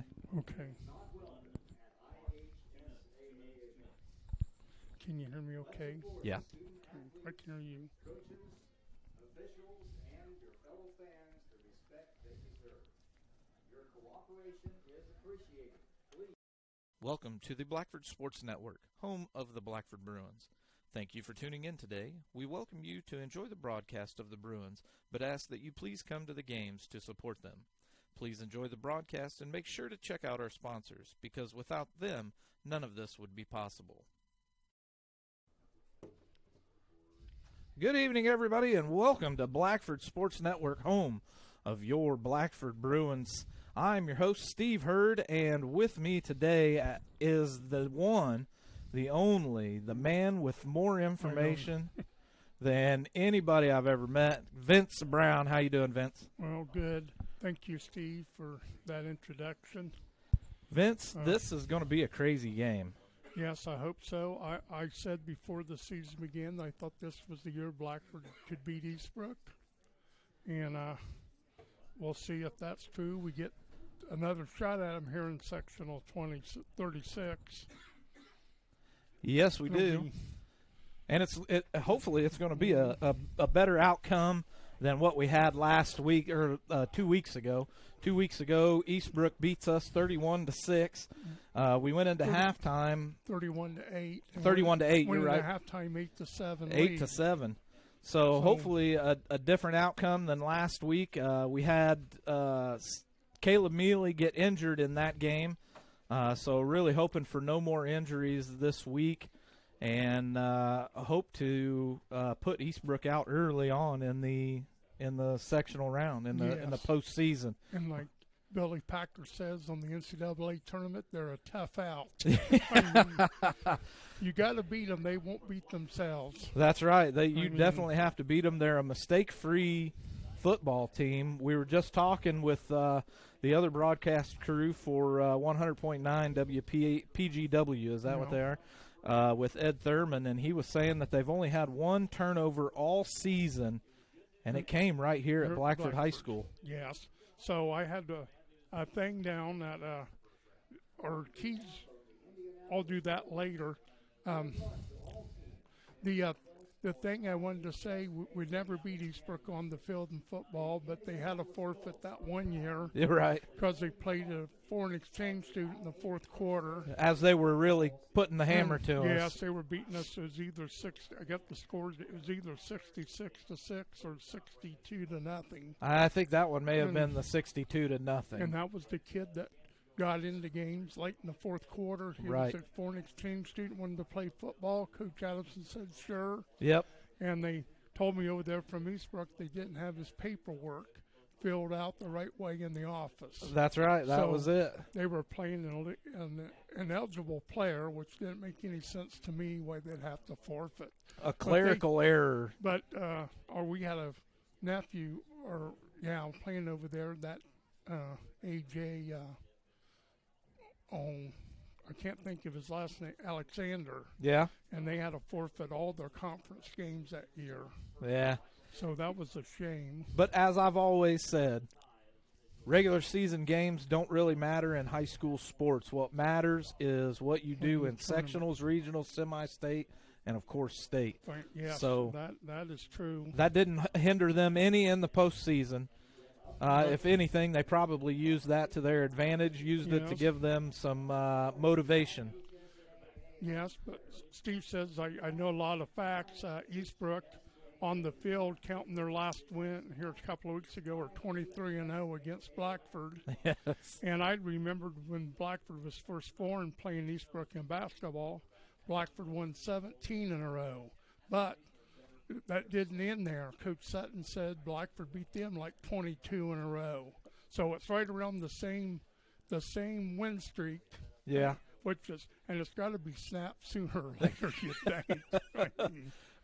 anyway. Okay. Can you hear me okay? Yeah. Okay. I can hear you. Officials and your fellow fans the respect they deserve. Your cooperation is appreciated. Please. Welcome to the Blackford Sports Network, home of the Blackford Bruins. Thank you for tuning in today. We welcome you to enjoy the broadcast of the Bruins, but ask that you please come to the games to support them. Please enjoy the broadcast and make sure to check out our sponsors, because without them, none of this would be possible. Good evening, everybody, and welcome to Blackford Sports Network, home of your Blackford Bruins. I'm your host, Steve Hurd, and with me today is the one, the only, the man with more information than anybody I've ever met, Vince Brown. How you doing, Vince? Well, good. Thank you, Steve, for that introduction. Vince, this is going to be a crazy game. Yes, I hope so. I said before the season began I thought this was the year Blackford could beat Eastbrook. And we'll see if that's true. We get another shot at them here in sectional 36. Yes, we do. And hopefully it's going to be a better outcome than what we had last week or 2 weeks ago. 2 weeks ago, Eastbrook beats us 31-6. We went into halftime 31-8. 31-8. You're right. Halftime 8-7. 8-7. So hopefully a different outcome than last week. We had Caleb Mealy get injured in that game, so really hoping for no more injuries this week, and hope to put Eastbrook out early on in the sectional round in the postseason. And like Billy Packer says on the NCAA tournament, they're a tough out. You got to beat them; they won't beat themselves. That's right. You definitely have to beat them. They're a mistake-free football team. We were just talking with the other broadcast crew for 100.9 WPGW. Is that what they are? With Ed Thurman, and he was saying that they've only had one turnover all season, and it came right here at Blackford High School. Yes. So I had a thing down that, or keys, I'll do that later. The thing I wanted to say, we never beat Eastbrook on the field in football, but they had a forfeit that one year. You're right. Because they played a foreign exchange student in the fourth quarter. As they were really putting the hammer to us. Yes, they were beating us. It was either I got the scores. It was either 66-6 or 62-0. I think that one may have been the 62-0. And that was the kid that got into games late in the fourth quarter. He was a foreign exchange student, wanted to play football. Coach Adamson said, sure. Yep. And they told me over there from Eastbrook they didn't have his paperwork filled out the right way in the office. That's right. That was it. They were playing an ineligible player, which didn't make any sense to me why they'd have to forfeit. A clerical error. But we had a nephew, playing over there, that AJ I can't think of his last name, Alexander. Yeah. And they had to forfeit all their conference games that year. Yeah. So that was a shame. But as I've always said, regular season games don't really matter in high school sports. What matters is what you do in sectionals, regionals, semi-state, and, of course, state. Yes, so that is true. That didn't hinder them any in the postseason. If anything, they probably used that to their advantage, used it to give them some motivation. Yes, but Steve says I know a lot of facts. Eastbrook on the field, counting their last win here a couple of weeks ago, are 23-0 against Blackford. Yes. And I remembered when Blackford was first formed playing Eastbrook in basketball, Blackford won 17 in a row. But that didn't end there. Coach Sutton said Blackford beat them like 22 in a row. So it's right around the same win streak. Yeah. And it's got to be snapped sooner or later, you think.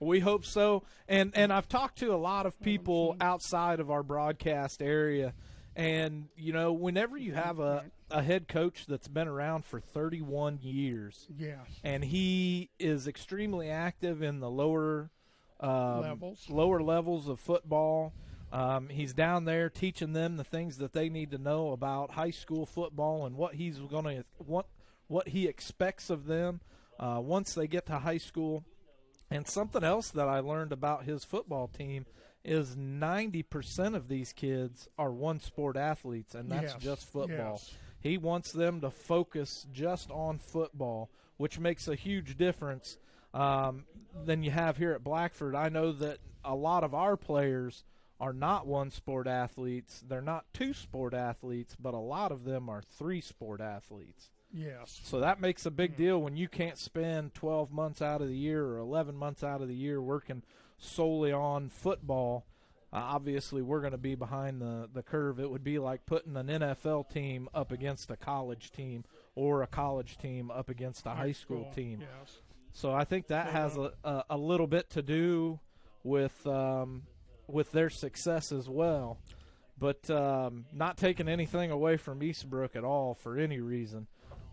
We hope so. And I've talked to a lot of people outside of our broadcast area, and, you know, whenever you have a head coach that's been around for 31 years, and he is extremely active in the lower levels of football, He's down there teaching them the things that they need to know about high school football and what he's going to what he expects of them once they get to high school. And something else that I learned about his football team is 90% of these kids are one-sport athletes, and that's just football. Yes. He wants them to focus just on football, which makes a huge difference than you have here at Blackford. I know that a lot of our players are not one-sport athletes. They're not two-sport athletes, but a lot of them are three-sport athletes. Yes. So that makes a big deal when you can't spend 12 months out of the year or 11 months out of the year working solely on football. Obviously, we're going to be behind the curve. It would be like putting an NFL team up against a college team or a college team up against a high school team. Yes. So I think that has a little bit to do with their success as well. But not taking anything away from Eastbrook at all for any reason.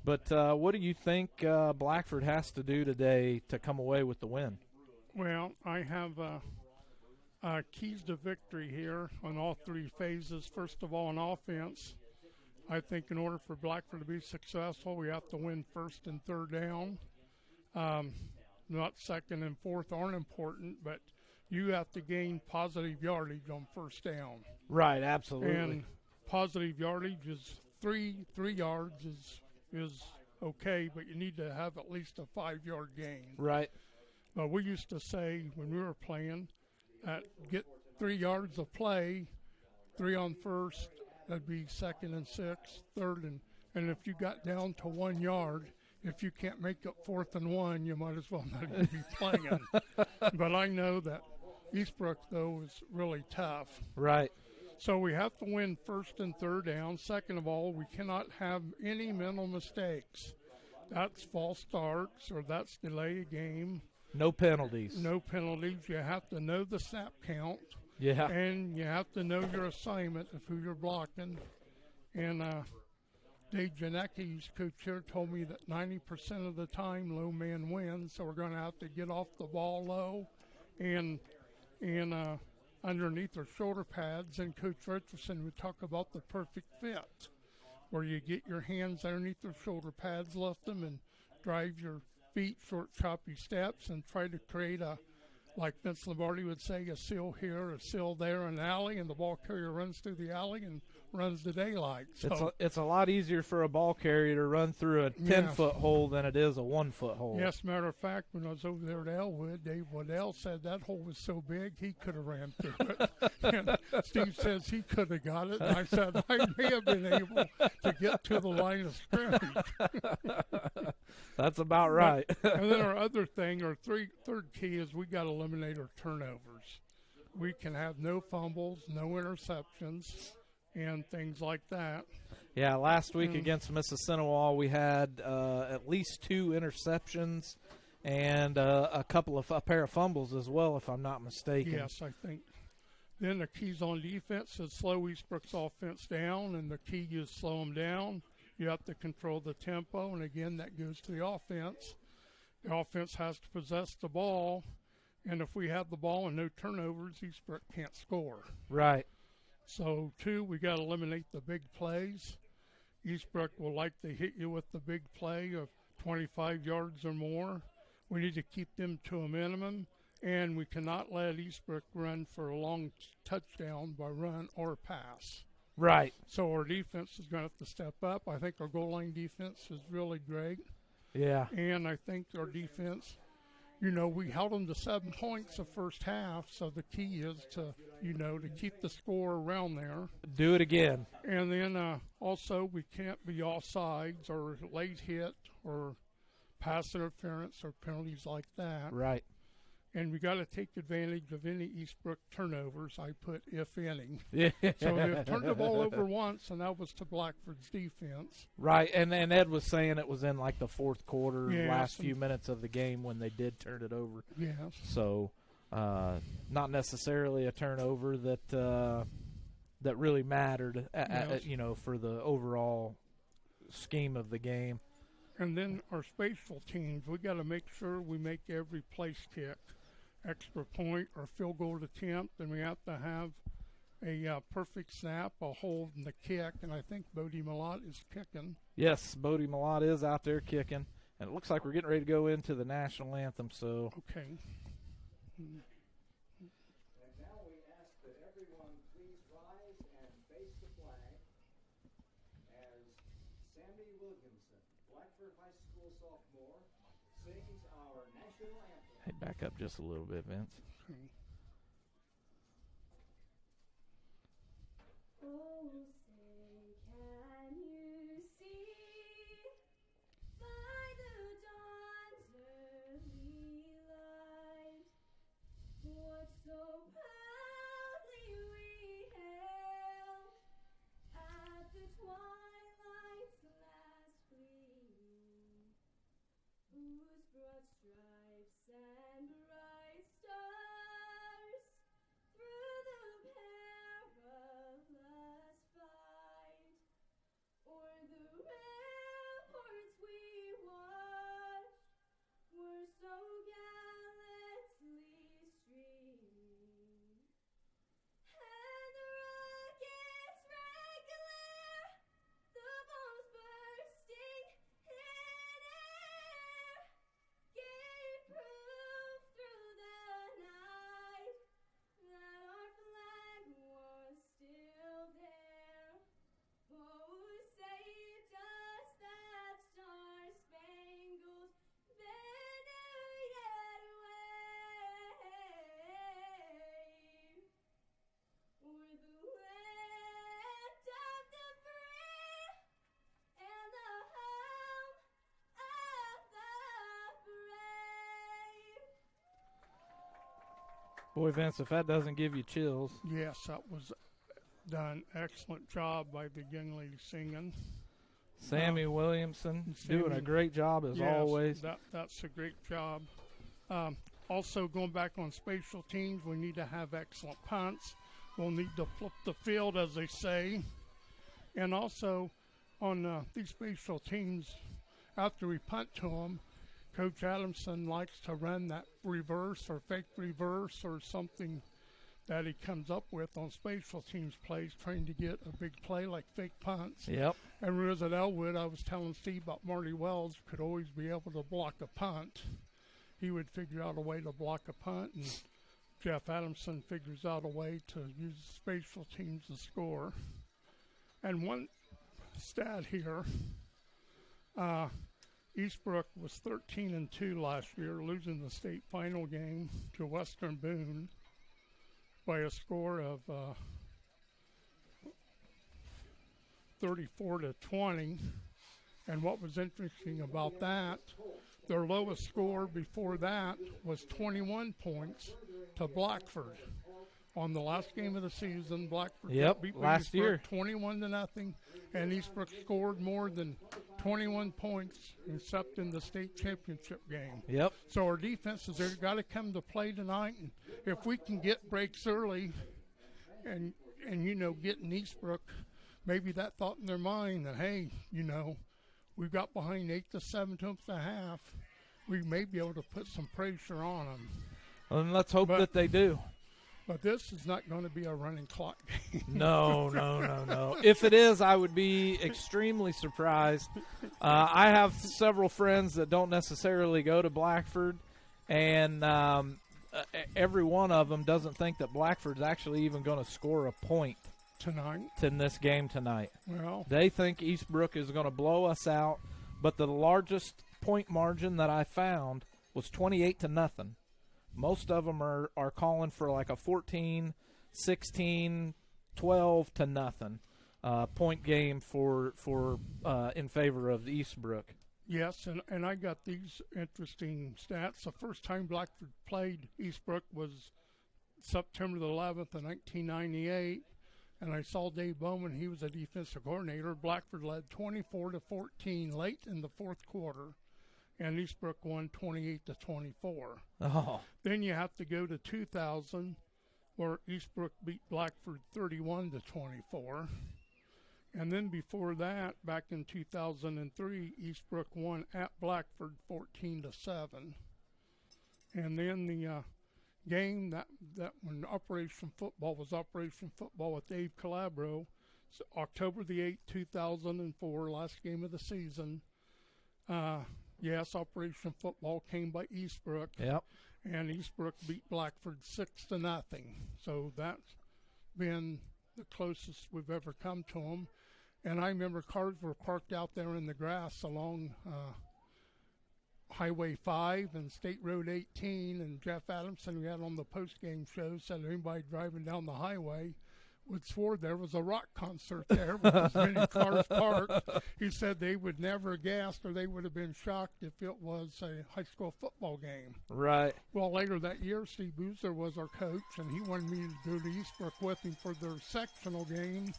But what do you think Blackford has to do today to come away with the win? Well, I have keys to victory here on all three phases. First of all, on offense, I think in order for Blackford to be successful, we have to win first and third down. Not second and fourth aren't important, but you have to gain positive yardage on first down. Right, absolutely. And positive yardage is three yards is okay, but you need to have at least a 5-yard gain. Right. But we used to say when we were playing that get 3 yards of play, 3 on first, that'd be second and 6, third, and if you got down to 1 yard, if you can't make up 4th and 1, you might as well not even be playing. But I know that Eastbrook, though, is really tough. Right. So we have to win first and third down. Second of all, we cannot have any mental mistakes. That's false starts or that's delay a game. No penalties. No penalties. You have to know the snap count. Yeah. And you have to know your assignment of who you're blocking. And Dave Janecki's coach here told me that 90% of the time low man wins, so we're going to have to get off the ball low and underneath their shoulder pads. And Coach Richardson would talk about the perfect fit, where you get your hands underneath their shoulder pads, lift them, and drive your feet short, choppy steps, and try to create a, like Vince Lombardi would say, a seal here, a seal there, an alley, and the ball carrier runs through the alley and runs the daylight. So it's a lot easier for a ball carrier to run through a 10-foot hole than it is a 1-foot hole. Yes, matter of fact, when I was over there at Elwood, Dave Waddell said that hole was so big he could have ran through it. And Steve says he could have got it. And I said I may have been able to get to the line of scrimmage. That's about right. And then our other thing, our third key is we got to eliminate our turnovers. We can have no fumbles, no interceptions, and things like that. Yeah, last week against Mississinawa, we had at least 2 interceptions and a pair of fumbles as well, if I'm not mistaken. Yes, I think. Then the keys on defense is slow Eastbrook's offense down, and the key is slow them down. You have to control the tempo, and again, that goes to the offense. The offense has to possess the ball, and if we have the ball and no turnovers, Eastbrook can't score. Right. So, 2, we got to eliminate the big plays. Eastbrook will like to hit you with the big play of 25 yards or more. We need to keep them to a minimum, and we cannot let Eastbrook run for a long touchdown by run or pass. Right. So our defense is going to have to step up. I think our goal line defense is really great. Yeah. And I think our defense, we held them to 7 points the first half, so the key is to keep the score around there. Do it again. And then also we can't be offsides or late hit or pass interference or penalties like that. Right. And we got to take advantage of any Eastbrook turnovers. I put if any. Yeah. So they've turned the ball over once, and that was to Blackford's defense. Right, and Ed was saying it was in like the fourth quarter, Yes. last few minutes of the game when they did turn it over. Yes. So not necessarily a turnover that really mattered, for the overall scheme of the game. And then our spatial teams, we got to make sure we make every place kick, extra point or field goal attempt, and we have to have a perfect snap, a hold, and the kick, and I think Bodie Malott is kicking. Yes, Bodie Malott is out there kicking, and it looks like we're getting ready to go into the national anthem. So Okay. And now we ask that everyone please rise and face the flag as Sammy Williamson, Blackford High School sophomore, sings our national anthem. hey, back up just a little bit, Vince. Okay. Oh, say, can you see by the dawn's early light what so proudly we hailed at the twilight's last gleam, whose broad stripes and bright stars through the perilous fight, o'er the ramparts we watched, were so gallantly streamed, and the rockets' red glare, the bombs bursting in air, gave proof through the night that our flag was still there. Oh, saved us that star-spangled banner yet wave, o'er the land of the free and the home of the brave. Boy, Vince, if that doesn't give you chills. Yes, that was done. Excellent job by the young lady singing. Sammy Williamson Sammy, doing a great job as yes, always. That's a great job. Also, going back on special teams, we need to have excellent punts. We'll need to flip the field, as they say. And also, on these special teams, after we punt to them, Coach Adamson likes to run that reverse or fake reverse or something that he comes up with on special teams plays, trying to get a big play like fake punts. Yep. And whereas at Elwood, I was telling Steve about Marty Wells could always be able to block a punt. He would figure out a way to block a punt, and Jeff Adamson figures out a way to use special teams to score. And one stat here, Eastbrook was 13-2 last year, losing the state final game to Western Boone by a score of 34-20. And what was interesting about that, their lowest score before that was 21 points to Blackford. On the last game of the season, Blackford beat last year 21-0, and Eastbrook scored more than 21 points except in the state championship game. Yep. So our defenses have got to come to play tonight, and if we can get breaks early and you know, getting Eastbrook, maybe that thought in their mind that, hey, you know, we got behind 8-7 to the half, we may be able to put some pressure on them. And let's hope that they do. But this is not going to be a running clock game. No. If it is, I would be extremely surprised. I have several friends that don't necessarily go to Blackford, and every one of them doesn't think that Blackford's actually even going to score a point tonight in this game tonight. Well, they think Eastbrook is going to blow us out, but the largest point margin that I found was 28-0. Most of them are calling for like a 14, 16, 12-0 point game for in favor of Eastbrook. yes, and I got these interesting stats. The first time Blackford played Eastbrook was September the 11th of 1998, and I saw Dave Bowman. He was a defensive coordinator. Blackford led 24-14 late in the fourth quarter, and Eastbrook won 28-24. Oh. Then you have to go to 2000, where Eastbrook beat Blackford 31-24. And then before that, back in 2003, Eastbrook won at Blackford 14-7. And then the game that when Operation Football was Operation Football with Dave Calabro, so October the 8th, 2004, last game of the season. Yes, Operation Football came by Eastbrook. Yep. And Eastbrook beat Blackford 6-0. So that's been the closest we've ever come to them. And I remember cars were parked out there in the grass along Highway 5 and State Road 18. And Jeff Adamson, who had on the post-game show, said anybody driving down the highway would swore there was a rock concert there with as many cars parked. He said they would never have guessed, or they would have been shocked if it was a high school football game. Right. Well, later that year, Steve Boozer was our coach, and he wanted me to go to Eastbrook with him for their sectional game,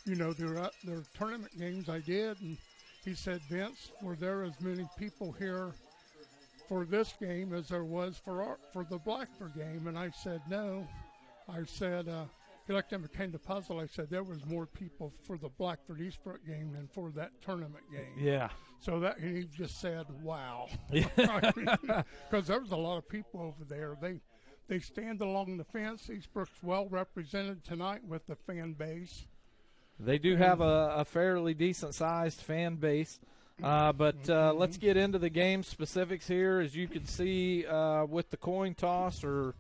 you know, their tournament games. I did, and he said, Vince, were there as many people here for this game as there was for the Blackford game? And I said, no. I said, he looked at me kind of puzzled. I said, there was more people for the Blackford Eastbrook game than for that tournament game. Yeah. So that, and he just said, wow. Yeah. Because there was a lot of people over there. They stand along the fence. Eastbrook's well represented tonight with the fan base. They do have a fairly decent-sized fan base. But let's get into the game specifics here. As you can see with the coin toss, or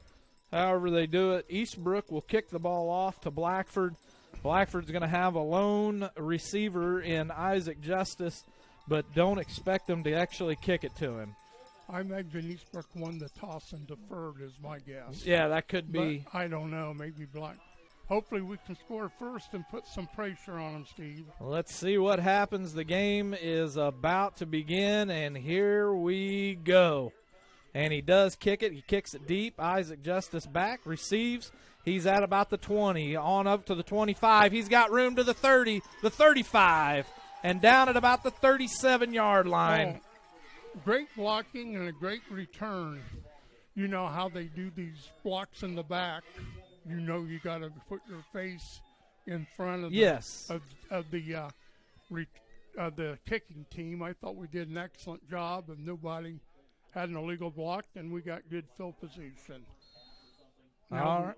however they do it, Eastbrook will kick the ball off to Blackford. Blackford's going to have a lone receiver in Isaac Justice, but don't expect them to actually kick it to him. I imagine Eastbrook won the toss and deferred is my guess. Yeah, that could be. But I don't know. Maybe Hopefully we can score first and put some pressure on them, Steve. Let's see what happens. The game is about to begin, and here we go. And he does kick it. He kicks it deep. Isaac Justice back, receives. He's at about the 20, on up to the 25. He's got room to the 30, the 35, and down at about the 37-yard line. Oh, great blocking and a great return. You know how they do these blocks in the back. You know you got to put your face in front of the kicking team. I thought we did an excellent job, and nobody had an illegal block, and we got good field position. Now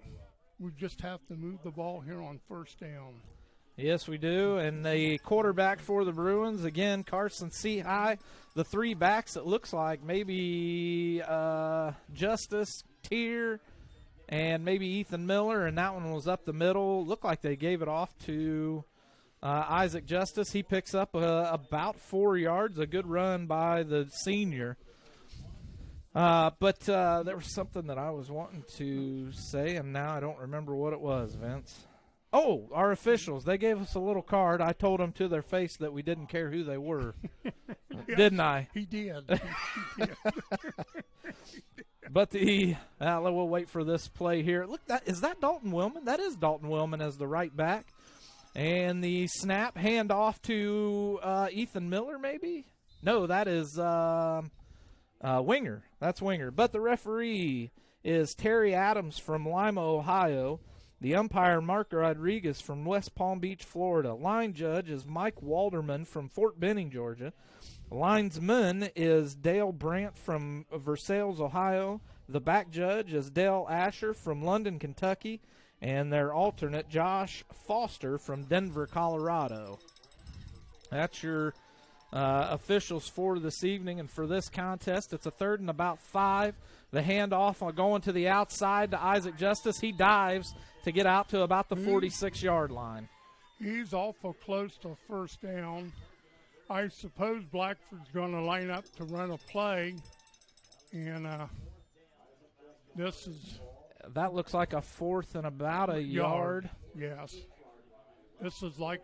we just have to move the ball here on first down. Yes, we do. And the quarterback for the Bruins, again, Carson Seahigh. The three backs, it looks like maybe Justice, Tier, and maybe Ethan Miller, and that one was up the middle. Looked like they gave it off to Isaac Justice. He picks up about 4 yards, a good run by the senior. But there was something that I was wanting to say, and now I don't remember what it was, Vince. Oh, our officials, they gave us a little card. I told them to their face that we didn't care who they were. Yes, didn't I? He did. He did. But we'll wait for this play here. Look, is that Dalton Willman? That is Dalton Willman as the right back. And the snap, hand off to Ethan Miller, maybe? No, that is Winger. That's Winger. But the referee is Terry Adams from Lima, Ohio. The umpire, Mark Rodriguez from West Palm Beach, Florida. Line judge is Mike Walderman from Fort Benning, Georgia. Linesman is Dale Brandt from Versailles, Ohio. The back judge is Dale Asher from London, Kentucky. And their alternate, Josh Foster from Denver, Colorado. That's your officials for this evening and for this contest. It's a 3rd and about 5. The handoff going to the outside to Isaac Justice. He dives to get out to about the 46-yard line. He's awful close to first down. I suppose Blackford's going to line up to run a play, and that looks like a 4th and about a yard. Yes. This is like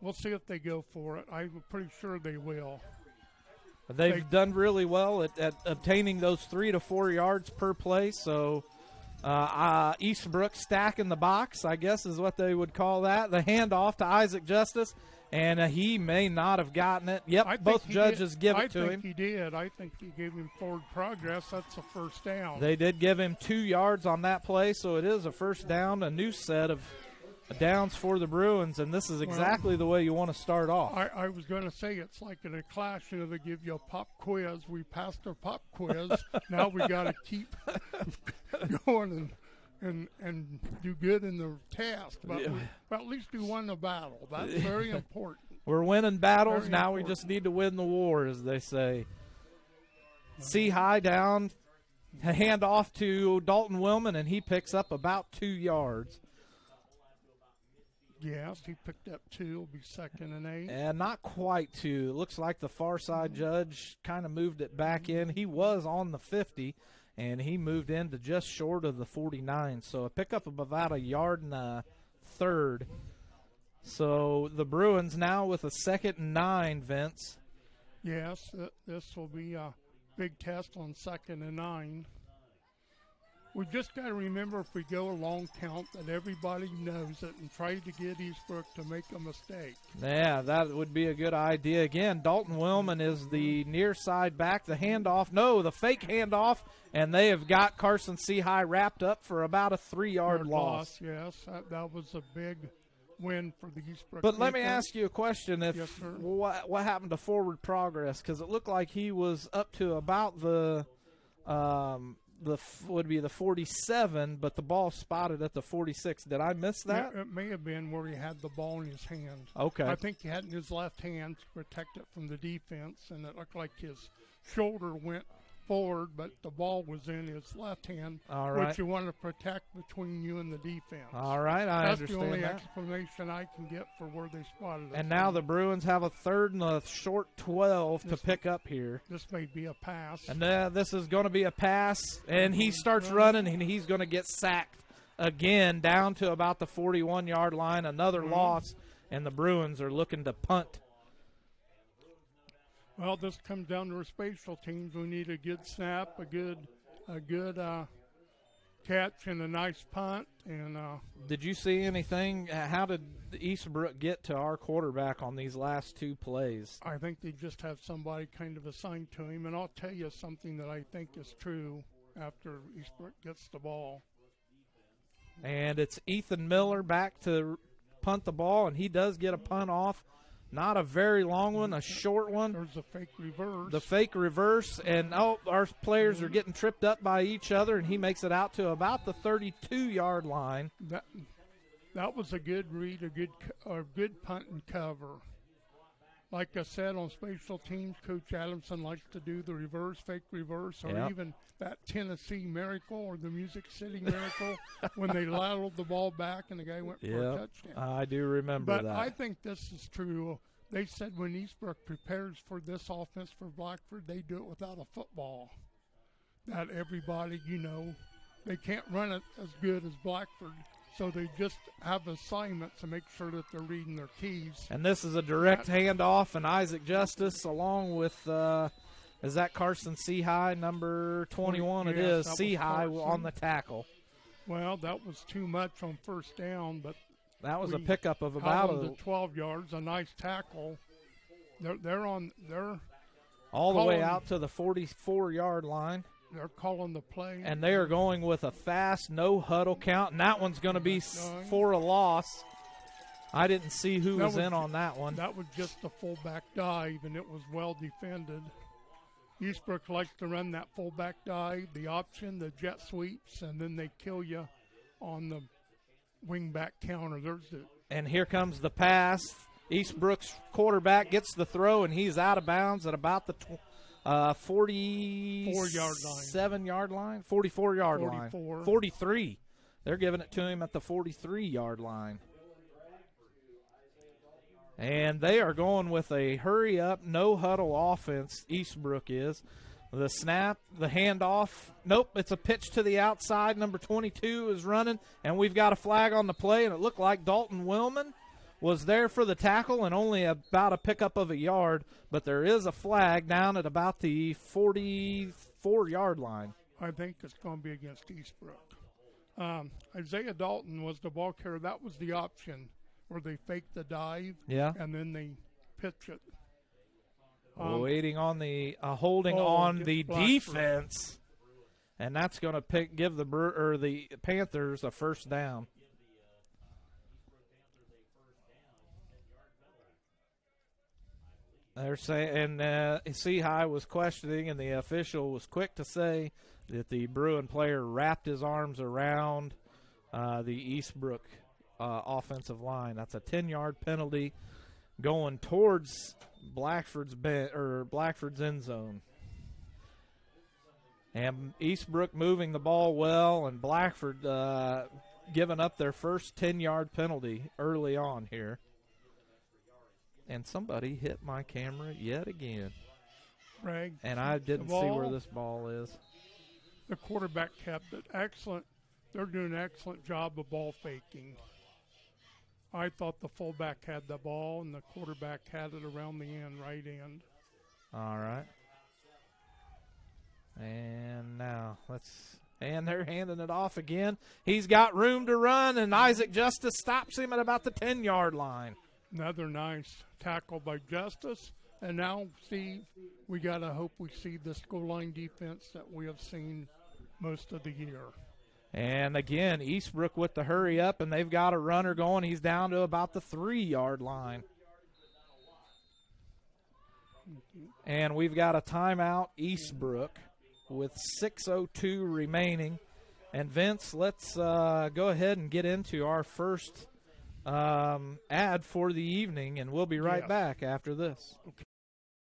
we'll see if they go for it. I'm pretty sure they will. They've done really well at obtaining those 3 to 4 yards per play. So Eastbrook stacking the box, I guess is what they would call that. The handoff to Isaac Justice, and he may not have gotten it. Yep, both judges give it to him. I think he did. I think he gave him forward progress. That's a first down. They did give him 2 yards on that play, so it is a first down, a new set of downs for the Bruins, and this is exactly the way you want to start off. I was going to say it's like in a class, they give you a pop quiz. We passed our pop quiz. Now we got to keep going and do good in the test. But we at least we won the battle. That's very important. We're winning battles. Very now important. we just need to win the war, as they say. C-High down, hand off to Dalton Willman, and he picks up about 2 yards. Yes, he picked up 2. It'll be 2nd and 8. And not quite 2. It looks like the far side judge kind of moved it back in. He was on the 50, and he moved into just short of the 49. So a pickup of about 1 yard and a third. So the Bruins now with a 2nd and 9, Vince. Yes, this will be a big test on 2nd and 9. We just got to remember if we go a long count that everybody knows it and try to get Eastbrook to make a mistake. Yeah, that would be a good idea. Again, Dalton Willman is the near side back. The handoff, no, the fake handoff, and they have got Carson C-High wrapped up for about a 3-yard loss. Yes, that was a big win for the Eastbrook. But let me ask you a question. Yes, sir. What happened to forward progress? Because it looked like he was up to about the would be the 47, but the ball spotted at the 46. Did I miss that? It may have been where he had the ball in his hand. Okay. I think he had it in his left hand to protect it from the defense, and it looked like his shoulder went forward, but the ball was in his left hand, All right. which you want to protect between you and the defense. All right, I That's understand the only that. explanation I can get for where they spotted it. And now the Bruins have a 3rd and a short 12 to pick up here. This may be a pass. And this is going to be a pass, and he starts running, and he's going to get sacked again down to about the 41-yard line. Another loss, and the Bruins are looking to punt. Well, this comes down to our special teams. We need a good snap, a good catch, and a nice punt. And did you see anything? How did Eastbrook get to our quarterback on these last 2 plays? I think they just have somebody kind of assigned to him. And I'll tell you something that I think is true after Eastbrook gets the ball. And it's Ethan Miller back to punt the ball, and he does get a punt off. Not a very long one, a short one. There's a fake reverse. The fake reverse, and our players are getting tripped up by each other, and he makes it out to about the 32-yard line. That was a good read, a good punt and cover. Like I said, on special teams, Coach Adamson likes to do the reverse, fake reverse, or even that Tennessee miracle or the Music City miracle when they lateraled the ball back and the guy went for a touchdown. I do remember that. But I think this is true. They said when Eastbrook prepares for this offense for Blackford, they do it without a football. That everybody, they can't run it as good as Blackford. So they just have assignments to make sure that they're reading their keys. And this is a direct handoff, and Isaac Justice along with, is that Carson C-High, number 21? Yes, it is. C-High on the tackle. Well, that was too much on first down, but that was a pickup of about 12 yards, a nice tackle. They're all the way out to the 44-yard line. They're calling the play. And they are going with a fast no-huddle count, and that one's going to be for a loss. I didn't see who was in on that one. That was just a fullback dive, and it was well defended. Eastbrook likes to run that fullback dive, the option, the jet sweeps, and then they kill you on the wingback counter. And here comes the pass. Eastbrook's quarterback gets the throw, and he's out of bounds at about the 44-yard line. 43. They're giving it to him at the 43-yard line. And they are going with a hurry-up, no-huddle offense, Eastbrook is. The snap, the handoff. Nope, it's a pitch to the outside. Number 22 is running, and we've got a flag on the play, and it looked like Dalton Willman was there for the tackle and only about a pickup of a yard, but there is a flag down at about the 44-yard line. I think it's going to be against Eastbrook. Isaiah Dalton was the ball carrier. That was the option where they fake the dive and then they pitch it. Waiting on the holding on the defense, and that's going to give the Panthers a first down. They're saying, and Seahigh was questioning, and the official was quick to say that the Bruin player wrapped his arms around the Eastbrook offensive line. That's a 10-yard penalty going towards Blackford's end zone. And Eastbrook moving the ball well, and Blackford giving up their first 10-yard penalty early on here. And somebody hit my camera yet again. Greg, And I didn't see where this ball is. the quarterback kept it. Excellent. They're doing an excellent job of ball faking. I thought the fullback had the ball, and the quarterback had it around the end, right end. All right. And now and they're handing it off again. He's got room to run, and Isaac Justice stops him at about the 10-yard line. Another nice tackle by Justice. And now, Steve, we got to hope we see this goal line defense that we have seen most of the year. And again, Eastbrook with the hurry up, and they've got a runner going. He's down to about the 3-yard line. And we've got a timeout, Eastbrook, with 6:02 remaining. And Vince, let's go ahead and get into our first ad for the evening, and we'll be right back after this.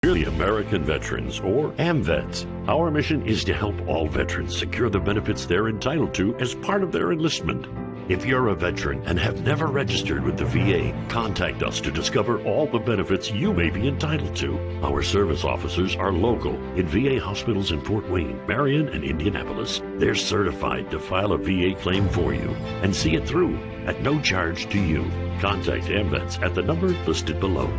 We're the American Veterans, or AMVETS. Our mission is to help all veterans secure the benefits they're entitled to as part of their enlistment. If you're a veteran and have never registered with the VA, contact us to discover all the benefits you may be entitled to. Our service officers are local in VA hospitals in Fort Wayne, Marion, and Indianapolis. They're certified to file a VA claim for you and see it through at no charge to you. Contact AMVETS at the number listed below.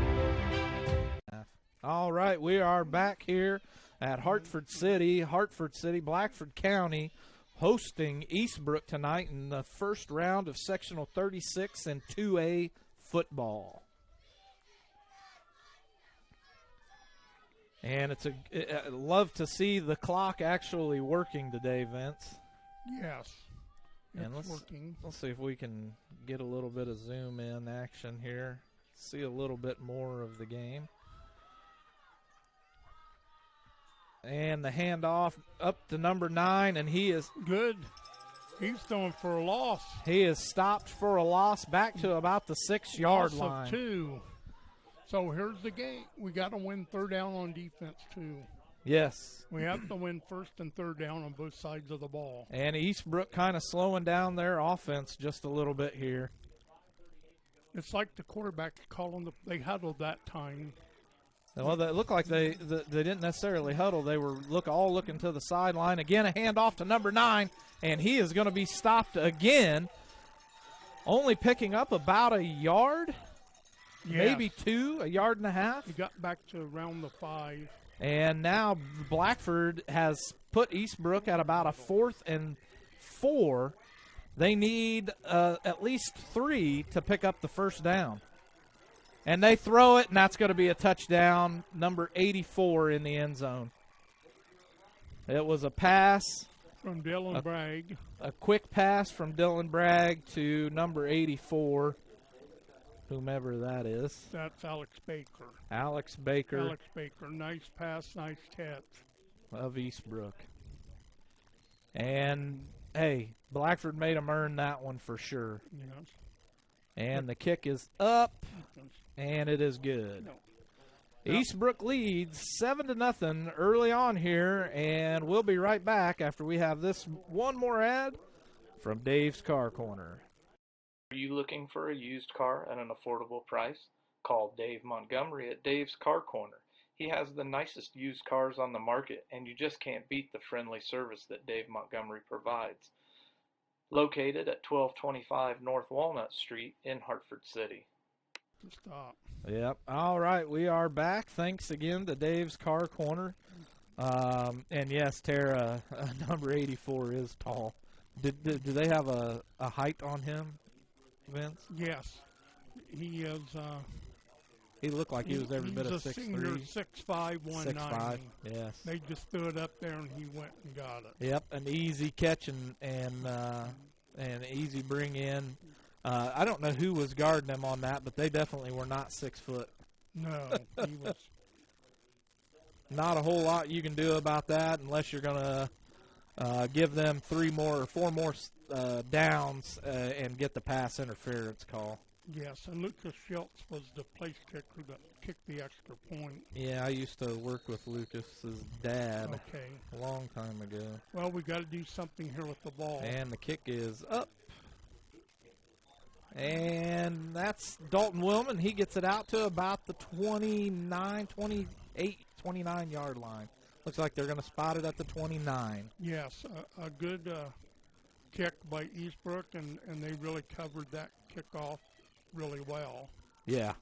All right, we are back here at Hartford City, Blackford County, hosting Eastbrook tonight in the first round of Sectional 36 and 2A football. And I love to see the clock actually working today, Vince. Yes, And it's working. Let's see if we can get a little bit of zoom in action here, see a little bit more of the game. And the handoff up to number 9, and he is Good. He's throwing for a loss. He is stopped for a loss back to about the 6-yard Loss line. of 2. So here's the game. We got to win third down on defense, too. Yes. We have to win first and third down on both sides of the ball. And Eastbrook kind of slowing down their offense just a little bit here. It's like the quarterback calling they huddled that time. Well, it looked like they didn't necessarily huddle. They were all looking to the sideline. Again, a handoff to number 9, and he is going to be stopped again, only picking up about a yard, maybe 2, a yard and a half. He got back to around the 5. And now Blackford has put Eastbrook at about a 4th and 4. They need at least 3 to pick up the first down. And they throw it, and that's going to be a touchdown, number 84 in the end zone. It was a pass. From Dylan Bragg. A quick pass from Dylan Bragg to number 84, whomever that is. That's Alex Baker. Alex Baker. Nice pass, nice catch. Of Eastbrook. And, hey, Blackford made him earn that one for sure. Yes. And the kick is up, and it is good. Eastbrook leads 7-0 early on here, and we'll be right back after we have this one more ad from Dave's Car Corner. Are you looking for a used car at an affordable price? Call Dave Montgomery at Dave's Car Corner. He has the nicest used cars on the market, and you just can't beat the friendly service that Dave Montgomery provides. Located at 1225 North Walnut Street in Hartford City. Stop. Yep. All right, we are back. Thanks again to Dave's Car Corner. And yes, Tara, number 84 is tall. Do they have a height on him, Vince? Yes. He is. He looked like he was every bit of 6'3". He's a senior, 6'5", 190. 6'5", yes. They just threw it up there, and he went and got it. Yep, an easy catch and easy bring in. I don't know who was guarding him on that, but they definitely were not 6 foot. No, he was. not a whole lot you can do about that unless you're going to give them 3 more or 4 more downs and get the pass interference call. Yes, and Lucas Schultz was the place kicker that kicked the extra point. Yeah, I used to work with Lucas's dad Okay. a long time ago. Well, we got to do something here with the ball. And the kick is up. And that's Dalton Willman. He gets it out to about the 29-yard line. Looks like they're going to spot it at the 29. Yes, a good kick by Eastbrook, and they really covered that kickoff really well. Yeah.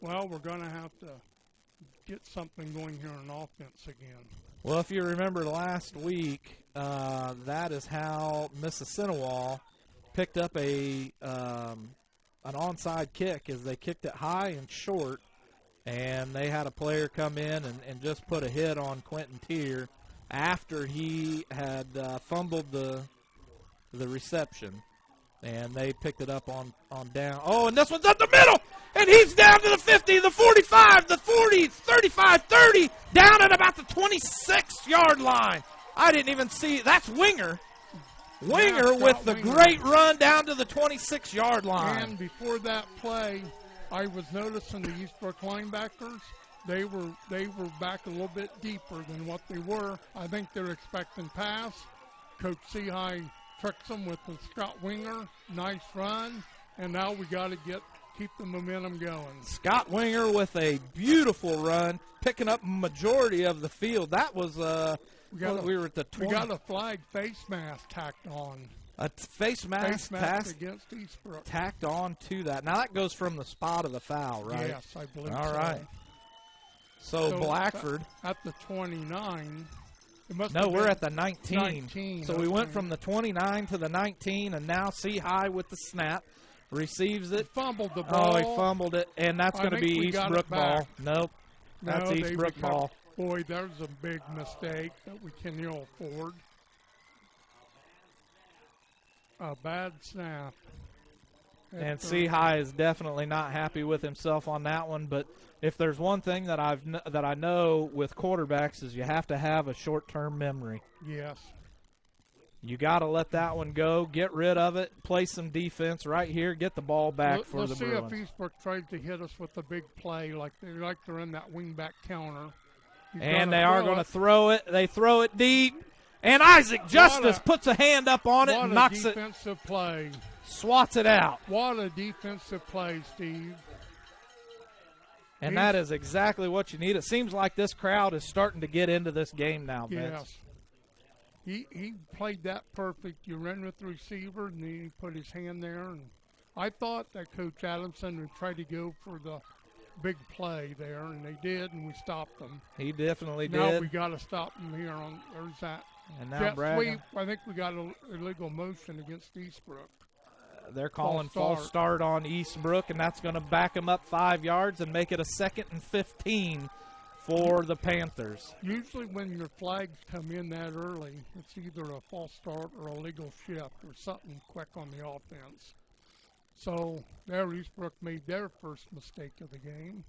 Well, we're going to have to get something going here on offense again. Well, if you remember last week, that is how Mississinawa picked up an onside kick, as they kicked it high and short, and they had a player come in and just put a hit on Quentin Tier after he had fumbled the reception, and they picked it up on down. Oh, and this one's up the middle, and he's down to the 50, the 45, the 40, 35, 30, down at about the 26-yard line. I didn't even see. That's Winger. Winger with the great run down to the 26-yard line. And before that play, I was noticing the Eastbrook linebackers. They were back a little bit deeper than what they were. I think they're expecting pass. Coach Seahigh tricks them with the Scott Winger. Nice run. And now we got to keep the momentum going. Scott Winger with a beautiful run, picking up majority of the field. That was we were at the 20. We got a flag face mask tacked on. A face mask against Eastbrook. Tacked on to that. Now that goes from the spot of the foul, right? Yes, I believe All so. right. So Blackford. At the 29. No, we're at the 19. 19. So we went from the 29 to the 19, and now Seahigh with the snap. Receives it. He fumbled the ball. Oh, he fumbled it, and that's going to be Eastbrook ball. Nope. That's Eastbrook ball. Boy, there's a big mistake that we can ill afford. A bad snap. And Seahigh is definitely not happy with himself on that one. But if there's one thing that I know with quarterbacks is you have to have a short-term memory. Yes. You got to let that one go, get rid of it, play some defense right here, get the ball back for the Bruins. Let's see if Eastbrook tries to hit us with a big play like they're in that wingback counter. And they are going to throw it. They throw it deep. And Isaac Justice puts a hand up on it and knocks it. What a defensive play. Swats it out. What a defensive play, Steve. And that is exactly what you need. It seems like this crowd is starting to get into this game now, Vince. Yes. He played that perfect. You run with the receiver, and then he put his hand there. And I thought that Coach Adamson would try to go for the big play there, and they did, and we stopped them. He definitely did. Now we got to stop them here. There's that and now jet sweep. I think we got an illegal motion against Eastbrook. They're calling false start on Eastbrook, and that's going to back them up 5 yards and make it a 2nd and 15 for the Panthers. Usually when your flags come in that early, it's either a false start or a legal shift or something quick on the offense. So there Eastbrook made their first mistake of the game.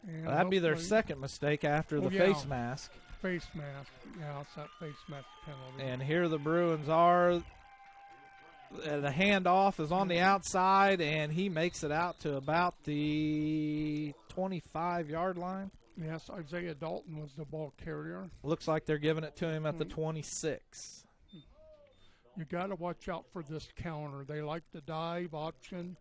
And that'd be their second mistake after the face mask. Face mask. Yeah, it's that face mask penalty. And here the Bruins are. The handoff is on the outside, and he makes it out to about the 25-yard line. Yes, Isaiah Dalton was the ball carrier. Looks like they're giving it to him at the 26. You got to watch out for this counter. They like the dive option,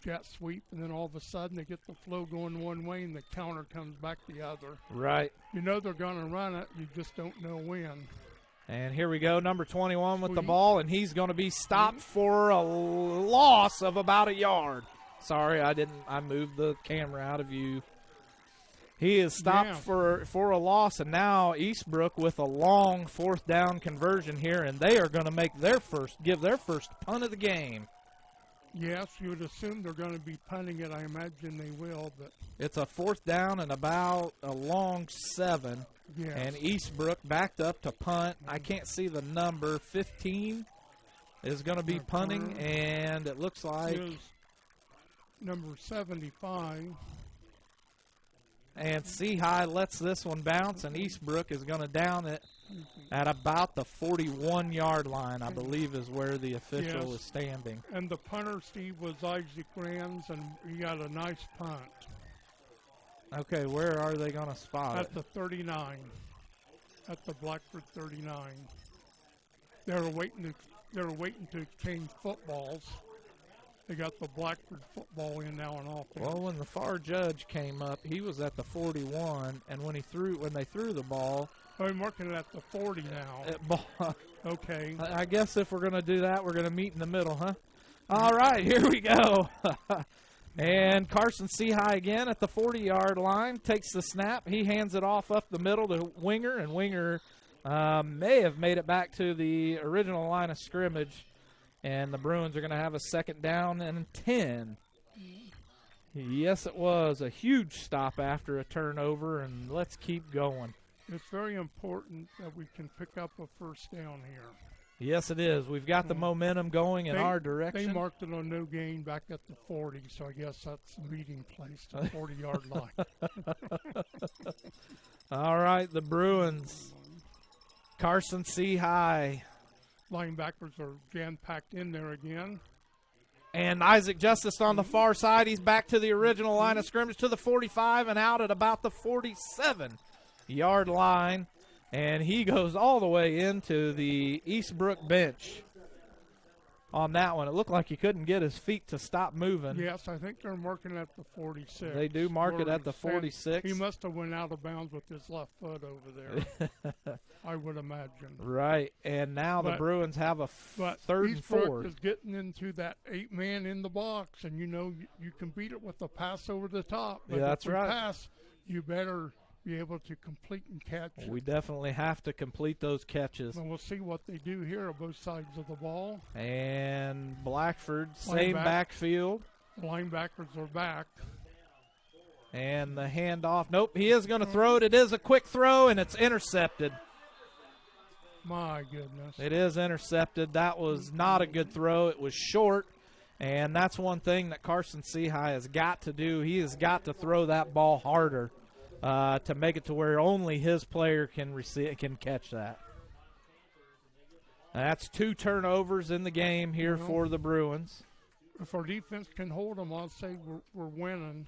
jet sweep, and then all of a sudden they get the flow going one way and the counter comes back the other. Right. You know they're going to run it. You just don't know when. And here we go, number 21 with the ball, and he's going to be stopped for a loss of about a yard. Sorry, I moved the camera out of view. He is stopped for a loss, and now Eastbrook with a long 4th down conversion here, and they are going to give their first punt of the game. Yes, you would assume they're going to be punting it. I imagine they will, but it's a 4th down and about a long 7. Yes. And Eastbrook backed up to punt. I can't see the number. 15 is going to be punting, and it looks like number 75. and Sea lets this one bounce, and Eastbrook is going to down it at about the 41-yard line, I believe is where the official is standing. And the punter, Steve, was Isaac Rams, and he got a nice punt. Okay, where are they going to spot it? At the 39. At the Blackford 39. They were waiting to exchange footballs. They got the Blackford football in now on offense. Well, when the far judge came up, he was at the 41, and when they threw the ball, I'm marking it at the 40 now. Okay. I guess if we're going to do that, we're going to meet in the middle, huh? All right, here we go. And Carson Seahigh again at the 40-yard line, takes the snap. He hands it off up the middle to Winger, and Winger may have made it back to the original line of scrimmage. And the Bruins are going to have a second down and 10. Yes, it was a huge stop after a turnover, and let's keep going. It's very important that we can pick up a first down here. Yes, it is. We've got the momentum going in our direction. They marked it on no gain back at the 40, so I guess that's the meeting place, the 40-yard line. All right, the Bruins. Carson Seahigh. Linebackers are jam-packed in there again. And Isaac Justice on the far side. He's back to the original line of scrimmage to the 45 and out at about the 47-yard line. And he goes all the way into the Eastbrook bench on that one. It looked like he couldn't get his feet to stop moving. Yes, I think they're marking at the 46. They do mark it at the 46. He must have went out of bounds with his left foot over there, I would imagine. Right, and now the Bruins have a third and 4. Eastbrook is getting into that 8-man in the box, and you know you can beat it with a pass over the top. But that's if we right. Pass, you better be able to complete and catch. We definitely have to complete those catches. And we'll see what they do here on both sides of the ball. And Blackford, same backfield. The linebackers are back. And the handoff. Nope, he is going to throw it. It is a quick throw, and it's intercepted. My goodness. It is intercepted. That was not a good throw. It was short, and that's one thing that Carson Seahigh has got to do. He has got to throw that ball harder to make it to where only his player can catch that. That's 2 turnovers in the game here for the Bruins. If our defense can hold them, I'll say we're winning.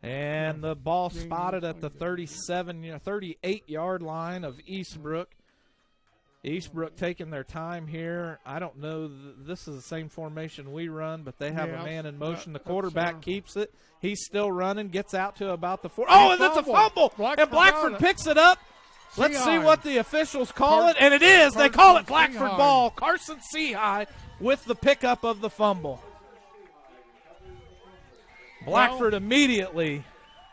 And the ball spotted at the 38-yard line of Eastbrook. Eastbrook taking their time here. I don't know. This is the same formation we run, but they have a man in motion. The quarterback keeps it. He's still running, gets out to about the 4. Oh, and that's a fumble. And Blackford picks it up. Let's see what the officials call it. And it is. They call it Blackford ball. Carson Seahigh with the pickup of the fumble. Blackford immediately.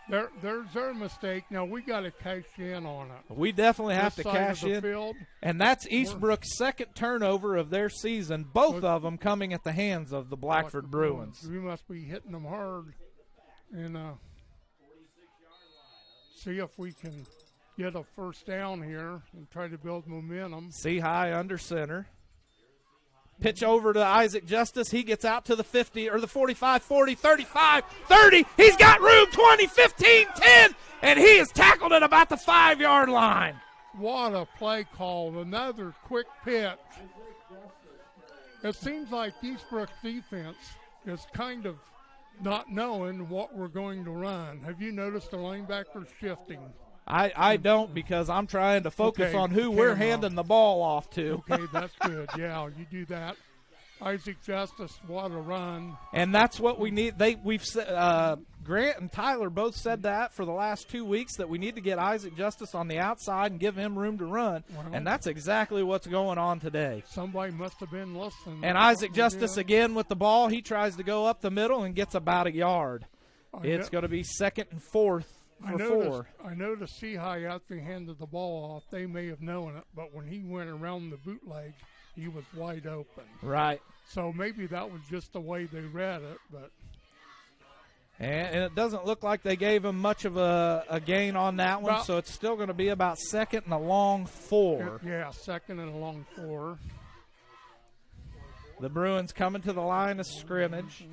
There's their mistake. Now we got to cash in on it. We definitely have to cash in. Field, and that's Eastbrook's second turnover of their season, both of them coming at the hands of the Blackford Bruins. We must be hitting them hard and see if we can get a first down here and try to build momentum. Seahigh under center. Pitch over to Isaac Justice. He gets out to the 50 or the 45, 40, 35, 30. He's got room, 20, 15, 10, and he is tackled at about the 5-yard line. What a play call. Another quick pitch. It seems like Eastbrook's defense is kind of not knowing what we're going to run. Have you noticed the linebackers shifting? I don't, because I'm trying to focus on who we're handing the ball off to. Okay, that's good. Yeah, you do that. Isaac Justice, what a run. And that's what we need. We've Grant and Tyler both said that for the last 2 weeks, that we need to get Isaac Justice on the outside and give him room to run. Well, and that's exactly what's going on today. Somebody must have been listening. And Isaac Justice again with the ball. He tries to go up the middle and gets about a yard. It's going to be 2nd and 4. I noticed Seahigh out there handed the ball off. They may have known it, but when he went around the bootleg, he was wide open. Right. So maybe that was just the way they read it. But and it doesn't look like they gave him much of a gain on that one, so it's still going to be about 2nd and a long 4. Yeah, 2nd and a long 4. The Bruins coming to the line of scrimmage.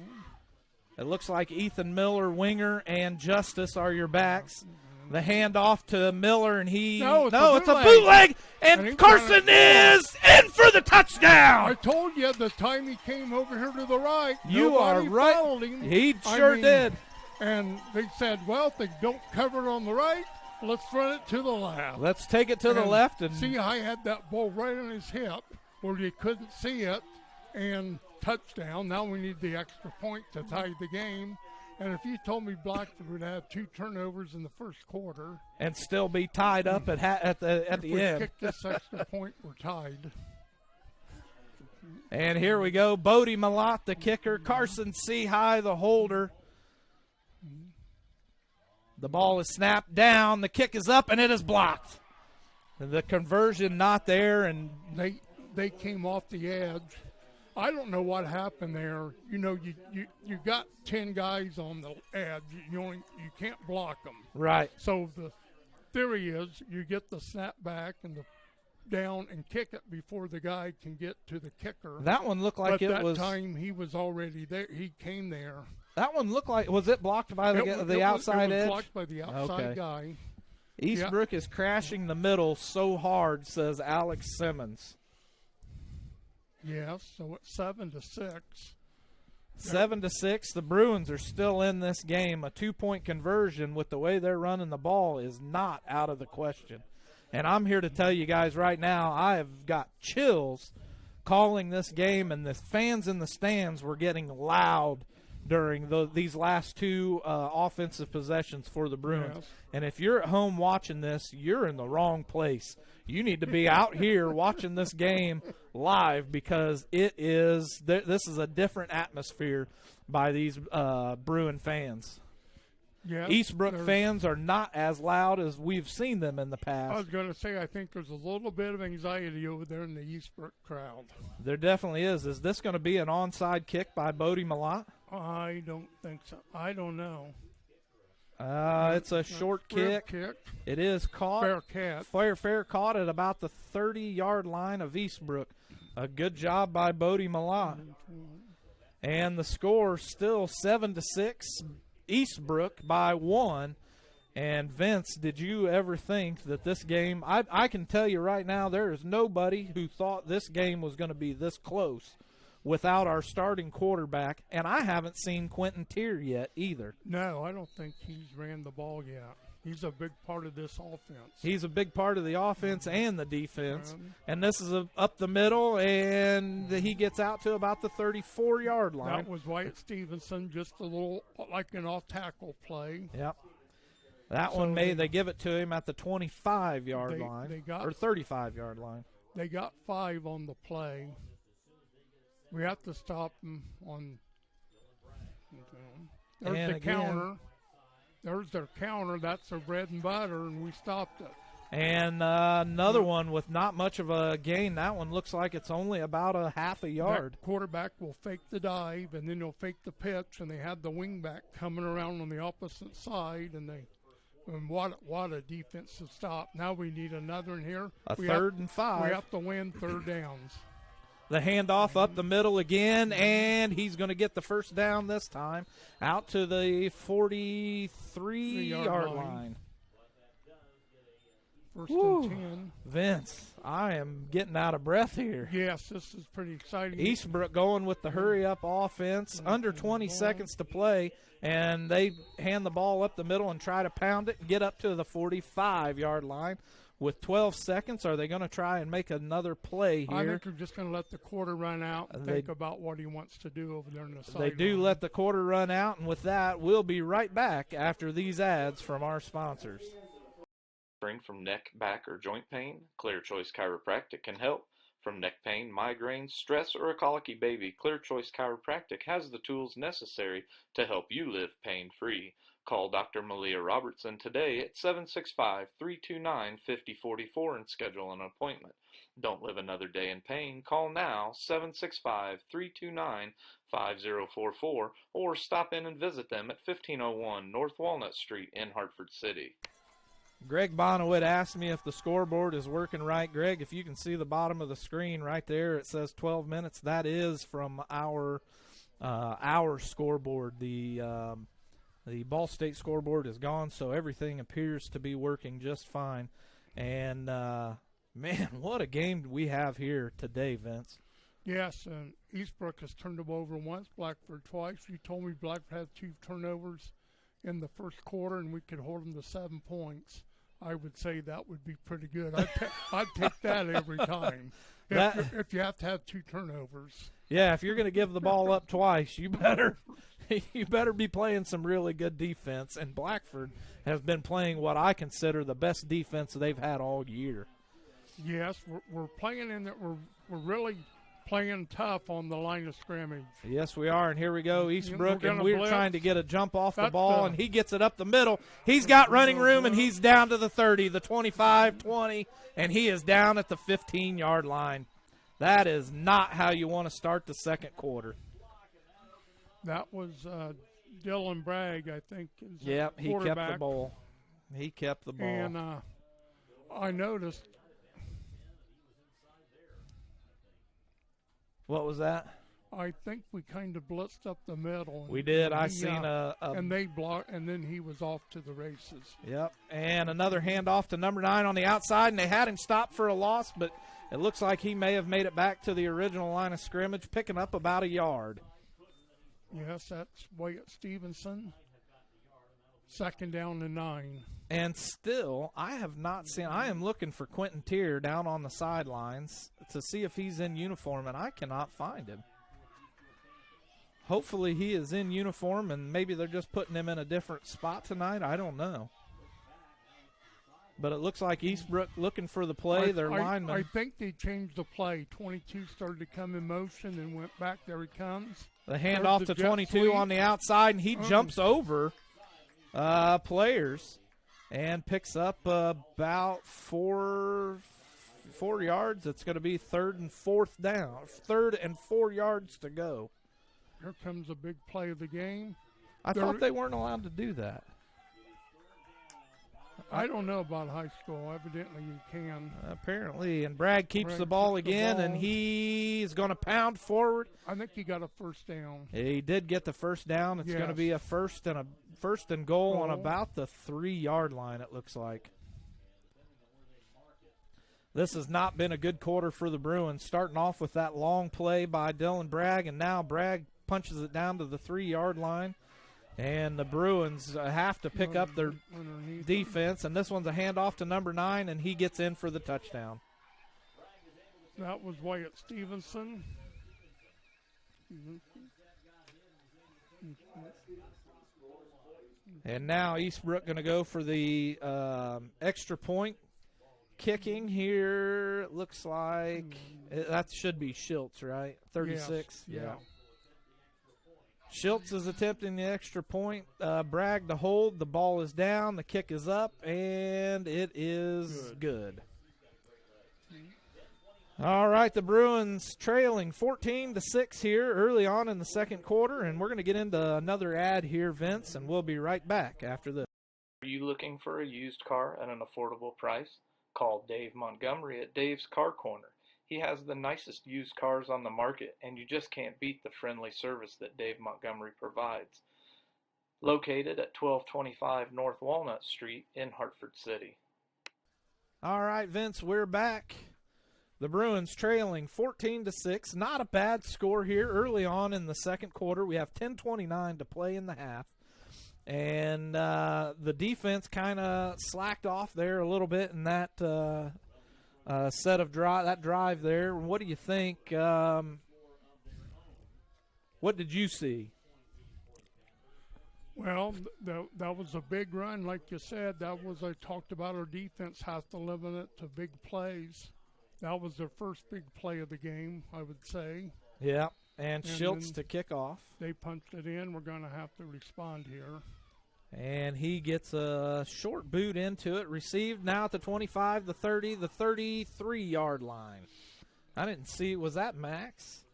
It looks like Ethan Miller, winger, and Justice are your backs. The handoff to Miller, and it's a bootleg, and Carson is in for the touchdown. I told you the time he came over here to the right, you are right. Followed him. He sure did. And they said, well, if they don't cover it on the right, let's run it to the left. Let's take it to the left. And see, I had that ball right on his hip where you couldn't see it, and touchdown. Now we need the extra point to tie the game. And if you told me Blackford would have 2 turnovers in the first quarter and still be tied up at the if end, we kick this extra point, we're tied. And here we go. Bodie Malott, the kicker. Carson Seahigh, the holder. The ball is snapped down. The kick is up, and it is blocked. The conversion not there, and they came off the edge. I don't know what happened there. You know, you got 10 guys on the edge. You can't block them. Right. So the theory is you get the snap back and the down and kick it before the guy can get to the kicker. That one looked like that time he was already there. He came there. That one looked like, was it blocked by the outside edge? It was blocked by the outside guy. Eastbrook is crashing the middle so hard, says Alex Simmons. Yes, so it's 7-6. 7-6. The Bruins are still in this game. A 2-point conversion with the way they're running the ball is not out of the question. And I'm here to tell you guys right now, I have got chills calling this game, and the fans in the stands were getting loud during these last 2 offensive possessions for the Bruins. Yes. And if you're at home watching this, you're in the wrong place. You need to be out here watching this game live, because this is a different atmosphere by these Bruin fans. Yes, Eastbrook fans are not as loud as we've seen them in the past. I was going to say, I think there's a little bit of anxiety over there in the Eastbrook crowd. There definitely is. Is this going to be an onside kick by Bodie Malott? I don't think so. I don't know. It's a short kick. It is caught. Fair catch. Fair caught at about the 30-yard line of Eastbrook. A good job by Bodie Malott. And the score still 7-6. Eastbrook by 1. And Vince, did you ever think that this game, I can tell you right now, there is nobody who thought this game was going to be this close without our starting quarterback, and I haven't seen Quentin Tier yet either. No, I don't think he's ran the ball yet. He's a big part of this offense. He's a big part of the offense and the defense. And this is up the middle, and he gets out to about the 34-yard line. That was Wyatt Stevenson, just a little like an off-tackle play. Yep. That one they give it to him at the 25-yard line, or 35-yard line. They got 5 on the play. We have to stop them on. There's the counter. There's their counter. That's their bread and butter, and we stopped it. And another one with not much of a gain. That one looks like it's only about a half a yard. That quarterback will fake the dive, and then he'll fake the pitch, and they had the wingback coming around on the opposite side, and what a defensive stop. Now we need another in here. Third and 5. We have to win third downs. The handoff up the middle again, and he's going to get the first down this time out to the 43-yard line. First and 10. Vince, I am getting out of breath here. Yes, this is pretty exciting. Eastbrook going with the hurry-up offense. Under 20 seconds to play, and they hand the ball up the middle and try to pound it and get up to the 45-yard line. With 12 seconds, are they going to try and make another play here? I think they're just going to let the quarter run out and think about what he wants to do over there in the sideline. They do let the quarter run out, and with that, we'll be right back after these ads from our sponsors. Suffering from neck, back, or joint pain? Clear Choice Chiropractic can help. From neck pain, migraines, stress, or a colicky baby, Clear Choice Chiropractic has the tools necessary to help you live pain-free. Call Dr. Malia Robertson today at 765-329-5044 and schedule an appointment. Don't live another day in pain. Call now, 765-329-5044, or stop in and visit them at 1501 North Walnut Street in Hartford City. Greg Bonowit asked me if the scoreboard is working right. Greg, if you can see the bottom of the screen right there, it says 12 minutes. That is from our our scoreboard. The Ball State scoreboard is gone, so everything appears to be working just fine. And, man, what a game we have here today, Vince. Yes, and Eastbrook has turned them over once, Blackford twice. You told me Blackford had 2 turnovers in the first quarter, and we could hold them to 7 points. I would say that would be pretty good. I'd take that every time. If you have to have 2 turnovers. Yeah, if you're going to give the ball up twice, you better be playing some really good defense. And Blackford has been playing what I consider the best defense they've had all year. Yes, we're playing in that. We're really playing tough on the line of scrimmage. Yes, we are. And here we go, Eastbrook, and we're blitz. trying to get a jump off the ball, and he gets it up the middle. He's got running room, and he's down to the 30, the 25, 20, and he is down at the 15-yard line. That is not how you want to start the second quarter. That was Dylan Bragg, I think. Yep, he kept the ball. He kept the ball. And I noticed. What was that? I think we kind of blitzed up the middle. We did. I seen and they blocked, and then he was off to the races. Yep. And another handoff to number 9 on the outside, and they had him stopped for a loss, but it looks like he may have made it back to the original line of scrimmage, picking up about a yard. Yes, that's Wyatt Stevenson. 2nd down and 9. And still, I have not seen – I am looking for Quentin Tier down on the sidelines to see if he's in uniform, and I cannot find him. Hopefully he is in uniform, and maybe they're just putting him in a different spot tonight. I don't know. But it looks like Eastbrook looking for the play. Their lineman. I think they changed the play. 22 started to come in motion and went back. There he comes. The handoff to 22 on the outside, and he jumps over players and picks up about 4 yards. It's going to be 3rd and 4th down. 3rd and 4 yards to go. Here comes a big play of the game. I thought they weren't allowed to do that. I don't know about high school. Evidently you can. Apparently. And Bragg keeps the ball again, and he's going to pound forward. I think he got a 1st down. He did get the 1st down. It's going to be a first and goal on about the 3-yard line, it looks like. This has not been a good quarter for the Bruins, starting off with that long play by Dylan Bragg, and now Bragg punches it down to the 3-yard line. And the Bruins have to pick up their defense. And this one's a handoff to number 9, and he gets in for the touchdown. That was Wyatt Stevenson. And now Eastbrook going to go for the extra point. Kicking here, it looks like that should be Schultz, right? 36. Yes. Yeah. Schultz is attempting the extra point. Bragg to hold. The ball is down. The kick is up, and it is good. All right, the Bruins trailing 14-6 here early on in the second quarter, and we're going to get into another ad here, Vince, and we'll be right back after this. Are you looking for a used car at an affordable price? Call Dave Montgomery at Dave's Car Corner. He has the nicest used cars on the market, and you just can't beat the friendly service that Dave Montgomery provides. Located at 1225 North Walnut Street in Hartford City. All right, Vince, we're back. The Bruins trailing 14-6. Not a bad score here early on in the second quarter. We have 10:29 to play in the half. And the defense kind of slacked off there a little bit in that set of drive there. What do you think? What did you see? Well, that was a big run, like you said. That was, I talked about our defense has to limit it to big plays. That was their first big play of the game, I would say. Yeah, and Schultz to kick off. They punched it in. We're going to have to respond here. And he gets a short boot into it. Received now at the 25, the 30, the 33-yard line. I didn't see. Was that Max?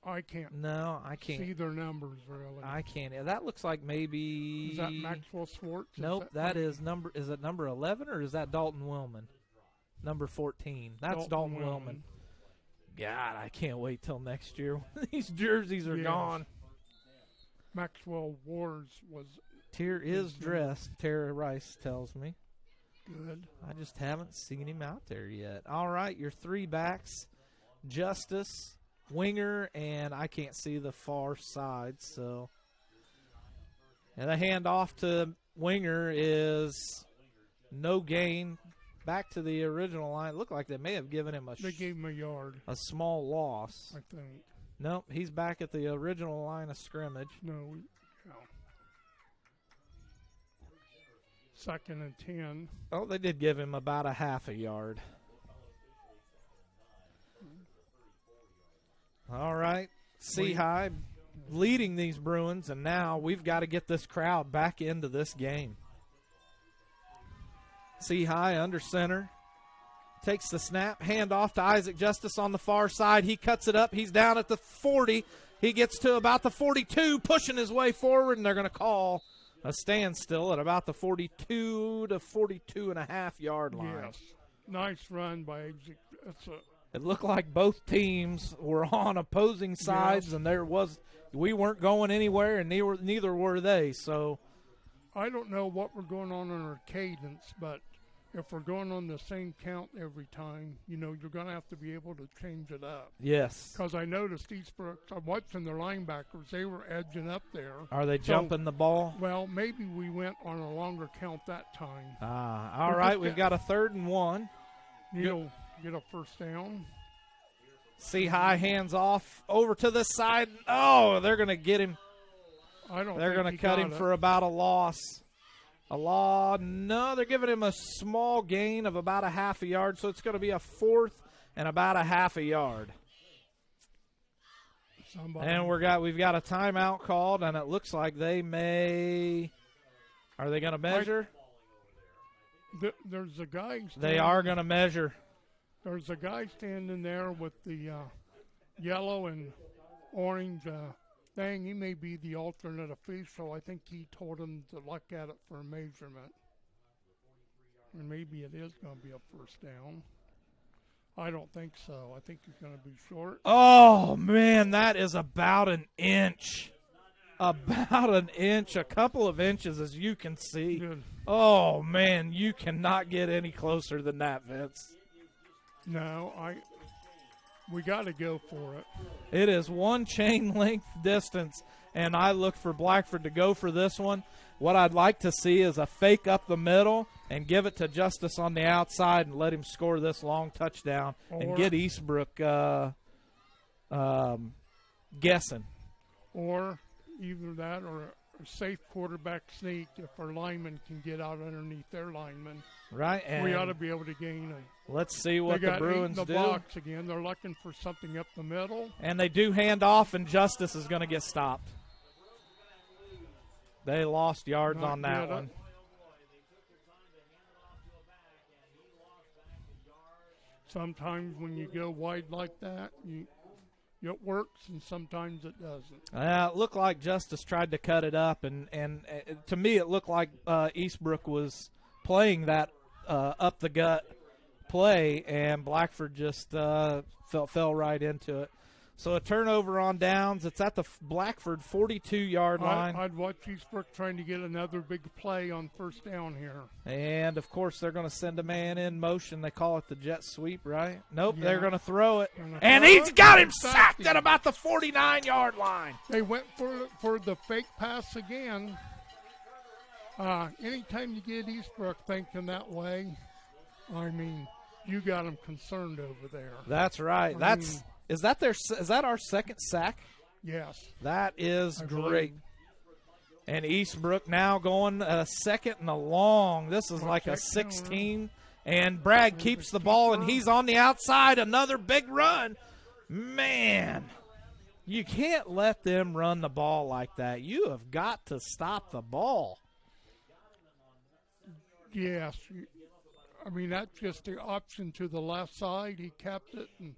I can't. No, I can't see their numbers, really. I can't. That looks like maybe. Is that Maxwell Swartz? Nope, that is number. Is it number 11 or is that Dalton Willman? Number 14. That's Dalton Willman. God, I can't wait till next year. These jerseys are Yes. gone. Maxwell Ward's was Tier is dressed, Tara Rice tells me. good. I just haven't seen him out there yet. All right, your 3 backs, Justice, Winger, and I can't see the far side. So, and the handoff to Winger is no gain. Back to the original line. Looked like they may have given him They gave him a yard, a small loss. I think. Nope, he's back at the original line of scrimmage. No. 2nd and 10. Oh, they did give him about a half a yard. All right, C-High leading these Bruins, and now we've got to get this crowd back into this game. C-High under center. Takes the snap, hand off to Isaac Justice on the far side. He cuts it up. He's down at the 40. He gets to about the 42, pushing his way forward, and they're going to call a standstill at about the 42 to 42.5 yard line. Yes. Nice run by Isaac. It looked like both teams were on opposing sides, Yes. and we weren't going anywhere, and neither were they. So I don't know what we're going on our cadence, but if we're going on the same count every time, you're going to have to be able to change it up. yes, Because I noticed Eastbrook, I'm watching their linebackers, they were edging up there. are they jumping the ball? Well, maybe we went on a longer count that time. All right, we've got a 3rd and 1. You'll get a first down. C-High hands off over to the side. Oh, they're going to get him. They're going to cut him for about a loss. No, they're giving him a small gain of about a half a yard, so it's going to be a 4th and about a half a yard. And we've got a timeout called, and it looks like they may. Are they going to measure? There's a guy. They are going to measure. There's a guy standing there with the yellow and orange thing. He may be the alternate official. I think he told him to look at it for a measurement. And maybe it is going to be a first down. I don't think so. I think he's going to be short. Oh, man, that is about an inch. About an inch, a couple of inches, as you can see. Good. Oh, man, you cannot get any closer than that, Vince. No, we got to go for it. It is one chain length distance, and I look for Blackford to go for this one. What I'd like to see is a fake up the middle and give it to Justice on the outside and let him score this long touchdown and get Eastbrook guessing. Or either that or a safe quarterback sneak if our lineman can get out underneath their lineman. Right. And we ought to be able to gain a. Let's see what the Bruins do. do. Box again. They're looking for something up the middle. And they do hand off, and Justice is going to get stopped. They lost yards on that one. Sometimes when you go wide like that, it works, and sometimes it doesn't. It looked like Justice tried to cut it up, and to me it looked like Eastbrook was playing that up the gut play, and Blackford just fell right into it. So a turnover on downs. It's at the Blackford 42-yard line. I'd watch Eastbrook trying to get another big play on first down here. And, of course, they're going to send a man in motion. They call it the jet sweep, right? Nope, Yeah. They're going to throw it. And he's got him sacked at about the 49-yard line. They went for the fake pass again. Anytime you get Eastbrook thinking that way, I mean, you got him concerned over there. That's right. Is that our second sack? Yes. That is great. And Eastbrook now going a second and a long. This is like a 16. And Bragg keeps the ball, and he's on the outside. Another big run. Man, you can't let them run the ball like that. You have got to stop the ball. Yes. I mean, that's just the option to the left side. He kept it, and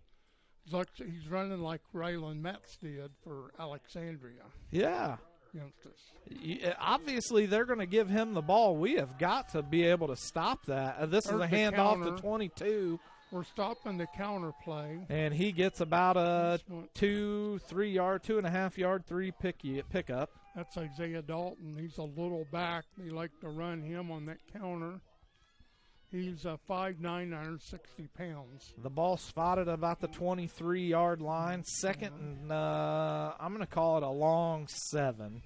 he's running like Raylan Metz did for Alexandria. Yeah. Against us. Obviously, they're going to give him the ball. We have got to be able to stop that. This is a handoff to 22. We're stopping the counter play. And he gets about a This one- 2.5 yard pickup. That's Isaiah Dalton. He's a little back. They like to run him on that counter. He's 5'9", 160 pounds. The ball spotted about the 23-yard line. Second, and I'm going to call it a long 7.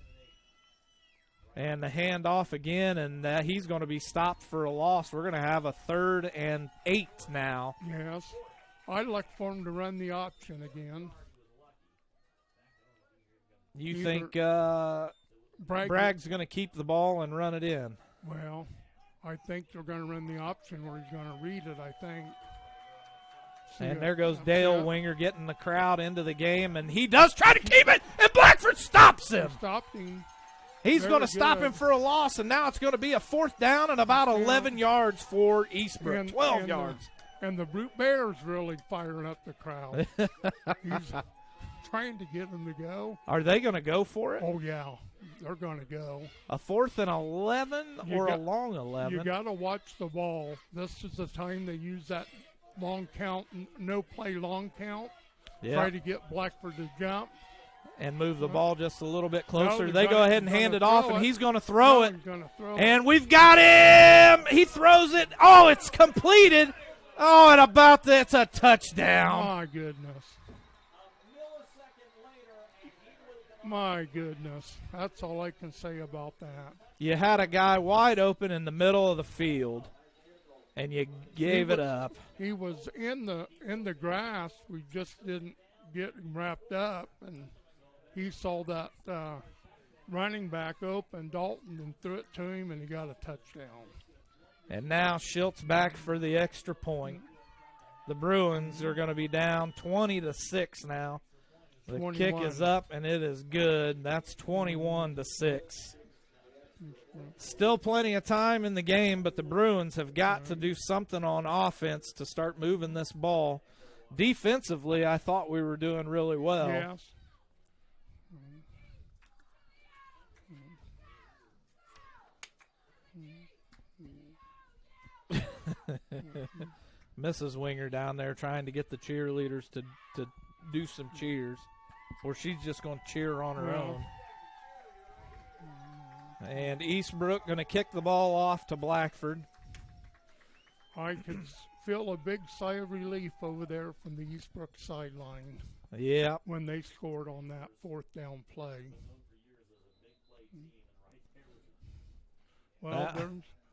And the handoff again, and he's going to be stopped for a loss. We're going to have a 3rd and 8 now. Yes. I'd like for him to run the option again. You Either think Bragg- Bragg's going to keep the ball and run it in? Well, I think they're going to run the option where he's going to read it, I think. And there goes Dale Winger getting the crowd into the game, and he does try to keep it, and Blackford stops him. Stopped him. He's Very going to stop good. him for a loss, and now it's going to be a 4th down and about 11 yards for Eastbrook, 12 yards. And the Brute Bears really firing up the crowd. He's trying to get them to go. Are they going to go for it? Oh, yeah. They're going to go. A 4th and 11 or a long 11? You got to watch the ball. This is the time they use that long count, no play long count. Yeah. Try to get Blackford to jump. And move the ball just a little bit closer. No, they go ahead and hand it off, and he's going to throw it. And we've got him. He throws it. Oh, it's completed. Oh, and about that's a touchdown. My goodness. My goodness. That's all I can say about that. You had a guy wide open in the middle of the field, and you gave it up. He was in the grass. We just didn't get him wrapped up, and he saw that running back open, Dalton, and threw it to him, and he got a touchdown. And now Schiltz back for the extra point. The Bruins are going to be down 20-6 now. The 21. kick is up, and it is good. That's 21-6. Still plenty of time in the game, but the Bruins have got to do something on offense to start moving this ball. Defensively, I thought we were doing really well. Yes. Mrs. Winger down there trying to get the cheerleaders to do some cheers, or she's just going to cheer on her own. And Eastbrook going to kick the ball off to Blackford. I could feel a big sigh of relief over there from the Eastbrook sideline. Yeah. When they scored on that 4th down play. Well,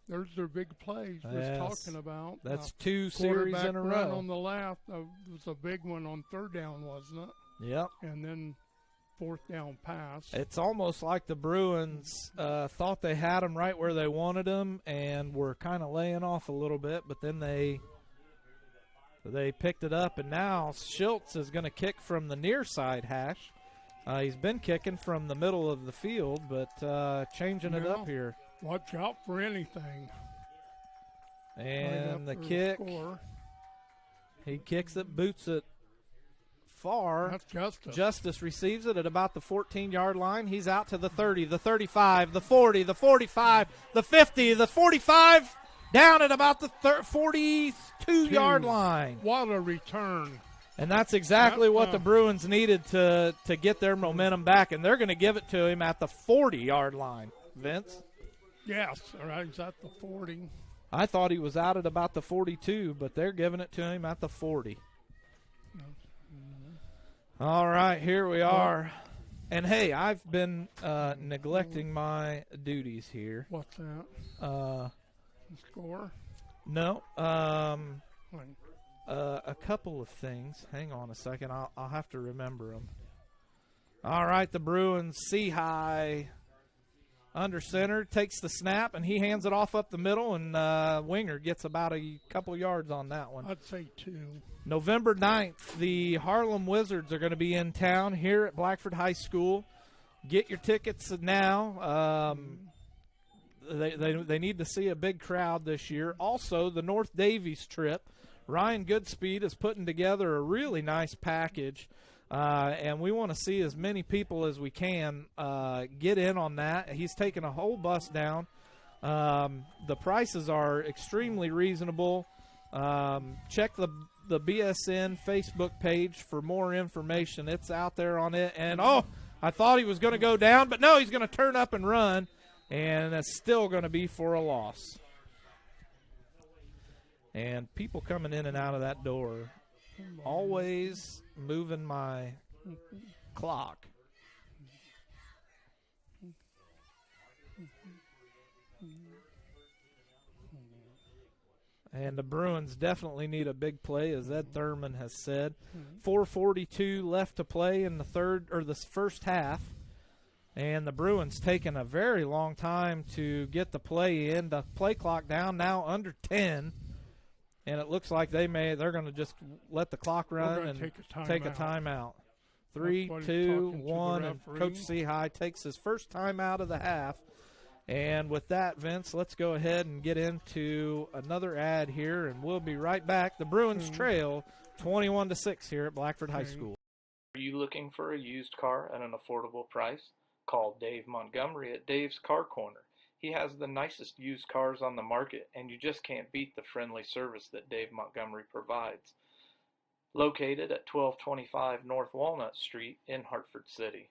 there's their big plays we're talking about. That's 2 series in a row. Run on the left. It was a big one on 3rd down, wasn't it? Yep. And then 4th down pass. It's almost like the Bruins thought they had them right where they wanted them and were kind of laying off a little bit, but then they picked it up, and now Schiltz is going to kick from the near side hash. He's been kicking from the middle of the field, but changing it up here. Watch out for anything. And the kick, he kicks it, boots it far. That's Justice. Justice receives it at about the 14-yard line. He's out to the 30, the 35, the 40, the 45, the 50, the 45, down at about the 42-yard line. What a return. And that's exactly what the Bruins needed to get their momentum back, and they're going to give it to him at the 40-yard line. Vince? Yes, all right, he's at the 40. I thought he was out at about the 42, but they're giving it to him at the 40. All right, here we are. And, hey, I've been neglecting my duties here. What's that? Score? No. A couple of things. Hang on a second. I'll have to remember them. All right, the Bruins see high under center, takes the snap, and he hands it off up the middle, and Winger gets about a couple yards on that one. I'd say 2. November 9th, the Harlem Wizards are going to be in town here at Blackford High School. Get your tickets now. They need to see a big crowd this year. Also, the North Davies trip. Ryan Goodspeed is putting together a really nice package. And we want to see as many people as we can get in on that. He's taking a whole bus down. The prices are extremely reasonable. check the BSN Facebook page for more information. It's out there on it. And, I thought he was going to go down, but no, he's going to turn up and run, and it's still going to be for a loss. And people coming in and out of that door, always moving my clock. And the Bruins definitely need a big play, as Ed Thurman has said. 4:42 left to play in the first half. And the Bruins taking a very long time to get the play in. The play clock down now under 10. And it looks like they're going to just let the clock run and take a timeout. 3, 2, 1, and Coach Seahigh takes his first timeout of the half. And with that, Vince, let's go ahead and get into another ad here, and we'll be right back. The Bruins trail 21-6 here at Blackford High School. Are you looking for a used car at an affordable price? Call Dave Montgomery at Dave's Car Corner. He has the nicest used cars on the market, and you just can't beat the friendly service that Dave Montgomery provides. Located at 1225 North Walnut Street in Hartford City.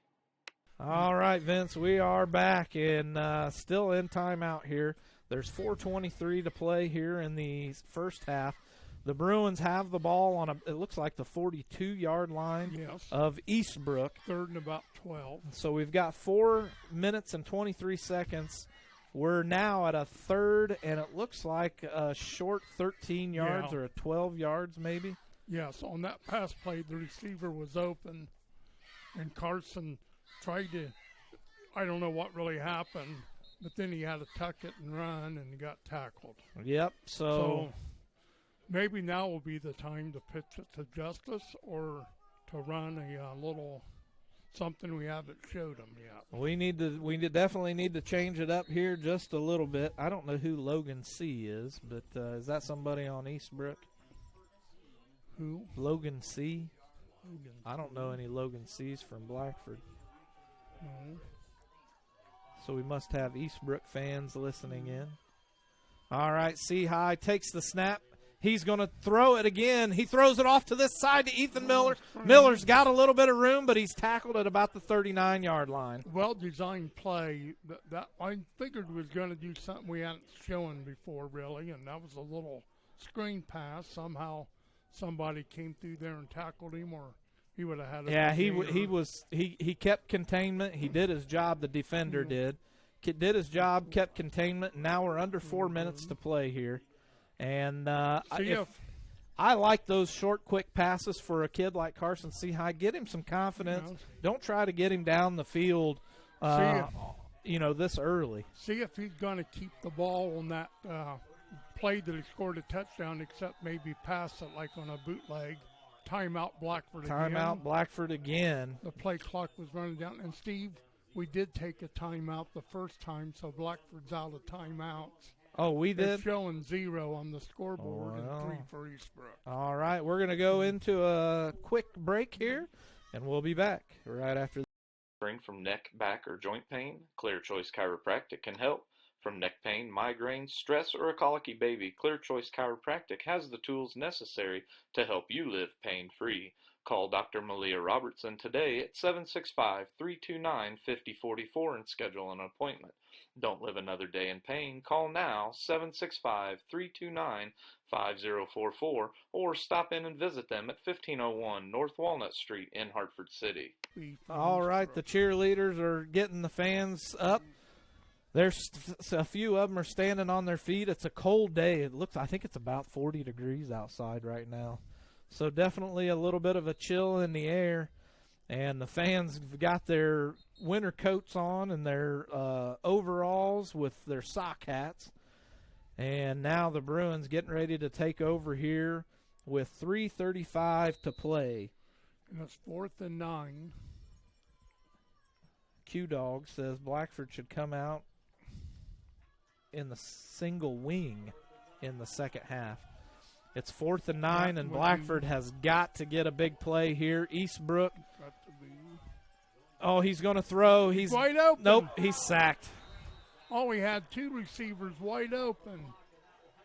All right, Vince, we are back and still in timeout here. There's 4:23 to play here in the first half. The Bruins have the ball on it looks like the 42-yard line of Eastbrook. Third and about 12. So we've got 4 minutes and 23 seconds. We're now at a third, and it looks like a short 13 yards or a 12 yards maybe. Yes, on that pass play, the receiver was open, and Carson tried to, I don't know what really happened, but then he had to tuck it and run and got tackled. Yep, so maybe now will be the time to pitch it to Justice or to run a little something we haven't showed him yet. We definitely need to change it up here just a little bit. I don't know who Logan C is, but is that somebody on Eastbrook? Who? Logan C? I don't know any Logan C's from Blackford. No. So we must have Eastbrook fans listening in. All right, C-High takes the snap. He's going to throw it again. He throws it off to this side to Ethan Miller. Miller's got a little bit of room, but he's tackled at about the 39-yard line. Well-designed play. That I figured was going to do something we hadn't shown before, really, and that was a little screen pass. Somehow somebody came through there and tackled him, or he would have had a he kept containment. He did his job, the defender did his job, kept containment, and now we're under 4 minutes to play here. And I like those short, quick passes for a kid like Carson C-High. Get him some confidence. Don't try to get him down the field, this early. See if he's going to keep the ball on that play that he scored a touchdown, except maybe pass it like on a bootleg. Timeout Blackford again. Timeout Blackford again. The play clock was running down. And, Steve, we did take a timeout the first time, so Blackford's out of timeouts. Oh, we did? It's showing 0 on the scoreboard and 3 for Eastbrook. All right, we're going to go into a quick break here, and we'll be back right after this. Suffering from neck, back, or joint pain? Clear Choice Chiropractic can help. From neck pain, migraine, stress, or a colicky baby, Clear Choice Chiropractic has the tools necessary to help you live pain-free. Call Dr. Malia Robertson today at 765-329-5044 and schedule an appointment. Don't live another day in pain. Call now, 765-329-5044, or stop in and visit them at 1501 North Walnut Street in Hartford City. All right, the cheerleaders are getting the fans up. There's a few of them are standing on their feet. It's a cold day. I think it's about 40 degrees outside right now. So definitely a little bit of a chill in the air. And the fans have got their winter coats on and their overalls with their sock hats. And now the Bruins getting ready to take over here with 3:35 to play. And it's 4th and 9. Q-Dog says Blackford should come out in the single wing in the second half. It's 4th and 9, and Blackford has got to get a big play here. Eastbrook. Oh, he's going to throw. He's wide open. Nope, he's sacked. Oh, he had 2 receivers wide open.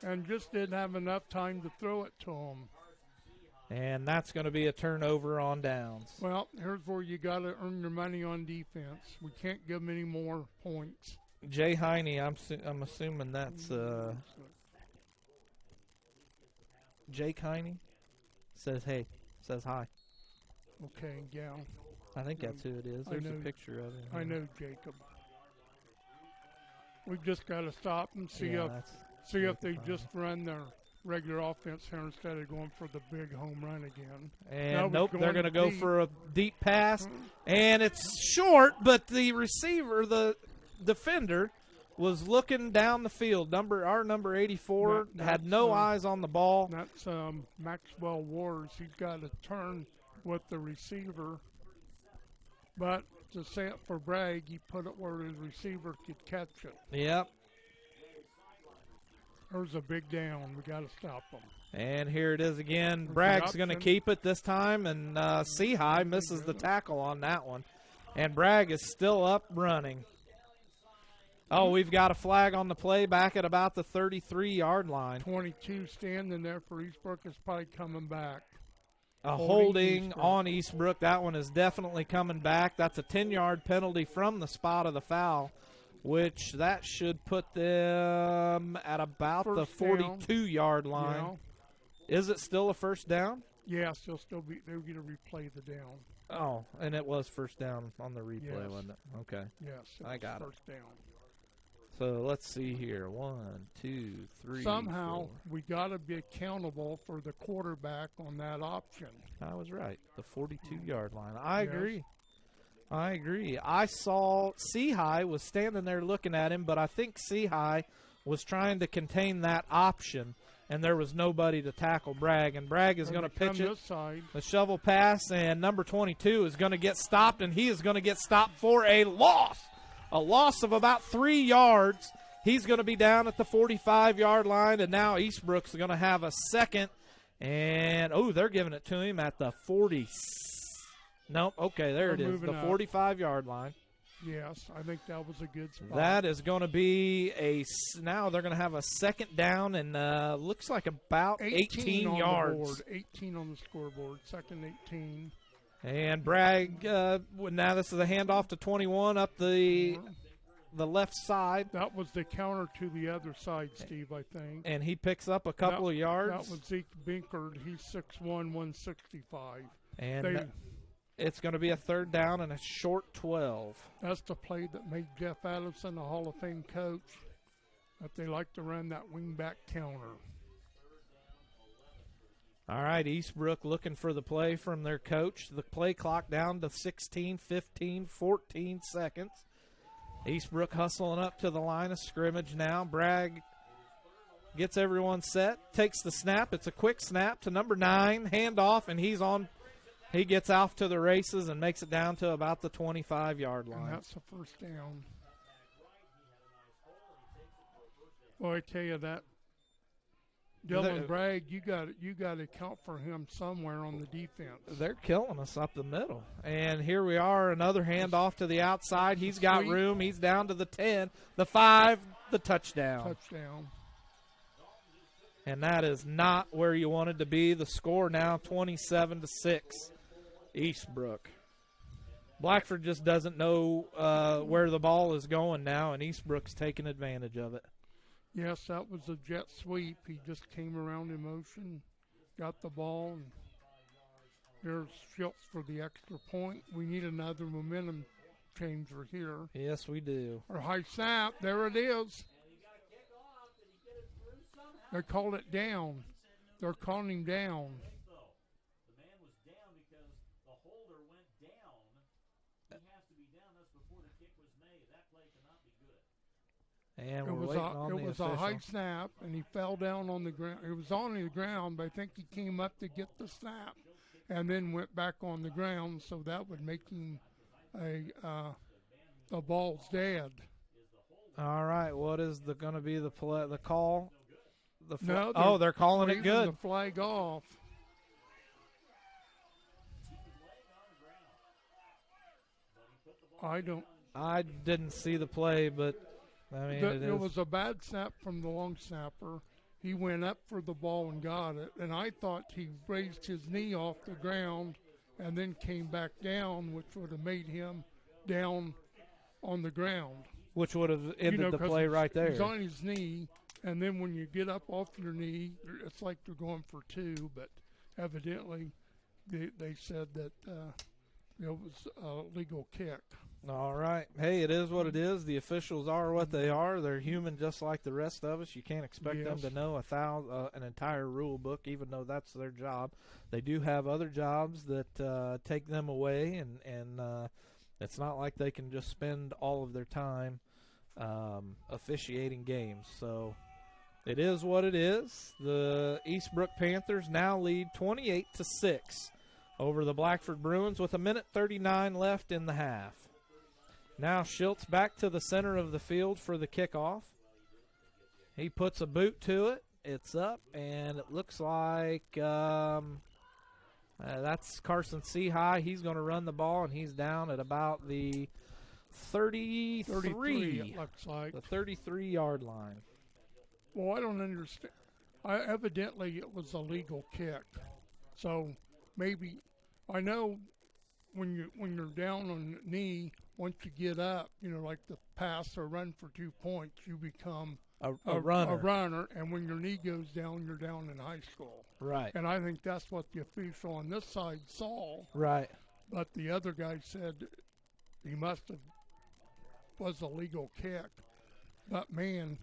and just didn't have enough time to throw it to him. And that's going to be a turnover on downs. Well, here's where you got to earn your money on defense. We can't give them any more points. Jay Heine, I'm assuming that's Jake Heine. Says hi. Okay, yeah. I think that's who it is. There's a picture of him. I know Jacob. We've just got to stop and see if they just run their regular offense here instead of going for the big home run again. And nope, they're going to go for a deep pass, and it's short, but the receiver, the defender, was looking down the field. Our number 84 had no eyes on the ball. That's Maxwell Wars. He's got to turn with the receiver, but to say it for Bragg, he put it where his receiver could catch it. Yep. There's a big down. We got to stop them. And here it is again. Bragg's going to keep it this time, and Seahigh misses the tackle on that one. And Bragg is still up running. Oh, we've got a flag on the play back at about the 33-yard line. 22 standing there for Eastbrook is probably coming back. A holding on Eastbrook. That one is definitely coming back. That's a 10-yard penalty from the spot of the foul, which that should put them at about the 42-yard line. Yeah. Is it still a first down? Yes, they're going to replay the down. Oh, and it was first down on the replay, wasn't it? Okay. Yes, I got first down. So let's see here. 1, 2, 3. Somehow 4. we got to be accountable for the quarterback on that option. I was right. The 42-yard line. I agree. I saw Seahigh was standing there looking at him, but I think Seahigh was trying to contain that option, and there was nobody to tackle Bragg. And Bragg is going to pitch it. The shovel pass, and number 22 is going to get stopped, and he is going to get stopped for a loss. A loss of about 3 yards. He's going to be down at the 45-yard line, and now Eastbrook's going to have a second. And, they're giving it to him at the 40. Nope, okay, there it is, the 45-yard line. Yes, I think that was a good spot. That is going to be now they're going to have a second down, and looks like about 18 yards. 18 on the scoreboard, second 18. And Bragg, now this is a handoff to 21 up the left side. That was the counter to the other side, Steve, I think. And he picks up a couple of yards. That was Zeke Binkard. He's 6'1", 165. And it's going to be a third down and a short 12. That's the play that made Jeff Adamson a Hall of Fame coach, that they like to run that wingback counter. All right, Eastbrook looking for the play from their coach. The play clock down to 16, 15, 14 seconds. Eastbrook hustling up to the line of scrimmage now. Bragg gets everyone set, takes the snap. It's a quick snap to number 9, handoff, and he gets off to the races and makes it down to about the 25-yard line. And that's the first down. Well, I tell you that. Dylan Bragg, you got to account for him somewhere on the defense. They're killing us up the middle. And here we are, another handoff to the outside. He's got room. He's down to the 10, the 5, the touchdown. And that is not where you wanted to be. The score now 27-6, Eastbrook. Blackford just doesn't know where the ball is going now, and Eastbrook's taking advantage of it. Yes, that was a jet sweep. He just came around in motion, got the ball, and there's Schultz for the extra point. We need another momentum changer here. Yes, we do. Or high snap. There it is. They called it down. They're calling him down. The man was down because the holder went down. He has to be down. That's before the kick was made. That play cannot be good. And it was a high snap, and he fell down on the ground. It was on the ground, but I think he came up to get the snap and then went back on the ground, so that would make him the ball's dead. All right, what is going to be the call? They're calling it good. The flag off. I didn't see the play, but I mean, it was a bad snap from the long snapper, he went up for the ball and got it, and I thought he raised his knee off the ground and then came back down, which would have made him down on the ground. Which would have ended the play right there. He's on his knee, and then when you get up off your knee, it's like they're going for two, but evidently they said that it was a legal kick. All right. Hey, it is what it is. The officials are what they are. They're human just like the rest of us. You can't expect them to know an entire rule book, even though that's their job. They do have other jobs that take them away, and it's not like they can just spend all of their time officiating games. So it is what it is. The Eastbrook Panthers now lead 28-6 over the Blackford Bruins with 1:39 left in the half. Now Schultz back to the center of the field for the kickoff. He puts a boot to it. It's up, and it looks like that's Carson Seahigh. He's going to run the ball, and he's down at about the 33. It looks like. The 33-yard line. Well, I don't understand. Evidently, it was a legal kick. So maybe, I know when you're down on the knee, once you get up, like the pass or run for 2 points, you become a runner. A runner, and when your knee goes down, you're down in high school. Right. And I think that's what the official on this side saw. Right. But the other guy said he must have was a legal kick. But man,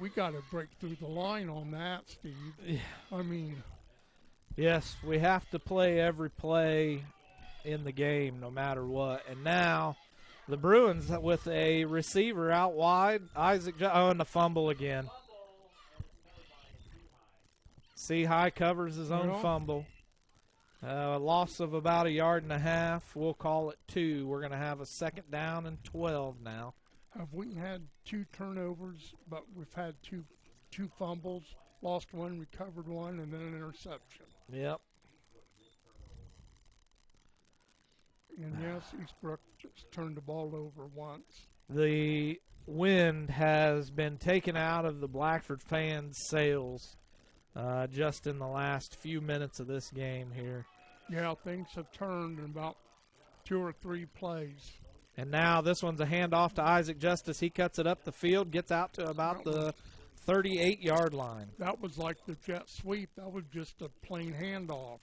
we got to break through the line on that, Steve. Yeah. I mean, yes, we have to play every play in the game, no matter what. And now the Bruins with a receiver out wide. And the fumble again. Seahigh covers his own fumble. A loss of about 1.5 yards. We'll call it 2. We're going to have a 2nd down and 12 now. Have we had 2 turnovers, but we've had two fumbles, lost one, recovered one, and then an interception? Yep. And yes, Eastbrook just turned the ball over once. The wind has been taken out of the Blackford fans' sails just in the last few minutes of this game here. Yeah, things have turned in about 2 or 3 plays. And now this one's a handoff to Isaac Justice. He cuts it up the field, gets out to about the 38-yard line. That was like the jet sweep. That was just a plain handoff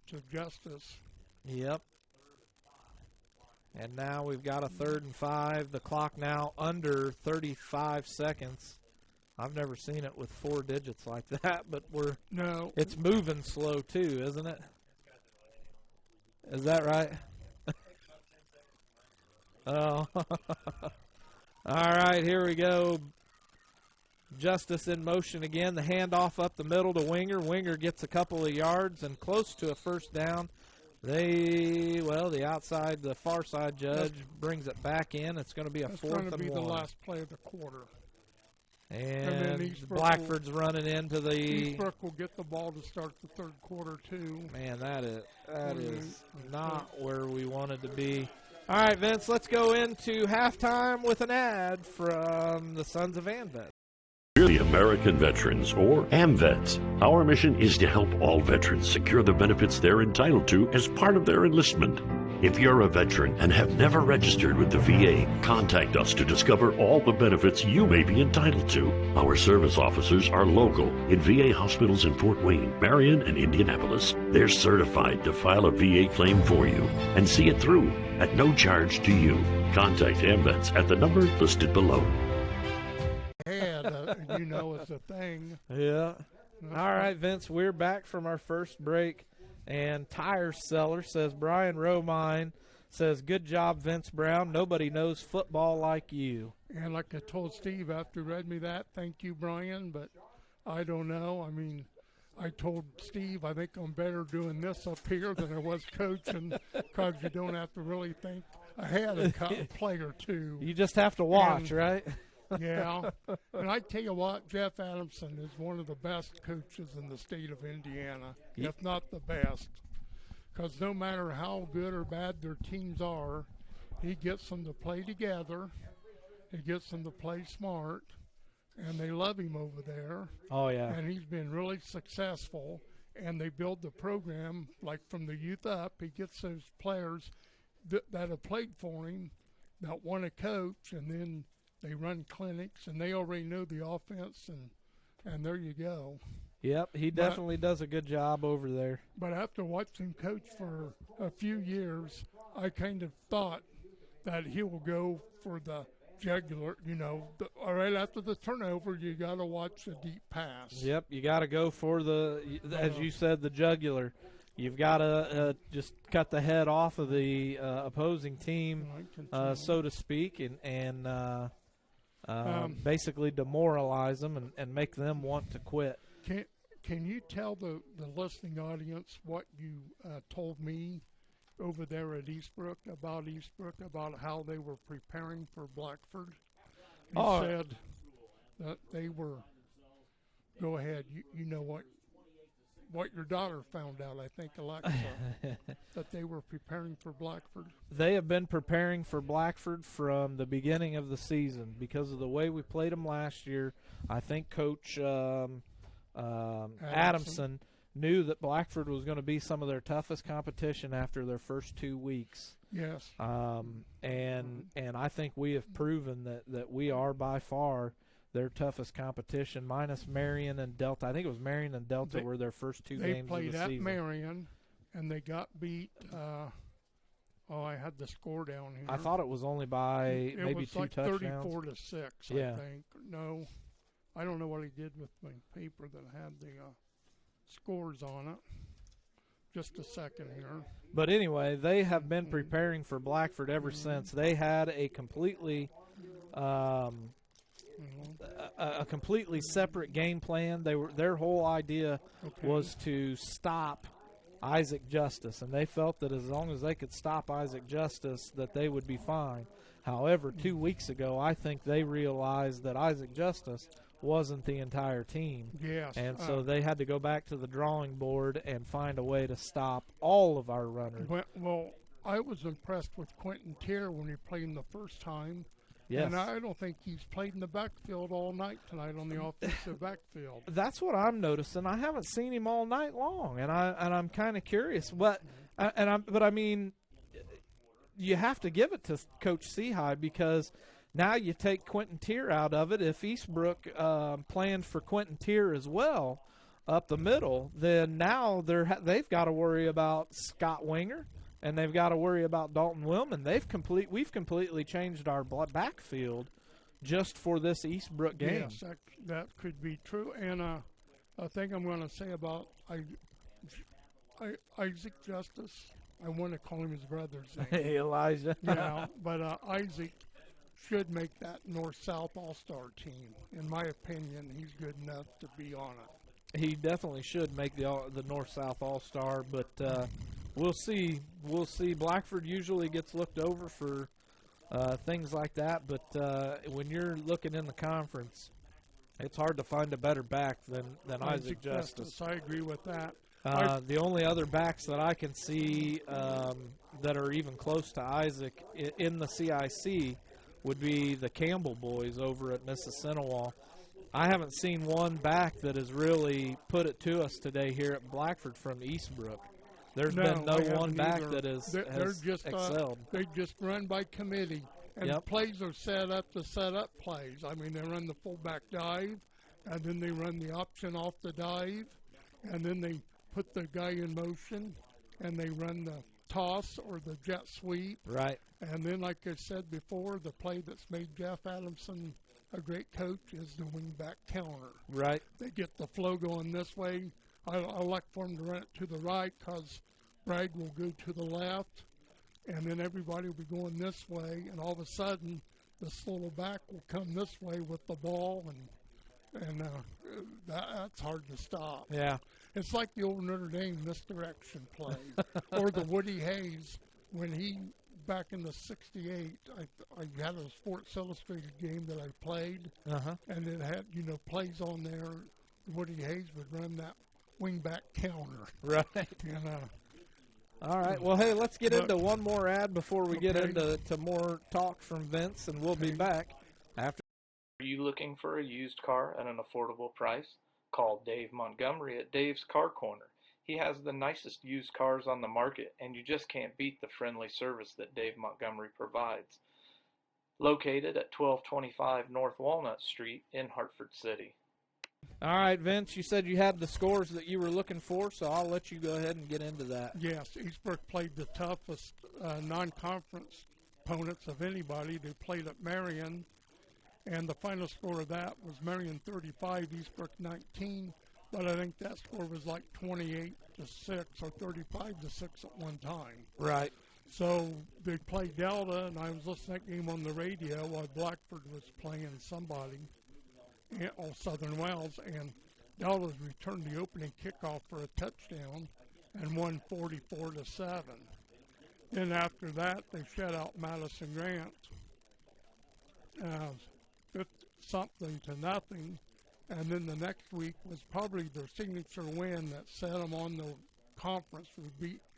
to Justice. Yep. And now we've got a 3rd and 5. The clock now under 35 seconds. I've never seen it with 4 digits like that, but it's moving slow too, isn't it? Is that right? Oh. All right, here we go. Justice in motion again. The handoff up the middle to Winger. Winger gets a couple of yards and close to a 1st down. The far side judge brings it back in. It's going to be a 4th and 1. That's going to be the last play of the quarter. And Blackford's running into the. Eastbrook will get the ball to start the 3rd quarter too. Man, that is not where we wanted to be. All right, Vince, let's go into halftime with an ad from the Sons of AMVETS. We're the American Veterans, or AMVETS. Our mission is to help all veterans secure the benefits they're entitled to as part of their enlistment. If you're a veteran and have never registered with the VA, contact us to discover all the benefits you may be entitled to. Our service officers are local in VA hospitals in Fort Wayne, Marion, and Indianapolis. They're certified to file a VA claim for you and see it through at no charge to you. Contact AMVETS at the number listed below. It's a thing. Yeah. All right, Vince, we're back from our first break. And Tire Seller says, Brian Romine says, good job, Vince Brown. Nobody knows football like you. And like I told Steve after he read me that, thank you, Brian, but I don't know. I mean, I told Steve I think I'm better doing this up here than I was coaching because you don't have to really think ahead a play or two. You just have to watch, right? Yeah. And I tell you what, Jeff Adamson is one of the best coaches in the state of Indiana, if not the best. Because no matter how good or bad their teams are, he gets them to play together. He gets them to play smart. and they love him over there. Oh, yeah. And he's been really successful. And they build the program, like from the youth up. He gets those players that have played for him that want to coach, and then they run clinics, and they already know the offense, and there you go. Yep, he definitely does a good job over there. But after watching coach for a few years, I kind of thought that he will go for the jugular, right after the turnover, you got to watch a deep pass. Yep, you got to go for as you said, the jugular. You've got to just cut the head off of the opposing team, so to speak, and basically demoralize them and make them want to quit. Can you tell the listening audience what you told me over there at Eastbrook, about how they were preparing for Blackford? You said that they were, go ahead, you know what your daughter found out, I think, Alexa, that they were preparing for Blackford. They have been preparing for Blackford from the beginning of the season because of the way we played them last year. I think Coach Adamson knew that Blackford was going to be some of their toughest competition after their first 2 weeks. Yes. And I think we have proven that we are by far their toughest competition, minus Marion and Delta. I think it was Marion and Delta were their first 2 games of the season. They played at Marion, and they got beat. I had the score down here. I thought it was only by maybe 2 touchdowns. It was like 34-6, I think. No, I don't know what he did with my paper that had the scores on it. Just a second here. But anyway, they have been preparing for Blackford ever since. They had a completely separate game plan. Their whole idea was to stop Isaac Justice, and they felt that as long as they could stop Isaac Justice, that they would be fine. However, 2 weeks ago, I think they realized that Isaac Justice wasn't the entire team. Yes. And so they had to go back to the drawing board and find a way to stop all of our runners. Well, I was impressed with Quentin Tier when he played him the first time. Yes. And I don't think he's played in the backfield all night tonight on the offensive backfield. That's what I'm noticing. I haven't seen him all night long, and I'm kind of curious. But I mean, you have to give it to Coach Seahigh, because now you take Quentin Tier out of it. If Eastbrook planned for Quentin Tier as well up the middle, then now they've got to worry about Scott Winger, and they've got to worry about Dalton Willman. We've completely changed our backfield just for this Eastbrook game. Yes, that could be true. And a thing I'm going to say about Isaac Justice, I want to call him his brother's name. Hey, Elijah. But Isaac should make that North-South All-Star team. In my opinion, he's good enough to be on it. He definitely should make the North-South All-Star, but we'll see. We'll see. Blackford usually gets looked over for things like that, but when you're looking in the conference, it's hard to find a better back than Isaac Justice. I agree with that. The only other backs that I can see that are even close to Isaac in the CIC would be the Campbell boys over at Mississinawa. I haven't seen one back that has really put it to us today here at Blackford from Eastbrook. There's been no one back that has excelled. They just run by committee, and plays are set up to set up plays. I mean, they run the fullback dive, and then they run the option off the dive, and then they put the guy in motion, and they run the toss or the jet sweep. Right. And then, like I said before, the play that's made Jeff Adamson a great coach is the wing-back counter. Right. They get the flow going this way. I like for them to run it to the right, because Bragg will go to the left, and then everybody will be going this way, and all of a sudden this little back will come this way with the ball, and that's hard to stop. Yeah. It's like the old Notre Dame misdirection play, or the Woody Hayes when he, back in the '68, I had a Sports Illustrated game that I played, and it had plays on there. Woody Hayes would run that wingback counter. Right. And, all right. Well, hey, let's get into one more ad before we get into more talk from Vince, and we'll be back after. Are you looking for a used car at an affordable price? Call Dave Montgomery at Dave's Car Corner. He has the nicest used cars on the market, and you just can't beat the friendly service that Dave Montgomery provides. Located at 1225 North Walnut Street in Hartford City. All right, Vince, you said you had the scores that you were looking for, so I'll let you go ahead and get into that. Yes, Eastbrook played the toughest non-conference opponents of anybody. They played at Marion, and the final score of that was Marion 35, Eastbrook 19. But I think that score was like 28-6 or 35-6 at one time. Right. So they played Delta, and I was listening to that game on the radio while Blackford was playing somebody, or Southern Wells, and Delta's returned the opening kickoff for a touchdown and won 44-7. Then after that, they shut out Madison Grant, something to nothing. And then the next week was probably their signature win that set them on the conference.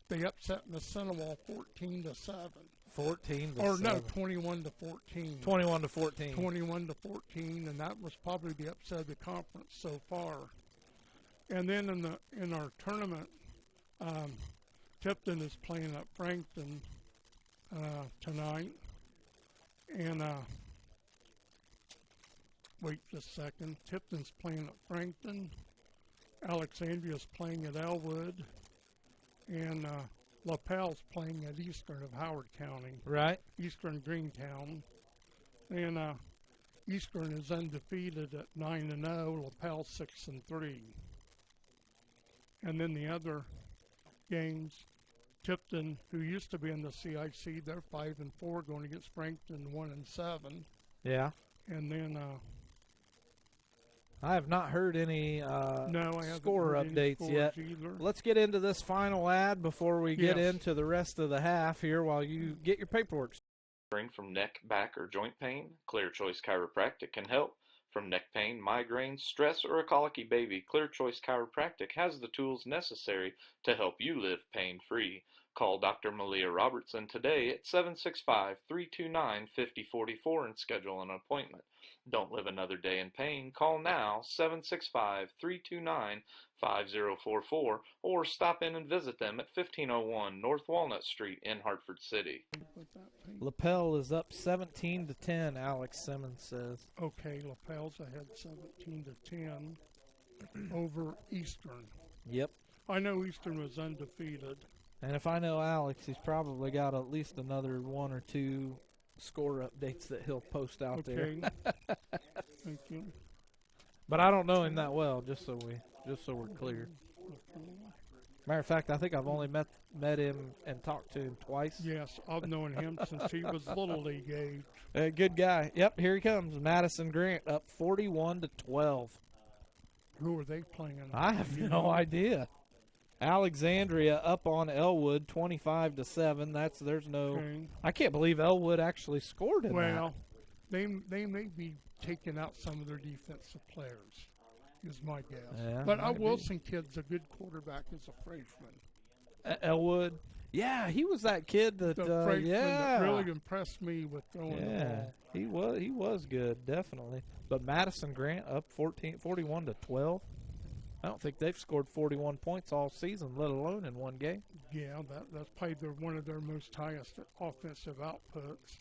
They upset Missinawall 14-7. 14-7. Or no, 21-14. 21-14. 21-14, and that was probably the upset of the conference so far. And then in our tournament, Tipton is playing at Frankton tonight, and wait just a second. Tipton's playing at Frankton. Alexandria's playing at Elwood. And LaPelle's playing at Eastern of Howard County. Right. Eastern Greentown. And Eastern is undefeated at 9-0. LaPelle 6-3. And then the other games, Tipton, who used to be in the CIC, they're 5-4, going against Frankton 1-7. Yeah. And then I have not heard any no, I score updates yet. Either. Let's get into this final ad before we get into the rest of the half here while you get your paperwork. From neck, back, or joint pain, Clear Choice Chiropractic can help. From neck pain, migraines, stress, or a colicky baby, Clear Choice Chiropractic has the tools necessary to help you live pain-free. Call Dr. Malia Robertson today at 765-329-5044 and schedule an appointment. Don't live another day in pain. Call now, 765-329-5044, or stop in and visit them at 1501 North Walnut Street in Hartford City. LaPelle is up 17-10, Alex Simmons says. Okay, LaPelle's ahead 17-10 over Eastern. Yep. I know Eastern was undefeated. And if I know Alex, he's probably got at least another one or two score updates that he'll post out there. Thank you. But I don't know him that well, just so we're clear. Matter of fact, I think I've only met him and talked to him twice. Yes, I've known him since he was Little League age. Good guy. Yep, here he comes. Madison Grant up 41-12. Who are they playing? I have no idea. Alexandria up on Elwood 25-7. There's no. Okay. I can't believe Elwood actually scored in that. Well, they may be taking out some of their defensive players, is my guess. Yeah, but Wilson kid's a good quarterback as a freshman. Elwood. Yeah, he was that kid that that really impressed me with throwing the ball. He was good, definitely. But Madison Grant up 41-12. I don't think they've scored 41 points all season, let alone in one game. Yeah, that's probably one of their most highest offensive outputs.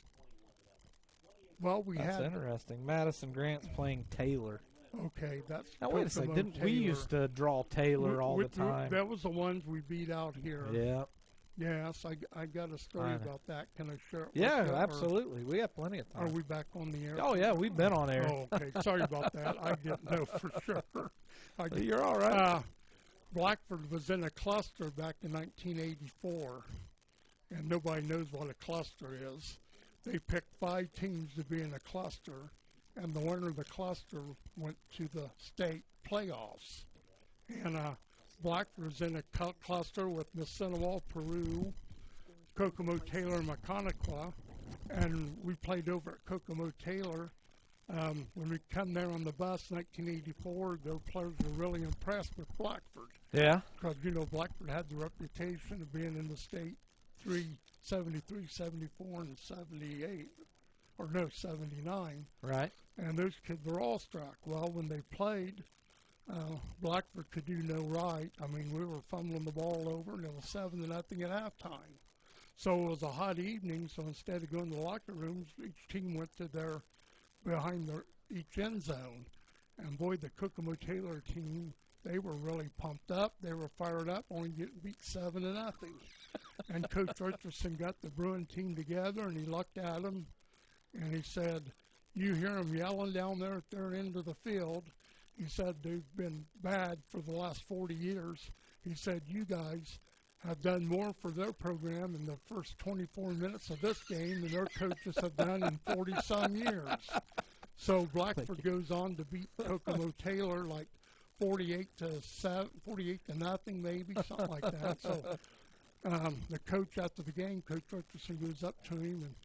Well, that's interesting. Madison Grant's playing Taylor. Okay, that's. Now wait a second. Didn't we used to draw Taylor all the time? That was the ones we beat out here. Yeah. Yes, I got a story about that. Can I share it? Yeah, absolutely. We have plenty of time. Are we back on the air? Oh yeah, we've been on air. Oh, okay. Sorry about that. I didn't know for sure. You're all right. Blackford was in a cluster back in 1984, and nobody knows what a cluster is. They picked 5 teams to be in a cluster, and the winner of the cluster went to the state playoffs. And Blackford was in a cluster with Missinawall, Peru, Kokomo Taylor, and Maconaquah, and we played over at Kokomo Taylor. When we come there on the bus in 1984, their players were really impressed with Blackford. Yeah. Because, Blackford had the reputation of being in the state 73, 74, and 78. Or no, 79. Right. and those kids were all struck. Well, when they played, Blackford could do no right. I mean, we were fumbling the ball over, and it was 7-0 at halftime. So it was a hot evening, so instead of going to the locker rooms, each team went to behind each end zone. And boy, the Kokomo Taylor team, they were really pumped up. They were fired up, only getting beat 7-0. And Coach Richardson got the Bruin team together, and he looked at them, and he said, "You hear them yelling down there at their end of the field." He said, "They've been bad for the last 40 years. He said, "You guys have done more for their program in the first 24 minutes of this game than their coaches have done in 40-some years." So Blackford goes on to beat Kokomo Taylor like 48-0, maybe, something like that. So the coach after the game, Coach Richardson, goes up to him and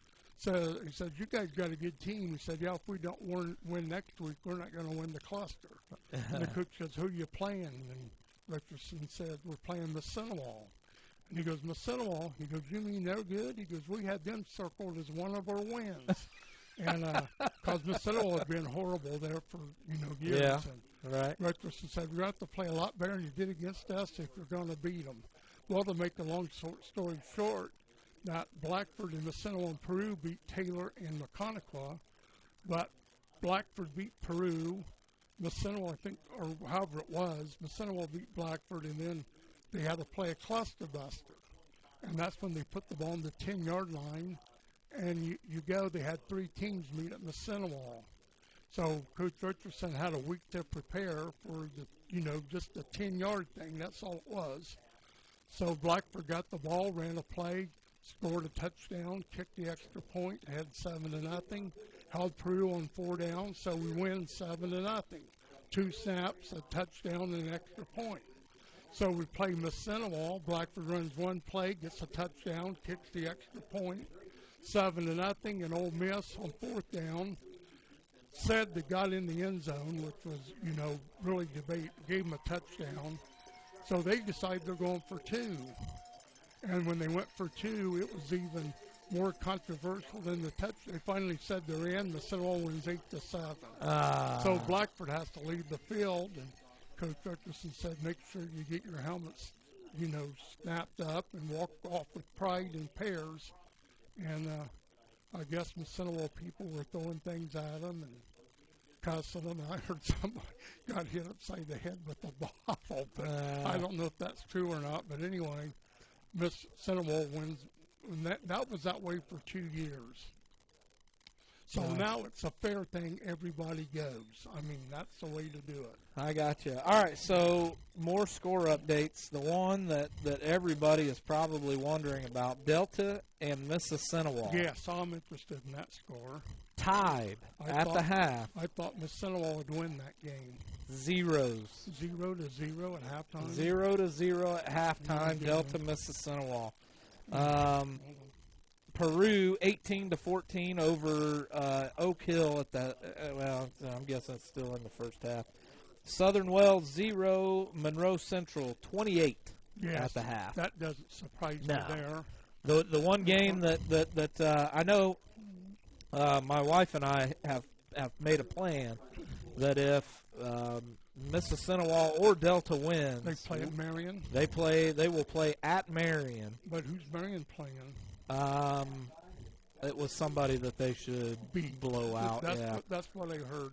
he said, "You guys got a good team." He said, "Yeah, if we don't win next week, we're not going to win the cluster." And the coach says, "Who are you playing?" And Richardson said, "We're playing Massinawal." And he goes, "Massinawal?" He goes, "You mean they're good?" He goes, "We had them circled as one of our wins." And because Massinawal had been horrible there for, years. Yeah, and right. Richardson said, "You have to play a lot better than you did against us if you're going to beat them." Well, to make a long story short, that Blackford and Massinawal and Peru beat Taylor and Maconaquah, but Blackford beat Peru, Massinawal, I think, or however it was, Massinawal beat Blackford, and then they had to play a cluster buster. And that's when they put the ball on the 10-yard line, and you go, they had 3 teams meet at Massinawal. So Coach Richardson had a week to prepare for just the 10-yard thing. That's all it was. So Blackford got the ball, ran a play, scored a touchdown, kicked the extra point, had 7-0, held Peru on 4 downs, so we win 7-0. 2 snaps, a touchdown, and an extra point. So we play Massinawal. Blackford runs 1 play, gets a touchdown, kicks the extra point, 7-0, and Ole Miss on 4th down said they got in the end zone, which was, really debate, gave them a touchdown. So they decided they're going for 2. And when they went for 2, it was even more controversial than the touch. They finally said they're in. Massinawal wins 8-7. So Blackford has to leave the field, and Coach Richardson said, "Make sure you get your helmets, snapped up and walk off with pride in pairs." And I guess Massinawal people were throwing things at them and cussing them. I heard somebody got hit upside the head with a bottle, but I don't know if that's true or not. But anyway, Massinawal wins. And that was that way for 2 years. So now it's a fair thing. Everybody goes. I mean, that's the way to do it. I got you. All right, so more score updates. The one that everybody is probably wondering about, Delta and Massinawal. Yes, I'm interested in that score. Tied at the half. I thought Massinawal would win that game. Zeros. 0-0 at halftime. 0-0 at halftime, Delta Massinawal. Peru 18-14 over Oak Hill at the I'm guessing it's still in the first half. Southern Wells 0, Monroe Central 28 at the half. That doesn't surprise me there. The one game that I know my wife and I have made a plan that if Massinawal or Delta wins, they play at Marion. They will play at Marion. But who's Marion playing? It was somebody that they should blow out. That's what I heard.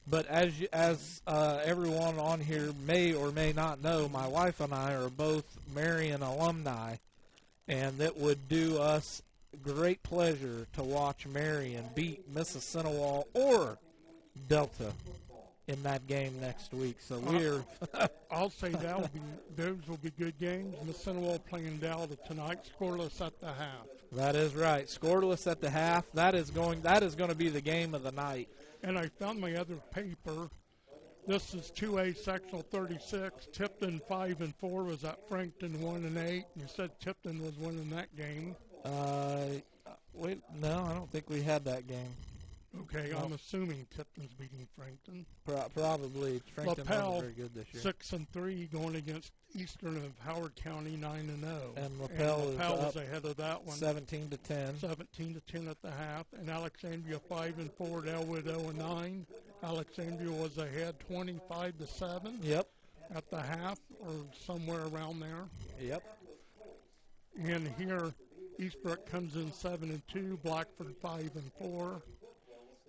But as everyone on here may or may not know, my wife and I are both Marion alumni, and it would do us great pleasure to watch Marion beat Massinawal or Delta in that game next week. So we're I'll say those will be good games. Massinawal playing Delta tonight, scoreless at the half. That is right. Scoreless at the half. That is going to be the game of the night. And I found my other paper. This is 2A sectional 36. Tipton 5-4 was at Frankton 1-8. You said Tipton was winning that game. Wait, no, I don't think we had that game. Okay, Well, I'm assuming Tipton's beating Frankton. Probably. Frankton Lapel, wasn't very good this year. 6-3, going against Eastern of Howard County, 9-0. And Lapel is was up ahead of that one. 17-10. 17-10 at the half. And Alexandria 5-4 at Elwood 0-9. Alexandria was ahead 25-7. Yep. At the half, or somewhere around there. Yep. And here, Eastbrook comes in 7-2, Blackford 5-4,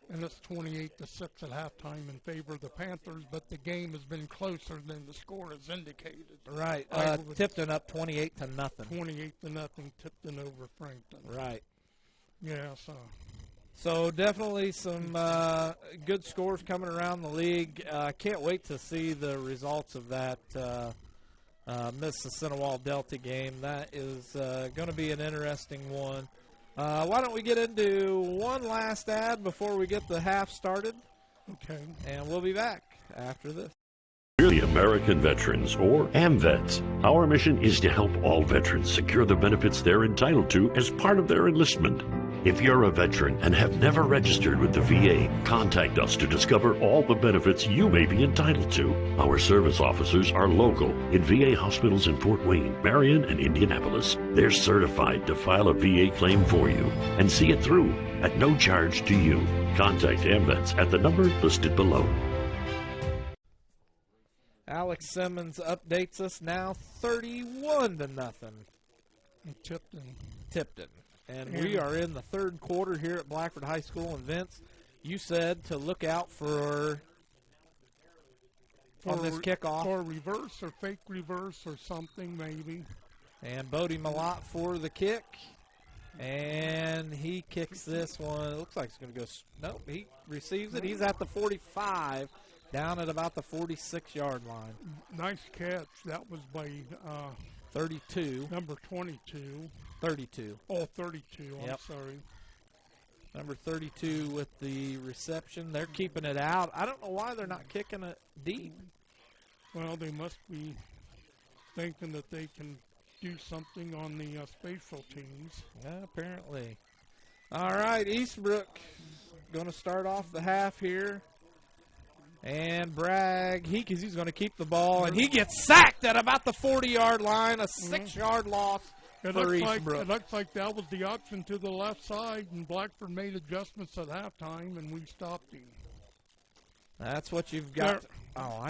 and it's 28-6 at halftime in favor of the Panthers. But the game has been closer than the score has indicated. Right. Tipton up 28-0. 28-0, Tipton over Frankton. Right. Yeah. So definitely some good scores coming around the league. Can't wait to see the results of that Mississinawa Delta game. That is going to be an interesting one. Why don't we get into one last ad before we get the half started? Okay. And we'll be back after this. We're the American Veterans, or AMVETS. Our mission is to help all veterans secure the benefits they're entitled to as part of their enlistment. If you're a veteran and have never registered with the VA, contact us to discover all the benefits you may be entitled to. Our service officers are local in VA hospitals in Fort Wayne, Marion, and Indianapolis. They're certified to file a VA claim for you and see it through at no charge to you. Contact AMVETS at the number listed below. Alex Simmons updates us now 31-0. Tipton. And we are in the third quarter here at Blackford High School. And Vince, you said to look out for on this kickoff. For reverse or fake reverse or something maybe. And Bodie Malott for the kick. And he kicks this one. It looks like it's going to go. Nope, he receives it. He's at the 45. Down at about the 46-yard line. Nice catch. That was by 32. Number 22. 32. Oh, 32. Yep. I'm sorry. Number 32 with the reception. They're keeping it out. I don't know why they're not kicking it deep. Well, they must be thinking that they can do something on the spatial teams. Yeah, apparently. All right, Eastbrook going to start off the half here. And Bragg, he's going to keep the ball, and he gets sacked at about the 40-yard line, a 6-yard loss for Eastbrook. It looks like that was the option to the left side, and Blackford made adjustments at halftime, and we stopped him. That's what you've got.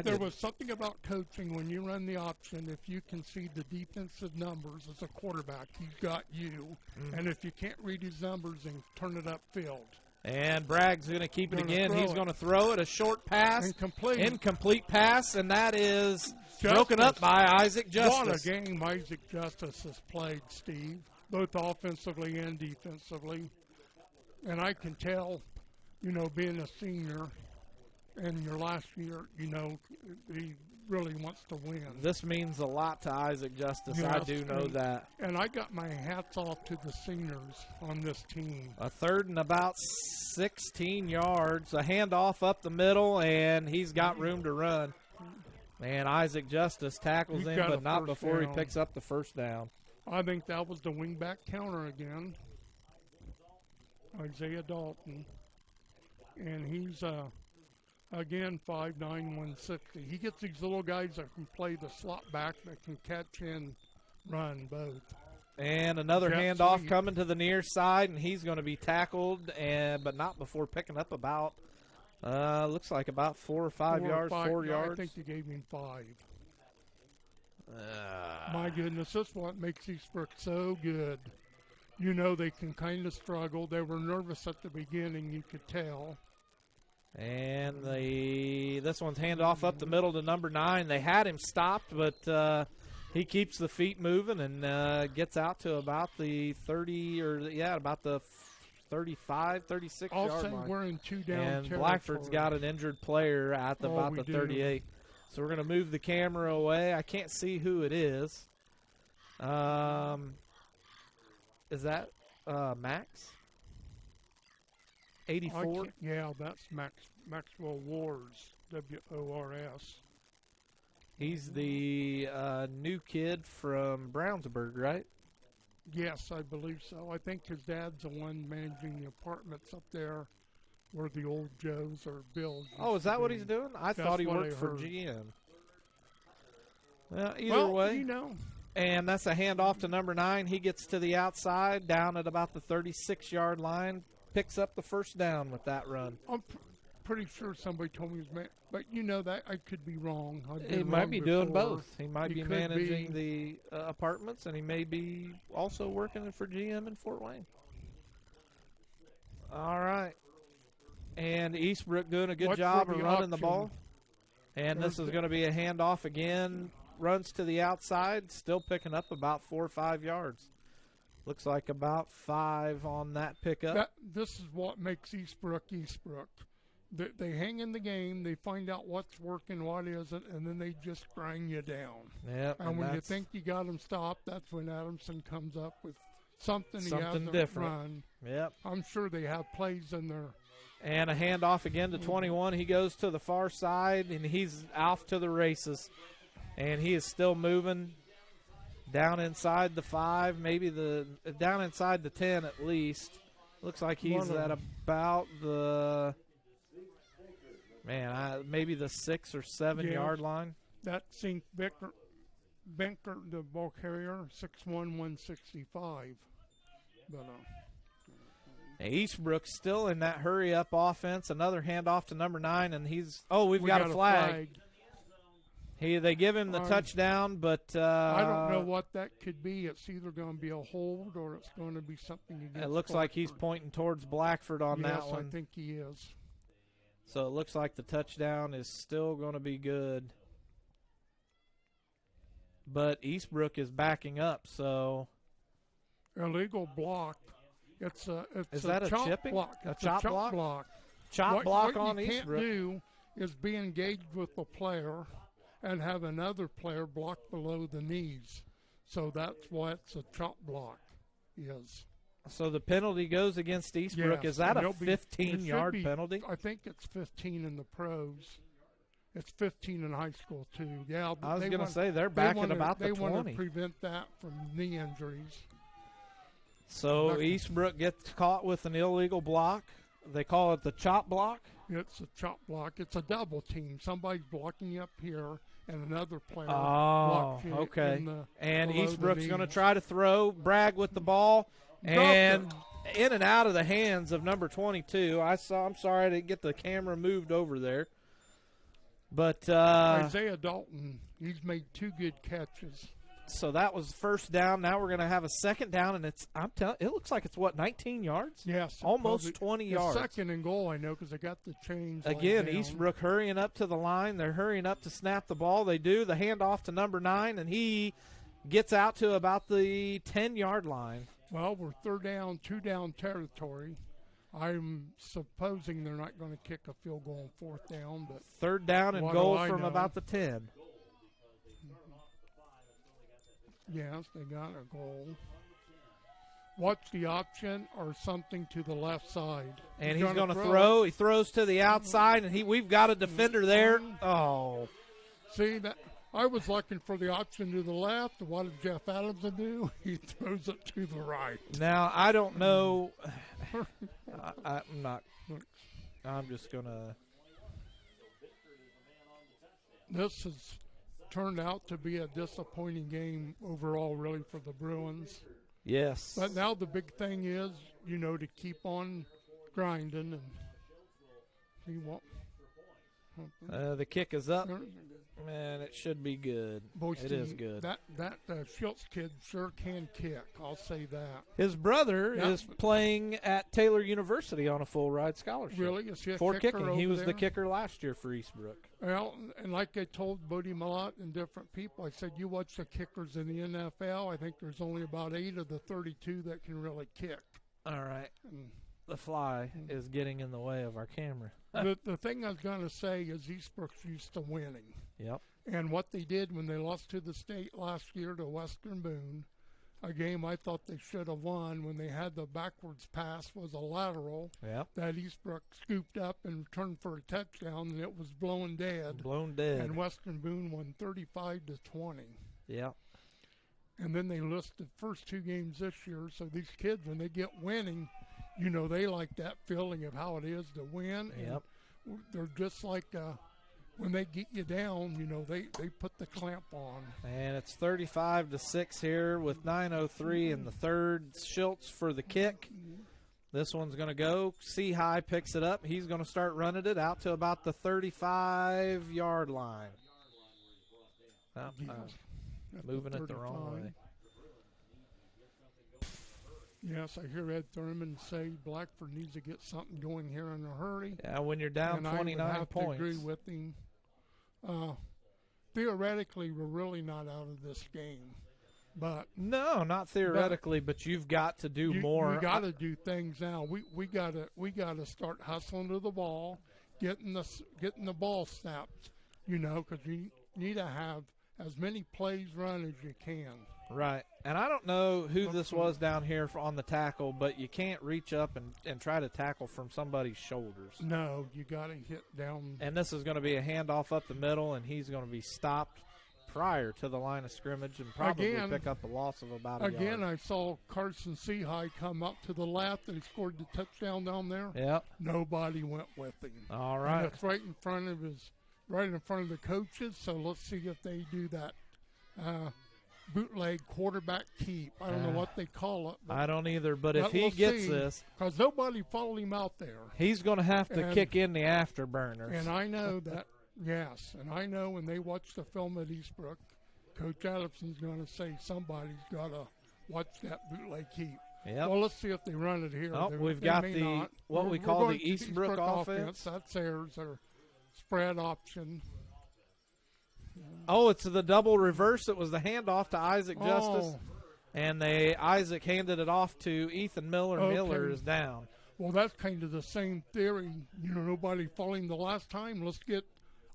There was something about coaching when you run the option. If you can see the defensive numbers as a quarterback, he's got you. And if you can't read his numbers, then turn it upfield. And Bragg's going to keep it again. He's going to throw it, a short pass. Incomplete pass, and that is broken up by Isaac Justice. What a game Isaac Justice has played, Steve, both offensively and defensively. And I can tell, being a senior in your last year, he really wants to win. This means a lot to Isaac Justice. Yes, I do know that. And I got my hats off to the seniors on this team. A third and about 16 yards. A handoff up the middle, and he's got room to run. And Isaac Justice tackles him, but not before he picks up the first down. I think that was the wingback counter again. Isaiah Dalton. And he's... Again, 5'9", 160. He gets these little guys that can play the slot back, that can catch and run both. And another handoff coming to the near side, and he's going to be tackled, but not before picking up about, looks like about 4 or 5 yards, 4 yards. I think they gave him 5. My goodness, this is what makes Eastbrook so good. They can kind of struggle. They were nervous at the beginning, you could tell. And this one's handoff up the middle to number 9. They had him stopped, but he keeps the feet moving and gets out to about the 30 about the 35, 36 yard line. I'll say we're in 2 down and territory. Blackford's got an injured player at about the 38. So we're going to move the camera away. I can't see who it is. Is that Max? 84? Yeah, that's Maxwell Wars, W-O-R-S. He's the new kid from Brownsburg, right? Yes, I believe so. I think his dad's the one managing the apartments up there where the old Joes or Bills. Oh, is that what he's doing? I That's thought he what worked I for heard. GM. Either Well, way. you know, And that's a handoff to number 9. He gets to the outside, down at about the 36-yard line, picks up the first down with that run. I'm pretty sure somebody told me he was but you know that I could be wrong. I've He been might wrong be doing before. both. He might He be could managing be. the apartments, and he may be also working for GM in Fort Wayne. All right. And Eastbrook doing a good What's job for of the running the option? ball. And this is going to be a handoff again. Runs to the outside, still picking up about 4 or 5 yards. Looks like about 5 on that pickup. This is what makes Eastbrook Eastbrook. They hang in the game, they find out what's working, what isn't, and then they just grind you down. Yep, And when you that's think you got them stopped, that's when Adamson comes up with something he something hasn't different. run. Yep. I'm sure they have plays in there. And a handoff again to 21. He goes to the far side, and he's off to the races. And he is still moving down inside the 5, maybe down inside the 10 at least. Looks like he's at about the maybe the 6 or 7 yard line. That St. Benker, the ball carrier, 6'1", 165. But Eastbrook's still in that hurry-up offense. Another handoff to number 9, and we've got a flag. They give him the touchdown, but I don't know what that could be. It's either going to be a hold or it's going to be something against it looks like he's pointing towards Blackford on that one. Yes, I think he is. So it looks like the touchdown is still going to be good. But Eastbrook is backing up, so illegal block. It's a chop chipping block. A It's chop a block? block. Chop block what on you Eastbrook. can't do is be engaged with the player and have another player block below the knees. So that's what a chop block is. So the penalty goes against Eastbrook. Yes, Is that and a 15-yard penalty? I think it's 15 in the pros. It's 15 in high school, too. Yeah, I was going to say they're back at about the 20. They want to prevent that from knee injuries. So Eastbrook gets caught with an illegal block. They call it the chop block. It's a chop block. It's a double team. Somebody's blocking you up here, and another player Oh, blocks you okay. in below Eastbrook's the going to knees. try to throw, brag with the ball, and in and out of the hands of number 22. I'm sorry I didn't get the camera moved over there. But Isaiah Dalton, he's made 2 good catches. So that was first down. Now we're going to have a second down, and it looks like it's 19 yards? Yes, almost 20 yards. Second and goal, I know, because I got the chains. Again, Eastbrook hurrying up to the line. They're hurrying up to snap the ball. They do the handoff to number 9, and he gets out to about the 10-yard line. Well, we're 2-down territory. I'm supposing they're not going to kick a field goal on 4th down, but third down and goal from about the 10. Yes, they got a goal. What's the option or something to the left side? And he's going to throw. He throws to the outside, and we've got a defender there. Oh. See, that I was looking for the option to the left. What did Jeff Adams do? He throws it to the right. Now, I don't know. I'm not. I'm just going to. This has turned out to be a disappointing game overall, really, for the Bruins. Yes. But now the big thing is, to keep on grinding and see what. The kick is up. Man, it should be good. Boy, it is good. That Schultz kid sure can kick. I'll say that. His brother is playing at Taylor University on a full ride scholarship. Really? Is he a for kicker kicking? He was over the there? kicker last year for Eastbrook. Well, and like I told Bodie Malott and different people, I said, you watch the kickers in the NFL, I think there's only about 8 of the 32 that can really kick. All right. The fly is getting in the way of our camera. The thing I was going to say is Eastbrook's used to winning. Yep. And what they did when they lost to the state last year to Western Boone, a game I thought they should have won when they had the backwards pass was a lateral that Eastbrook scooped up and returned for a touchdown, and it was blown dead. And Western Boone won 35-20. Yeah. And then they lost the first 2 games this year. So these kids, when they get winning, You know, they like that feeling of how it is to win. Yep. And they're just like when they get you down, you know, they put the clamp on. And it's 35-6 here with 9:03 in the third. Schultz for the kick. This one's going to go. C-High picks it up. He's going to start running it out to about the 35-yard line. Oh, moving it the wrong way. Yes, I hear Ed Thurman say Blackford needs to get something going here in a hurry. Yeah, when you're down and 29 I would have points. to agree with him. Theoretically, we're really not out of this game. But no, not theoretically, but you've got to do more. You got to do things now. We got to start hustling to the ball, getting the ball snapped. You know, because you need to have as many plays run as you can. Right, and I don't know who this was down here on the tackle, but you can't reach up and try to tackle from somebody's shoulders. No, you got to hit down. And this is going to be a handoff up the middle, and he's going to be stopped prior to the line of scrimmage and probably pick up a loss of about a yard. I saw Carson C-High come up to the left and he scored the touchdown down there. Yep. Nobody went with him. All right. And it's right in front of the coaches. So let's see if they do that bootleg quarterback keep. I don't know what they call it. I don't either. But if he gets this, because nobody followed him out there, he's going to have to kick in the afterburners. And I know that. Yes, and I know when they watch the film at Eastbrook, Coach Adamson's going to say somebody's got to watch that bootleg keep. Yep. Well, let's see if they run it here. Oh, we've got what we call the Eastbrook offense. That's theirs, their spread option. Oh, it's the double reverse. It was the handoff to Isaac Justice, and Isaac handed it off to Ethan Miller. Okay. Miller is down. Well, that's kind of the same theory. You know, nobody following the last time. Let's get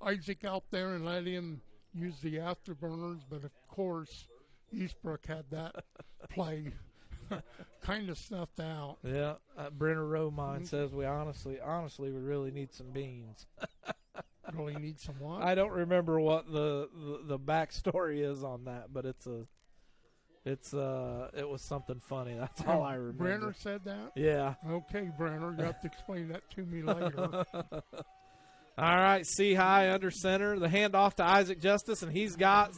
Isaac out there and let him use the afterburners, but of course Eastbrook had that play kind of snuffed out. Yeah, Brenner Romine says we honestly we really need some beans. Really need some what? I don't remember what the backstory is on that, but it was something funny. That's all I remember. Brenner said that? Yeah. Okay, Brenner, you have to explain that to me later. All right, C-High under center. The handoff to Isaac Justice, and he's got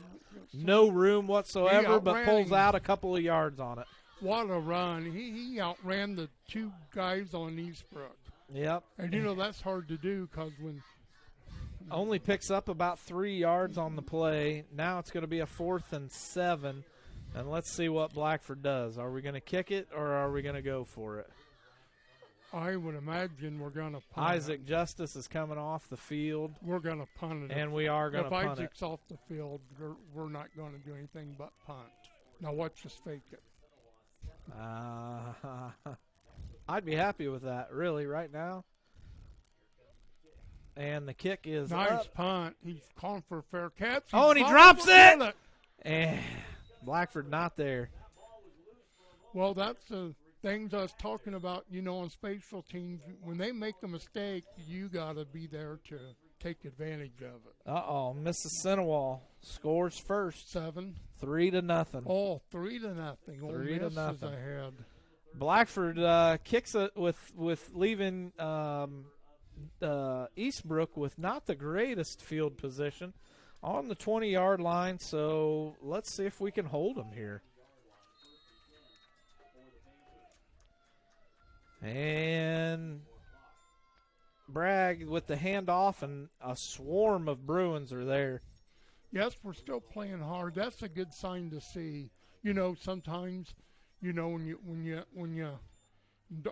no room whatsoever, but pulls out a couple of yards on it. What a run. He outran the two guys on Eastbrook. Yep. And, you know, that's hard to do because when – only picks up about 3 yards on the play. Now it's going to be a 4th and 7, and let's see what Blackford does. Are we going to kick it or are we going to go for it? I would imagine we're going to punt Isaac Justice is coming off the field. We're going to punt it. And we are going to punt it. If Isaac's off the field, we're not going to do anything but punt. Now watch us fake it. I'd be happy with that, really, right now. And the kick is nice up. Punt. He's calling for a fair catch. And he drops it. And Blackford not there. Well, that's the things I was talking about, you know, on special teams. When they make a mistake, you got to be there to take advantage of it. Uh-oh. Mrs. Senewall scores first. 7. 3-0. Oh, 3-0. 3-0. Ahead. Blackford kicks it with leaving Eastbrook with not the greatest field position on the 20-yard line. So let's see if we can hold them here. And Bragg with the handoff, and a swarm of Bruins are there. Yes, we're still playing hard. That's a good sign to see. You know, sometimes, you know, when you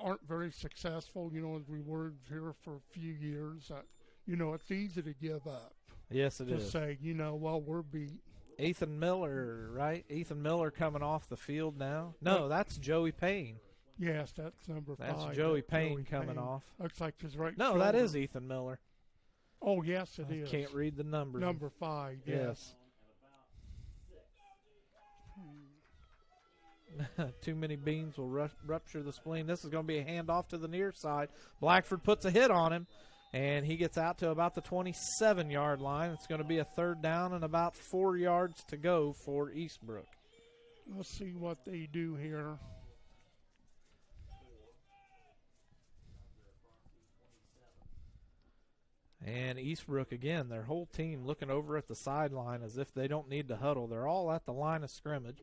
aren't very successful, you know, as we were here for a few years, you know, it's easy to give up. Yes, it is. To say, you know, well, we're beat. Ethan Miller, right? Ethan Miller coming off the field now. No, that's Joey Payne. Yes, that's number 5. That's Joey Payne coming off. Looks like his right No, shoulder. that is Ethan Miller. Oh, yes, it is. Can't read the numbers. Number 5, yes. Too many beans will rupture the spleen. This is going to be a handoff to the near side. Blackford puts a hit on him, and he gets out to about the 27-yard line. It's going to be a 3rd down and about 4 yards to go for Eastbrook. Let's see what they do here. And Eastbrook, again, their whole team looking over at the sideline as if they don't need to huddle. They're all at the line of scrimmage.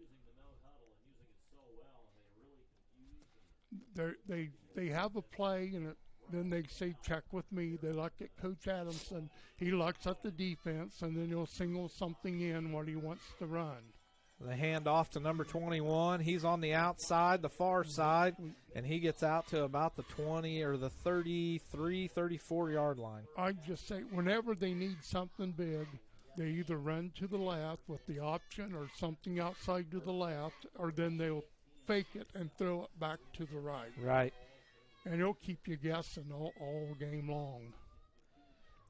They have a play, and then they say, check with me. They look at Coach Adamson. He looks at the defense, and then he'll single something in what he wants to run. The hand off to number 21. He's on the outside, the far side, and he gets out to about the 20 or the 33, 34-yard line. I just say whenever they need something big, they either run to the left with the option or something outside to the left, or then they'll fake it and throw it back to the right. Right. And it'll keep you guessing all game long.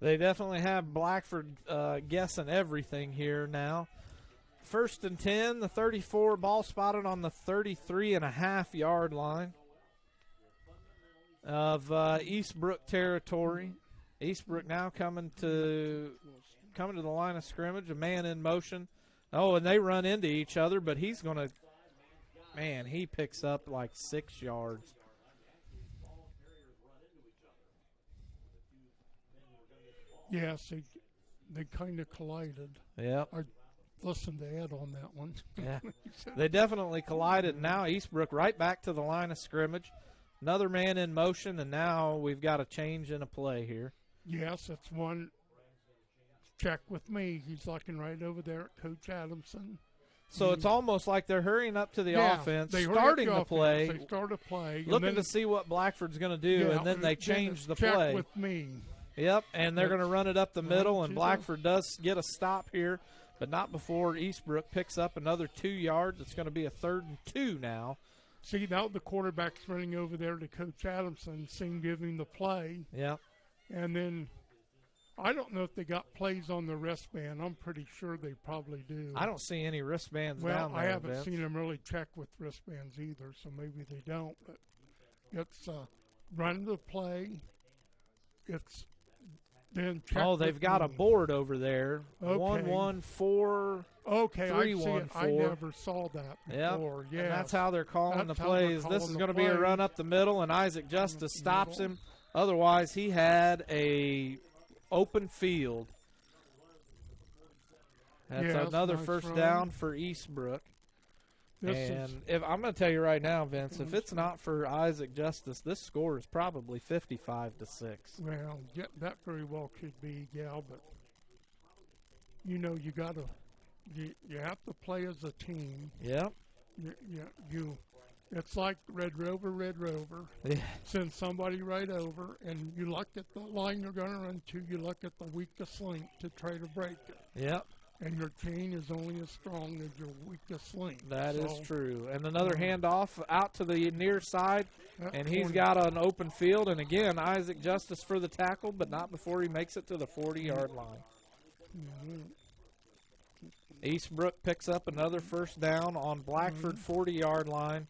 They definitely have Blackford guessing everything here now. 1st and 10, the 34, ball spotted on the 33.5-yard line of Eastbrook territory. Eastbrook now coming to the line of scrimmage, a man in motion. Oh, and they run into each other, but he's going to, man, he picks up like 6 yards. Yes, they kind of collided. Yep. Listen to Ed on that one. Yeah, they definitely collided. Now Eastbrook right back to the line of scrimmage. Another man in motion, and now we've got a change in a play here. Yes, it's one. Check with me. He's looking right over there at Coach Adamson. So it's almost like they're hurrying up to the offense, they starting the play. They start a play. Looking to see what Blackford's going to do, and then they change the play. Check with me. Yep, and they're going to run it up the middle, and Blackford does get a stop here, but not before Eastbrook picks up another 2 yards. It's going to be a 3rd and 2 now. See, now the quarterback's running over there to Coach Adamson, seeing giving the play. Yep. And then I don't know if they got plays on the wristband. I'm pretty sure they probably do. I don't see any wristbands down there. Well, I haven't seen them really check with wristbands either, so maybe they don't. But it's run the play. It's then check. Oh, they've got a board over there. Okay. 1-1-4. Okay, 3-1-4. I never saw that before. Yeah, and that's how they're calling That's the how they're plays. This calling is the going to be a plays. run up the middle, and Isaac Justice stops him. Otherwise, he had a open field. That's another nice first run. down for Eastbrook. If I'm going to tell you right now, Vince, if it's not for Isaac Justice, this score is probably 55-6. Well, yeah, that very well could be, but you know, you got to. You have to play as a team. Yep. It's like Red Rover. Yeah. Send somebody right over, and you look at the line you're going to run to. You look at the weakest link to try to break it. Yep. And your chain is only as strong as your weakest link. That is true. And another handoff out to the near side, and he's 40. got an open field. And again, Isaac Justice for the tackle, but not before he makes it to the 40-yard line. Mm-hmm. Eastbrook picks up another first down on Blackford 40-yard line,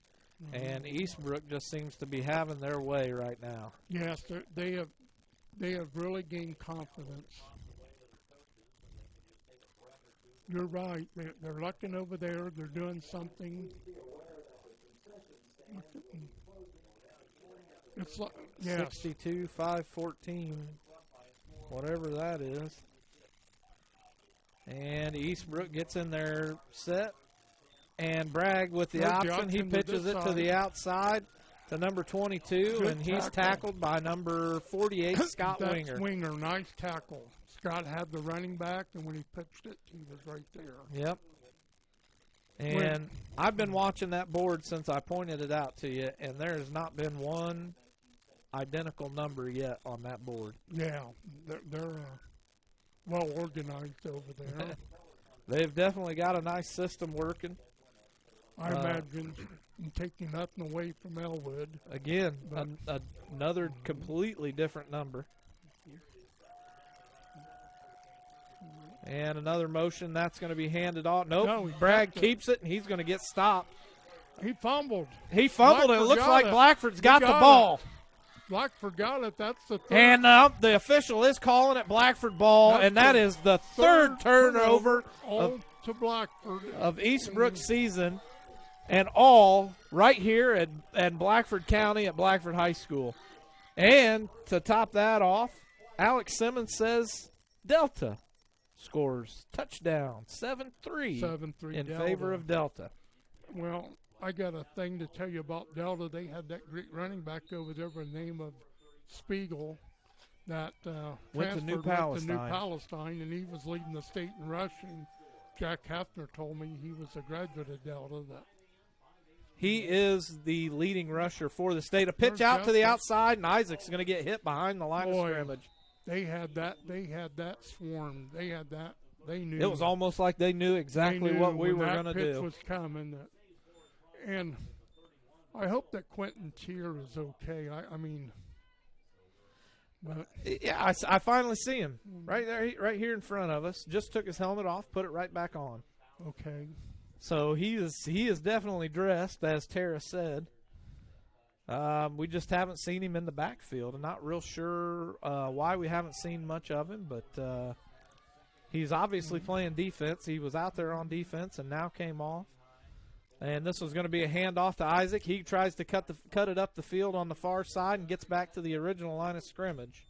and Eastbrook just seems to be having their way right now. Yes, they have really gained confidence. You're right. They're looking over there. They're doing something. It's like 62-5-14, whatever that is. And Eastbrook gets in there set. And Bragg with the option. He pitches it to the outside to number 22, and he's tackled by number 48, Scott Winger. That's Winger. Nice tackle. Scott had the running back, and when he pitched it, he was right there. Yep. And I've been watching that board since I pointed it out to you, and there has not been one identical number yet on that board. Yeah, they're well organized over there. They've definitely got a nice system working. I imagine taking nothing away from Elwood. Again, another completely different number. And another motion that's going to be handed off. Nope, Bragg keeps it, and he's going to get stopped. He fumbled. He fumbled, and it looks like Blackford's got the ball. Blackford got it. That's the third. And the official is calling it Blackford ball, and that is the third turnover to Blackford of Eastbrook's season, and all right here at Blackford County at Blackford High School. And to top that off, Alex Simmons says Delta scores touchdown 7-3 7-3 in Delta. favor of Delta. Well, I got a thing to tell you about Delta. They had that great running back over there by the name of Spiegel that Went to New Palestine, and he was leading the state in rushing. Jack Hafner told me he was a graduate of Delta. That He is the leading rusher for the state. A pitch out to the outside, and Isaac's going to get hit behind the line of scrimmage. They had that swarmed. They had that. They knew. It was almost like they knew exactly what we were going to do. That pitch was coming. And I hope that Quentin Tier is okay. I mean, but yeah, I finally see him right there, right here in front of us. Just took his helmet off, put it right back on. Okay. So he is definitely dressed, as Tara said. We just haven't seen him in the backfield. I'm not real sure why we haven't seen much of him, but he's obviously playing defense. He was out there on defense and now came off. And this was going to be a handoff to Isaac. He tries to cut it up the field on the far side and gets back to the original line of scrimmage.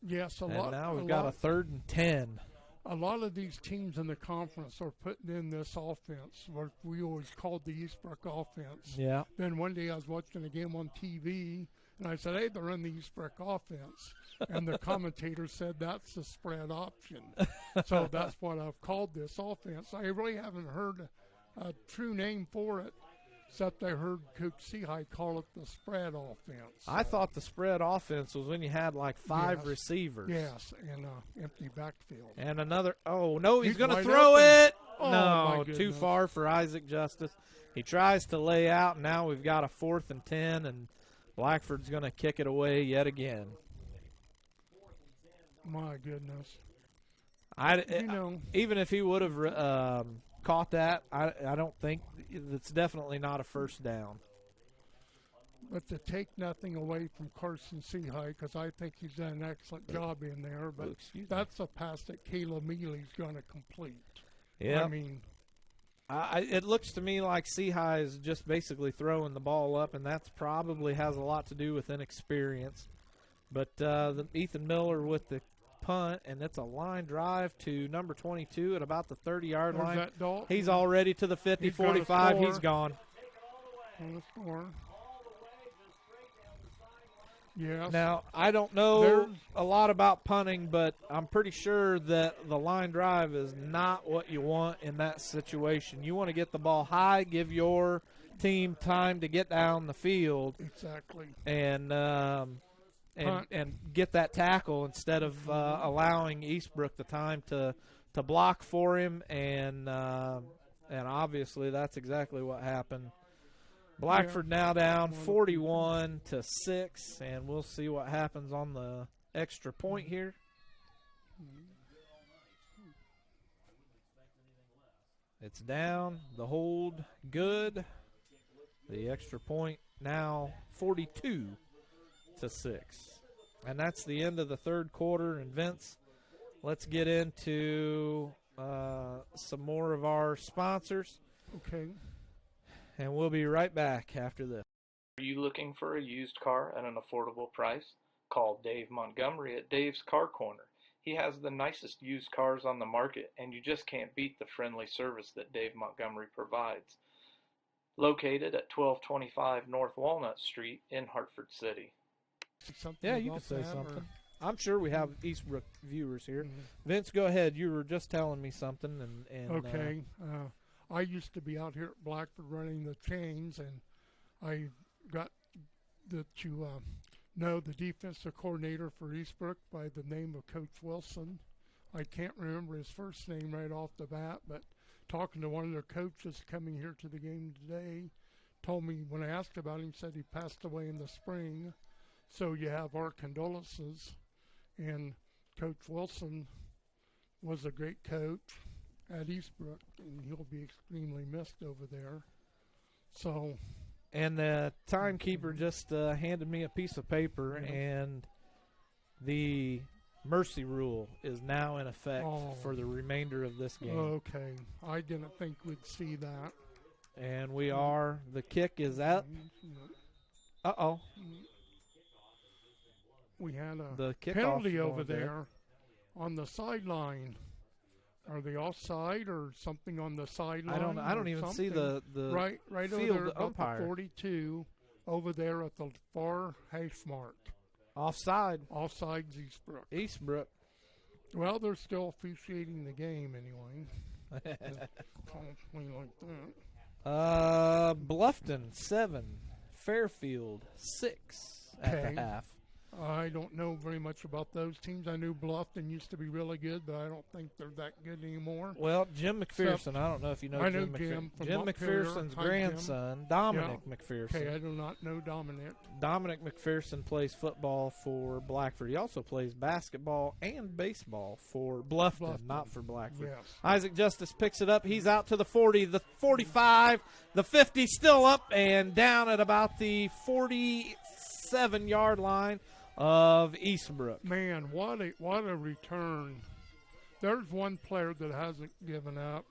Yes, now we've got a 3rd and 10. A lot of these teams in the conference are putting in this offense, what we always called the Eastbrook offense. Yeah. Then one day I was watching a game on TV, and I said, hey, they're running the Eastbrook offense. And the commentator said that's the spread option. So that's what I've called this offense. I really haven't heard a true name for it, except I heard Coach Seahigh call it the spread offense. I thought the spread offense was when you had like 5 receivers. Yes, and empty backfield. And another, oh, no, he's going to wide throw open. it. Oh, No, too far for Isaac Justice. He tries to lay out, and now we've got a 4th and 10, and Blackford's going to kick it away yet again. My goodness. Even if he would have caught that, I don't think it's definitely not a first down. But to take nothing away from Carson Seahigh, because I think he's done an excellent job in there, but that's a pass that Caleb Mealy's going to complete. Yeah. I mean, it looks to me like Seahigh is just basically throwing the ball up, and that's probably has a lot to do with inexperience. But Ethan Miller with the punt, and it's a line drive to number 22 at about the 30-yard line. He's already to the 50, 45. He's gone. Yes. Now, I don't know a lot about punting, but I'm pretty sure that the line drive is not what you want in that situation. You want to get the ball high, give your team time to get down the field. Exactly. And get that tackle instead of allowing Eastbrook the time to block for him, and obviously that's exactly what happened. Blackford now down 41-6, and we'll see what happens on the extra point here. It's down, the hold good. The extra point now 42-6. And that's the end of the third quarter. And Vince, let's get into some more of our sponsors. Okay. And we'll be right back after this. Are you looking for a used car at an affordable price? Call Dave Montgomery at Dave's Car Corner. He has the nicest used cars on the market, and you just can't beat the friendly service that Dave Montgomery provides. Located at 1225 North Walnut Street in Hartford City. Yeah, you can say something. I'm sure we have Eastbrook viewers here. Vince, go ahead. You were just telling me something. Okay. I used to be out here at Blackford running the chains, and I got to know the defensive coordinator for Eastbrook by the name of Coach Wilson. I can't remember his first name right off the bat, but talking to one of their coaches coming here to the game today, told me when I asked about him, said he passed away in the spring. So you have our condolences, and Coach Wilson was a great coach at Eastbrook, and he'll be extremely missed over there. So, and the timekeeper just handed me a piece of paper, and the mercy rule is now in effect for the remainder of this game. Okay, I didn't think we'd see that. And we are. The kick is up. Uh-oh. we had a The kickoff penalty going over there. there on the sideline. Are they offside or something on the sideline? I don't even see the right field over there about umpire. the 42 over there at the far hash mark. offside. Offsides Eastbrook. Eastbrook. Well, they're still officiating the game anyway. Something like that. Bluffton 7, Fairfield 6 at Okay. the half. I don't know very much about those teams. I knew Bluffton used to be really good, but I don't think they're that good anymore. Well, Jim McPherson, I don't know if you know I know Jim Jim McPherson. from Jim Montpelier. McPherson's Hi, Jim. grandson, Dominic McPherson. Okay, I do not know Dominic. Dominic McPherson plays football for Blackford. He also plays basketball and baseball for Bluffton, not for Blackford. Yes. Isaac Justice picks it up. He's out to the 40, the 45, the 50, still up and down at about the 47-yard line of Eastbrook. Man, what a return. There's one player that hasn't given up.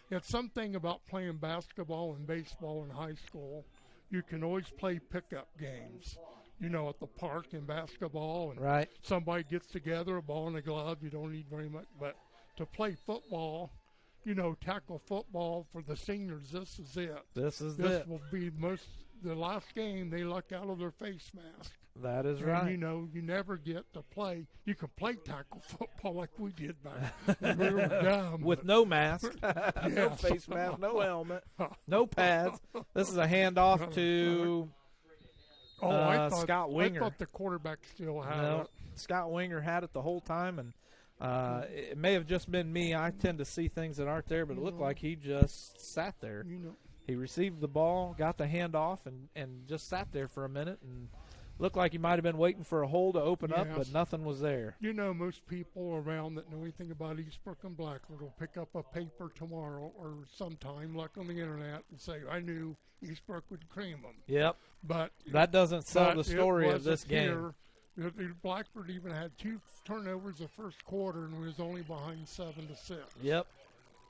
It's something about playing basketball and baseball in high school. You can always play pickup games, at the park in basketball. And Right. somebody gets together, a ball and a glove, you don't need very much. But to play football, tackle football for the seniors, this is it. This is This it. will be the last game they luck out of their face mask. That is And, right. you never get to play. You can play tackle football like we did back when we were dumb. With but- no mask, no Yes. face mask, no helmet, no pads. This is a handoff to I thought, Scott Winger. I thought the quarterback still had No, it. Scott Winger had it the whole time, and it may have just been me. I tend to see things that aren't there, but it looked like he just sat there. He received the ball, got the handoff, and just sat there for a minute, and looked like he might have been waiting for a hole to open up, but Yes. nothing was there. Most people around that know anything about Eastbrook and Blackford will pick up a paper tomorrow or sometime, look on the internet, and say, I knew Eastbrook would cream them. Yep. But That doesn't sell the But story it of this wasn't game. here. Blackford even had 2 turnovers the first quarter and was only behind 7-6. Yep.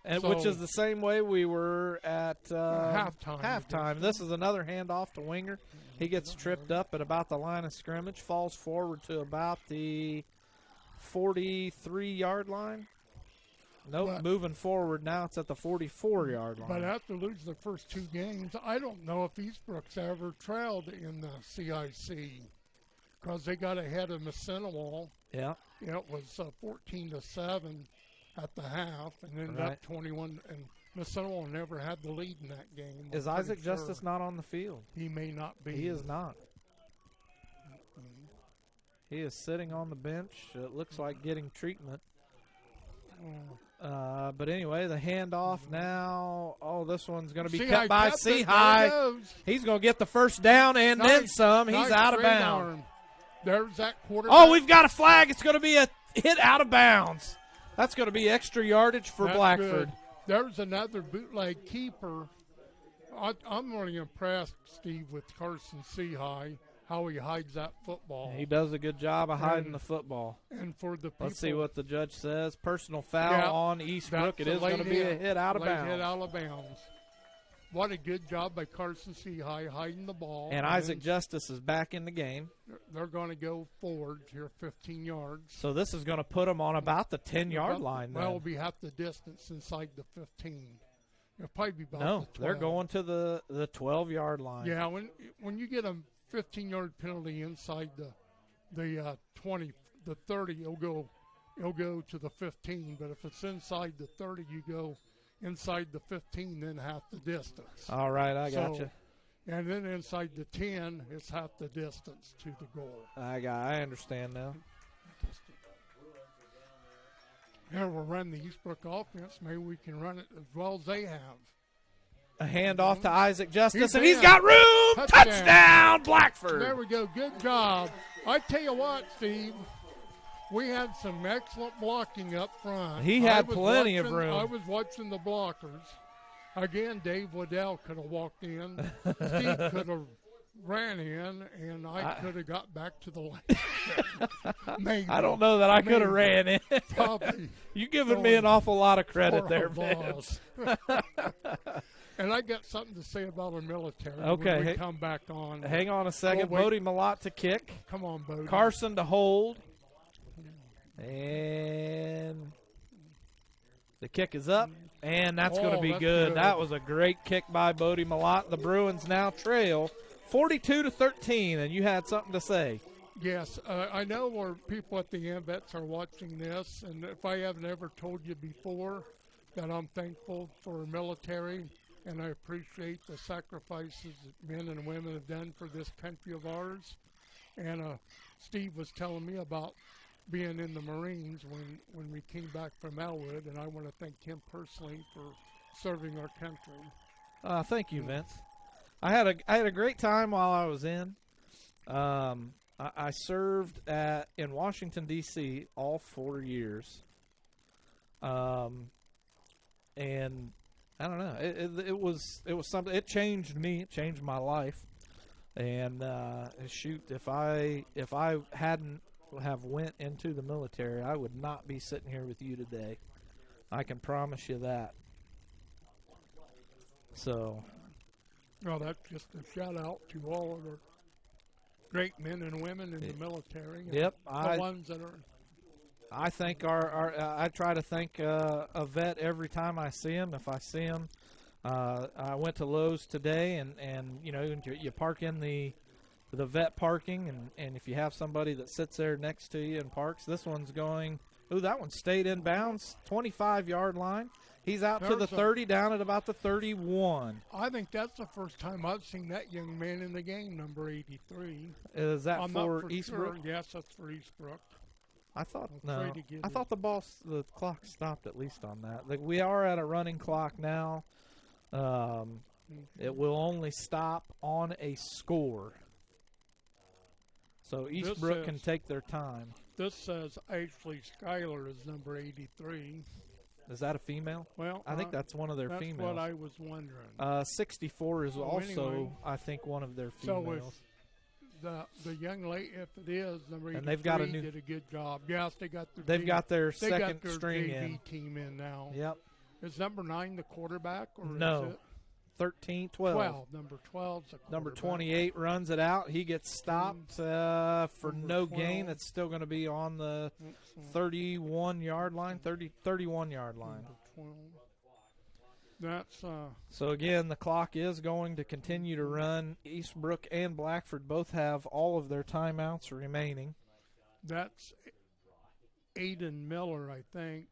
And which So- is the same way we were at halftime. halftime. This is another handoff to Winger. He gets tripped up at about the line of scrimmage, falls forward to about the 43-yard line. Nope, But- moving forward now. It's at the 44-yard line. But after losing the first 2 games, I don't know if Eastbrook's ever trailed in the CIC because they got ahead of Missinawall. Yeah. It was 14-7 at the half, and ended Right. up 21. And Missinawall never had the lead in that game. Is I'm pretty Isaac sure. Justice not on the field? He may not be. He is not. He is sitting on the bench. It looks like getting treatment. But anyway, the handoff now. Oh, this one's going to be cut by Seahigh. He's going to get the first down and then Nice- some. He's nice out of straight bounds. arm. There's that quarterback. Oh, we've got a flag. It's going to be a hit out of bounds. That's going to be extra yardage for That's Blackford. good. There's another bootleg keeper. I'm really impressed, Steve, with Carson Seahigh, how he hides that football. He does a good job of hiding And- the football. And for the people, Let's see what the judge says. Personal foul Yeah, on Eastbrook. It that's is going to late be a hit. hit out of Late bounds. hit out of bounds. What a good job by Carson Seahigh hiding the ball. And Isaac Justice is back in the game. They're going to go forward here 15 yards. So this is going to put them on about the 10-yard line then. Well, it'll be half the distance inside the 15. It'll probably be about No, the 12. they're going to the 12-yard line. Yeah, when you get a 15-yard penalty inside the 20, the 30, it'll go to the 15. But if it's inside the 30, you go inside the 15, then half the distance. All right, I got you. And then inside the 10, it's half the distance to the goal. I understand now. Yeah, we'll run the Eastbrook offense. Maybe we can run it as well as they have. A handoff to Isaac Justice, He's and he's in. got room. Touchdown. Touchdown, Blackford. There we go. Good job. I tell you what, Steve, we had some excellent blocking up front. He had plenty of room. I was watching the blockers. Again, Dave Waddell could have walked in. Steve could have ran in, and I could have got back to the line. Maybe. I don't know that I could have ran in. Probably. You giving me an awful lot of credit Poor there, boss. Vince. And I got something to say about our military Okay. when we come back on. Hang on a second. Oh, wait. Bodie Malott to kick. Come on, Bodie. Carson to hold. And the kick is up. And that's going to be that's good. good. That was a great kick by Bodie Malott. The Bruins now trail 42-13. And you had something to say. Yes, I know our people at the AMVETS are watching this, and if I haven't ever told you before that I'm thankful for our military, and I appreciate the sacrifices that men and women have done for this country of ours. And Steve was telling me about being in the Marines when we came back from Elwood, and I want to thank him personally for serving our country. Thank you, Vince. I had a great time while I was in. I served in Washington, D.C. all 4 years. And I don't know. It was something. It changed me. It changed my life. And shoot, if I hadn't have went into the military, I would not be sitting here with you today. I can promise you that. So. Well, that's just a shout out to all of our great men and women in the military. Yep, the ones that are. I think I try to thank a vet every time I see him. If I see him, I went to Lowe's today, and you know, you park in the vet parking, and if you have somebody that sits there next to you and parks, this one's going. Ooh, that one stayed in bounds, 25-yard line. He's out to the 30, down at about the 31. I think that's the first time I've seen that young man in the game, number 83. Is that I'm for not Eastbrook? Sure. Yes, that's for Eastbrook. I thought I'll no. try to get I thought the clock stopped at least on that. Like, we are at a running clock now. It will only stop on a score. So Eastbrook can take their time. This says Ashley Schuyler is number 83. Is that a female? Well, I think that's one of their that's females. That's what I was wondering. 64 is also, anyway, I think, one of their females. So the young lady, if it is number 83, and they've got did a good job. Yes, they got their they've got their they second got their string JV in. team in now. Yep. Is number 9 the quarterback, or no? Is it 13, 12. Number 12's the Number 28 runs it out. He gets stopped for no 12. gain. It's still going to be on the 31-yard line, 31-yard line. Number 12. That's so again, the clock is going to continue to run. Eastbrook and Blackford both have all of their timeouts remaining. That's Aiden Miller, I think.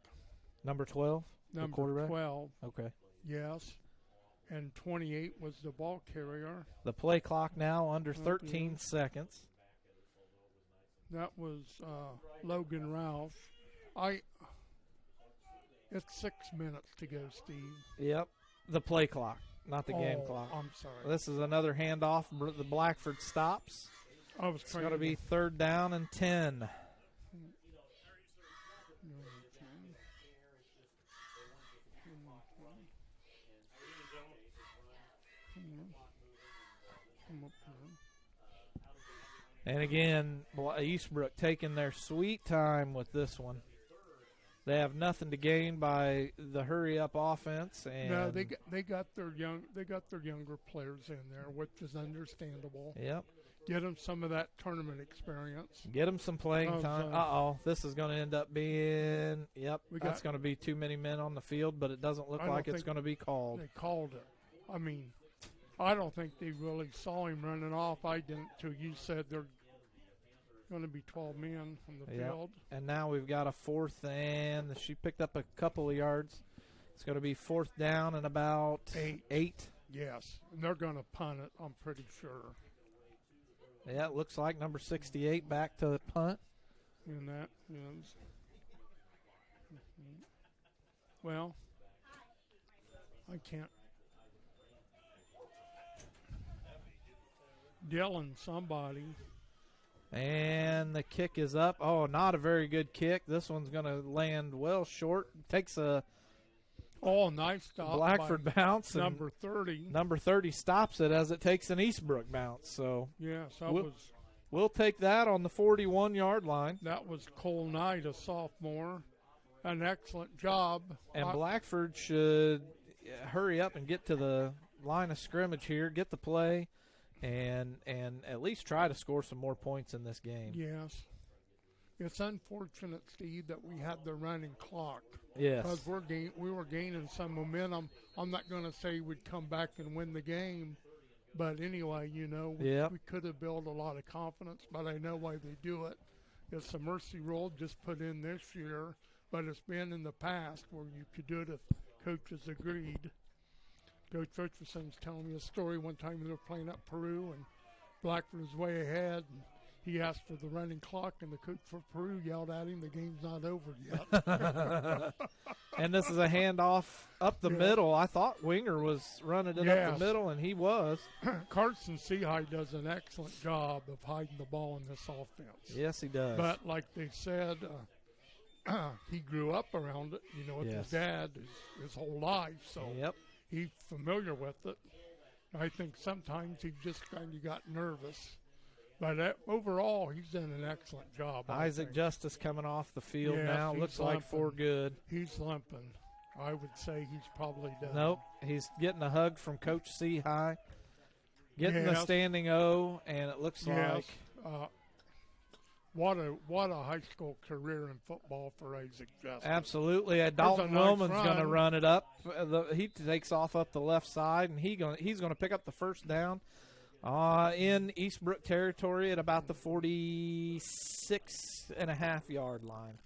Number 12, the quarterback? 12. Okay. Yes. And 28 was the ball carrier. The play clock now under 13 seconds. That was Logan Ralph. It's 6 minutes to go, Steve. Yep. The play clock, not the game clock. I'm sorry. This is another handoff. The Blackford stops. It's going to be 3rd down and 10. And again, Eastbrook taking their sweet time with this one. They have nothing to gain by the hurry-up offense. And no, they got their younger players in there, which is understandable. Yep. Get them some of that tournament experience. Get them some playing time. This is going to end up being. Yep. That's going to be too many men on the field, but it doesn't look like it's going to be called. They called it. I mean, I don't think they really saw him running off. I didn't till you said they're going to be 12 men on the field. And now we've got a 4th, and she picked up a couple of yards. It's going to be 4th down and about 8. Yes, and they're going to punt it, I'm pretty sure. Yeah, it looks like number 68 back to the punt. And that is. Well, I can't. Dylan, somebody. And the kick is up. Oh, not a very good kick. This one's going to land well short. Takes a nice stop. Blackford bounce. Number 30. Number 30 stops it as it takes an Eastbrook bounce. So yes, we'll take that on the 41-yard line. That was Cole Knight, a sophomore. An excellent job. And Blackford should hurry up and get to the line of scrimmage here, get the play, and at least try to score some more points in this game. Yes. It's unfortunate, Steve, that we had the running clock. Yes. Because we were gaining some momentum. I'm not going to say we'd come back and win the game, but anyway, we could have built a lot of confidence, but I know why they do it. It's a mercy rule just put in this year, but it's been in the past where you could do it if coaches agreed. Coach Richardson was telling me a story one time they were playing up Peru, and Blackford was way ahead, and he asked for the running clock, and the coach for Peru yelled at him, "The game's not over yet." And this is a handoff up the middle. I thought Winger was running it up the middle, and he was. Carson Seahigh does an excellent job of hiding the ball in this offense. Yes, he does. But like they said, he grew up around it, with his dad his whole life, so he's familiar with it. I think sometimes he just kind of got nervous. But overall, he's done an excellent job. Isaac Justice coming off the field now. Looks like for good. He's limping. I would say he's probably done. Nope. He's getting a hug from Coach Seahigh. Getting the standing O, and it looks like. What a high school career in football for Isaac Justice. Absolutely. Dalton Willman's going to run it up. He takes off up the left side, and he's going to pick up the first down. In Eastbrook territory at about the 46.5-yard line.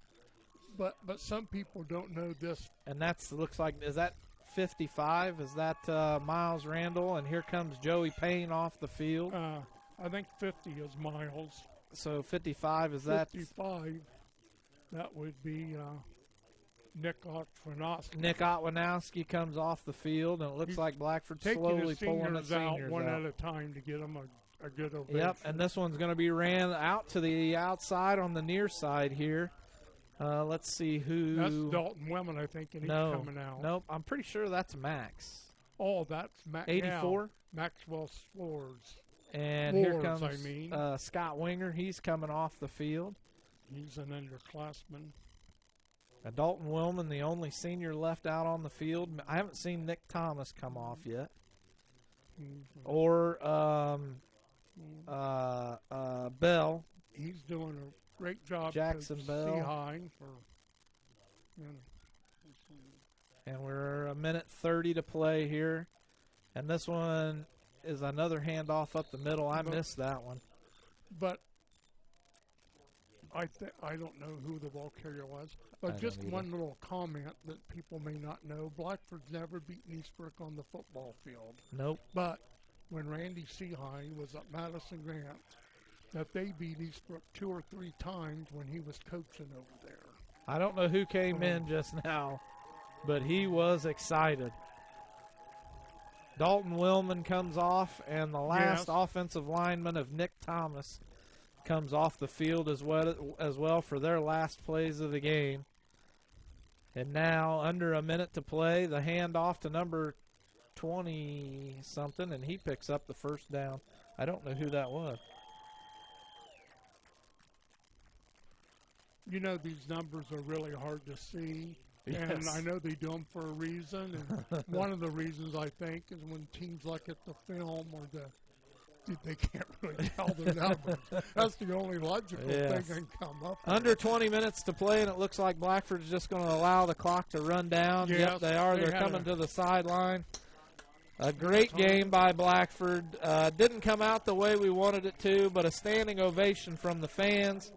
But some people don't know this. And looks like, is that 55? Is that Miles Randall? And here comes Joey Payne off the field. I think 50 is Miles. So 55, is that? 55, that would be Nick Otwanowski. Nick Otwanowski comes off the field, and it looks like Blackford slowly pulling the seniors one at a time to get them a good ovation. Yep, and this one's going to be ran out to the outside on the near side here. Let's see who. That's Dalton Willman, I think, and he's coming out. Nope, I'm pretty sure that's Max. Oh, that's Max. 84? Maxwell Swords. And here comes Scott Winger. He's coming off the field. He's an underclassman. Dalton Willman, the only senior left out on the field. I haven't seen Nick Thomas come off yet. Or Bell. He's doing a great job. Jackson Bell. And we're a minute 30 to play here. And this one is another handoff up the middle. I missed that one. But I don't know who the ball carrier was. But just one little comment that people may not know. Blackford's never beaten Eastbrook on the football field. Nope. But when Randy Seahigh was at Madison Grant, that they beat Eastbrook 2 or 3 times when he was coaching over there. I don't know who came in just now, but he was excited. Dalton Willman comes off, and the last offensive lineman of Nick Thomas comes off the field as well for their last plays of the game. And now, under a minute to play, the handoff to number 20-something, and he picks up the first down. I don't know who that was. These numbers are really hard to see. Yes. And I know they do them for a reason. And one of the reasons, I think, is when teams look at the film or they can't really tell the numbers. That's the only logical thing I can come up with. Under 20 minutes to play, and it looks like Blackford's just going to allow the clock to run down. Yep, they are. They're coming to the sideline. A great game by Blackford. Didn't come out the way we wanted it to, but a standing ovation from the fans.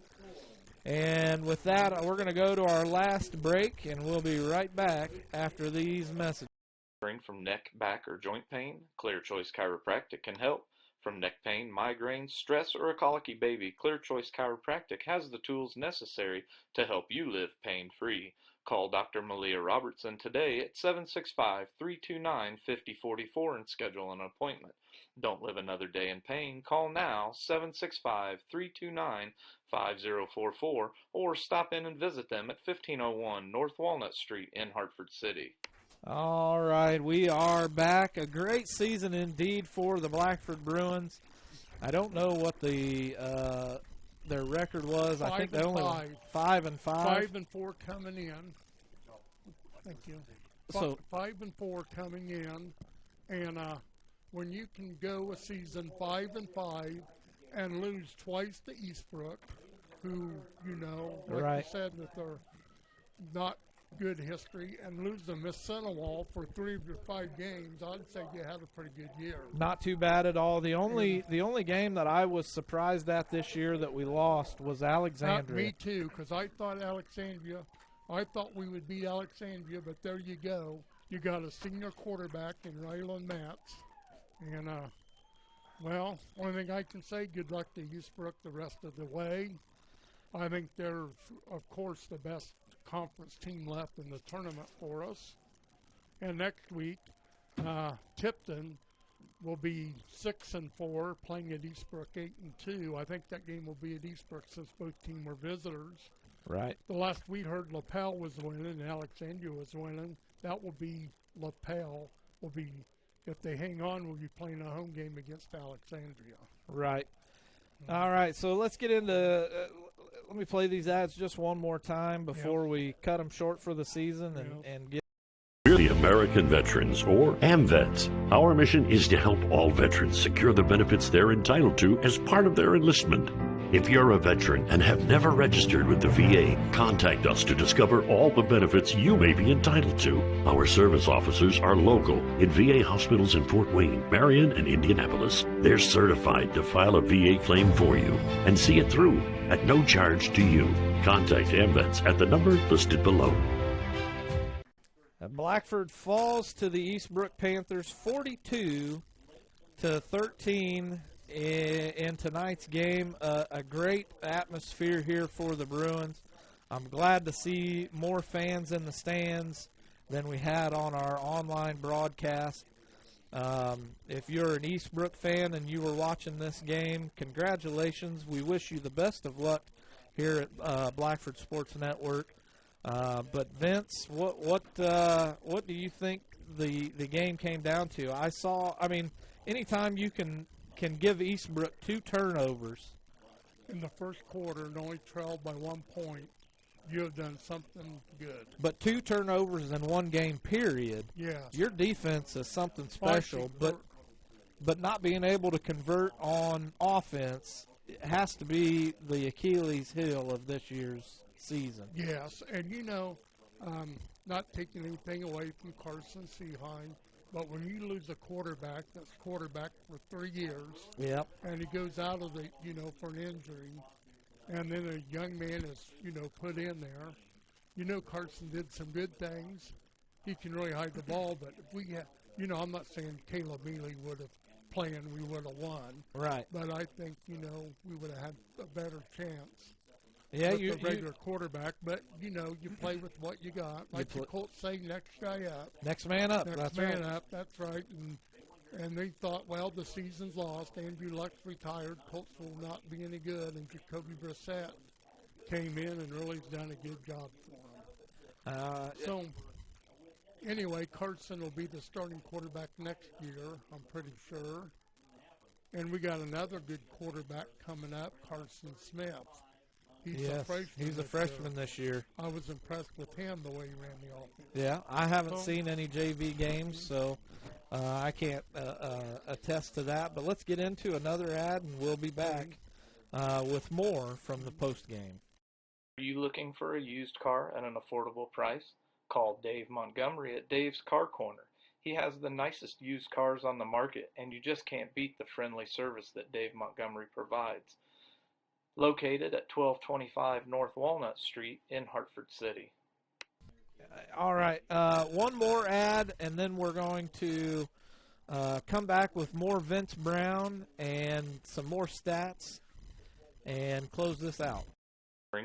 And with that, we're going to go to our last break, and we'll be right back after these messages. From neck, back, or joint pain, Clear Choice Chiropractic can help. From neck pain, migraines, stress, or a colicky baby, Clear Choice Chiropractic has the tools necessary to help you live pain-free. Call Dr. Malia Robertson today at 765-329-5044 and schedule an appointment. Don't live another day in pain. Call now, 765-329-5044, or stop in and visit them at 1501 North Walnut Street in Hartford City. All right, we are back. A great season indeed for the Blackford Bruins. I don't know what their record was. I think they only 5-5. 5-4 coming in. Thank you. So 5-4 coming in, and when you can go a season 5-5 and lose twice to Eastbrook, who, you know, like Right. you said, that they're not good history, and lose to Miss Centerwall for 3 of your 5 games, I'd say you had a pretty good year. Not too bad at all. The only game that I was surprised at this year that we lost was Alexandria. Me too, because I thought we would beat Alexandria, but there you go. You got a senior quarterback in Rylan Matz. And, well, only thing I can say, good luck to Eastbrook the rest of the way. I think they're, of course, the best conference team left in the tournament for us. And next week, Tipton will be 6-4, playing at Eastbrook 8-2. I think that game will be at Eastbrook since both teams were visitors. Right. The last we heard, LaPel was winning and Alexandria was winning. That will be LaPel. Will be, if they hang on, we'll be playing a home game against Alexandria. Right. All right, so let's get into let me play these ads just one more time before we cut them short for the season and get. We're the American Veterans, or AMVETS. Our mission is to help all veterans secure the benefits they're entitled to as part of their enlistment. If you're a veteran and have never registered with the VA, contact us to discover all the benefits you may be entitled to. Our service officers are local in VA hospitals in Fort Wayne, Marion, and Indianapolis. They're certified to file a VA claim for you and see it through at no charge to you. Contact AMVETS at the number listed below. Blackford falls to the Eastbrook Panthers 42-13 in tonight's game. A great atmosphere here for the Bruins. I'm glad to see more fans in the stands than we had on our online broadcast. If you're an Eastbrook fan and you were watching this game, congratulations. We wish you the best of luck here at Blackford Sports Network. But Vince, what do you think the game came down to? I mean, anytime you can give Eastbrook 2 turnovers in the first quarter and only trailed by 1 point, you have done something good. But 2 turnovers in 1 game period. Yeah. Your defense is something special, but not being able to convert on offense has to be the Achilles heel of this year's season. Yes, and not taking anything away from Carson Seahine, but when you lose a quarterback that's quarterback for 3 years, yep, and he goes out of the, for an injury, and then a young man is, put in there, Carson did some good things. He can really hide the ball, but if we had, I'm not saying Caleb Mealy would have played, we would have won. Right. But I think, we would have had a better chance. Yeah, with the regular quarterback, but you play with what you got. Like the Colts say, next guy up. Next man up. Next man up. That's right. And they thought, well, the season's lost. Andrew Luck's retired. Colts will not be any good. And Jacoby Brissett came in and really done a good job for him. So anyway, Carson will be the starting quarterback next year, I'm pretty sure. And we got another good quarterback coming up, Carson Smith. He's a freshman this year. I was impressed with him, the way he ran the offense. Yeah, I haven't seen any JV games, so I can't attest to that. But let's get into another ad, and we'll be back with more from the post game. Are you looking for a used car at an affordable price? Call Dave Montgomery at Dave's Car Corner. He has the nicest used cars on the market, and you just can't beat the friendly service that Dave Montgomery provides. Located at 1225 North Walnut Street in Hartford City. All right, one more ad, and then we're going to come back with more Vince Brown and some more stats and close this out.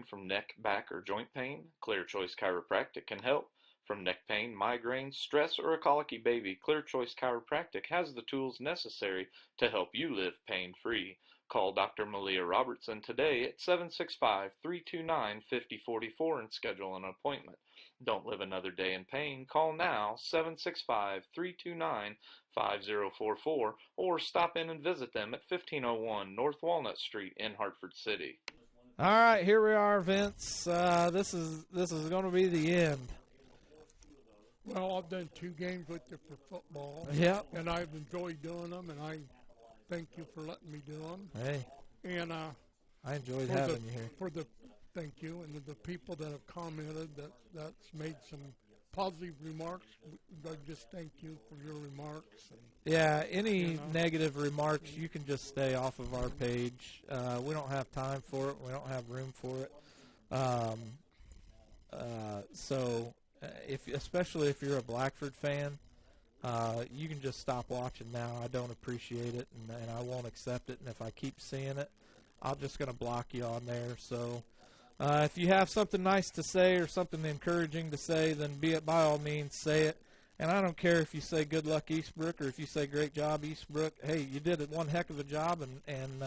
From neck, back, or joint pain, Clear Choice Chiropractic can help. From neck pain, migraine, stress, or a colicky baby, Clear Choice Chiropractic has the tools necessary to help you live pain-free. Call Dr. Malia Robertson today at 765-329-5044 and schedule an appointment. Don't live another day in pain. Call now, 765-329-5044, or stop in and visit them at 1501 North Walnut Street in Hartford City. All right, here we are, Vince. This is going to be the end. Well, I've done 2 games with you for football. Yep. And I've enjoyed doing them, and I thank you for letting me do them. Hey, And I enjoyed having you here. Thank you, and the people that have commented that's made some positive remarks. I just thank you for your remarks. And, Yeah, any negative remarks, you can just stay off of our page. We don't have time for it. We don't have room for it. So, especially if you're a Blackford fan, you can just stop watching now. I don't appreciate it, and I won't accept it. And if I keep seeing it, I'm just going to block you on there. So, if you have something nice to say or something encouraging to say, then by all means say it. And I don't care if you say good luck Eastbrook or if you say great job Eastbrook. Hey, you did one heck of a job, and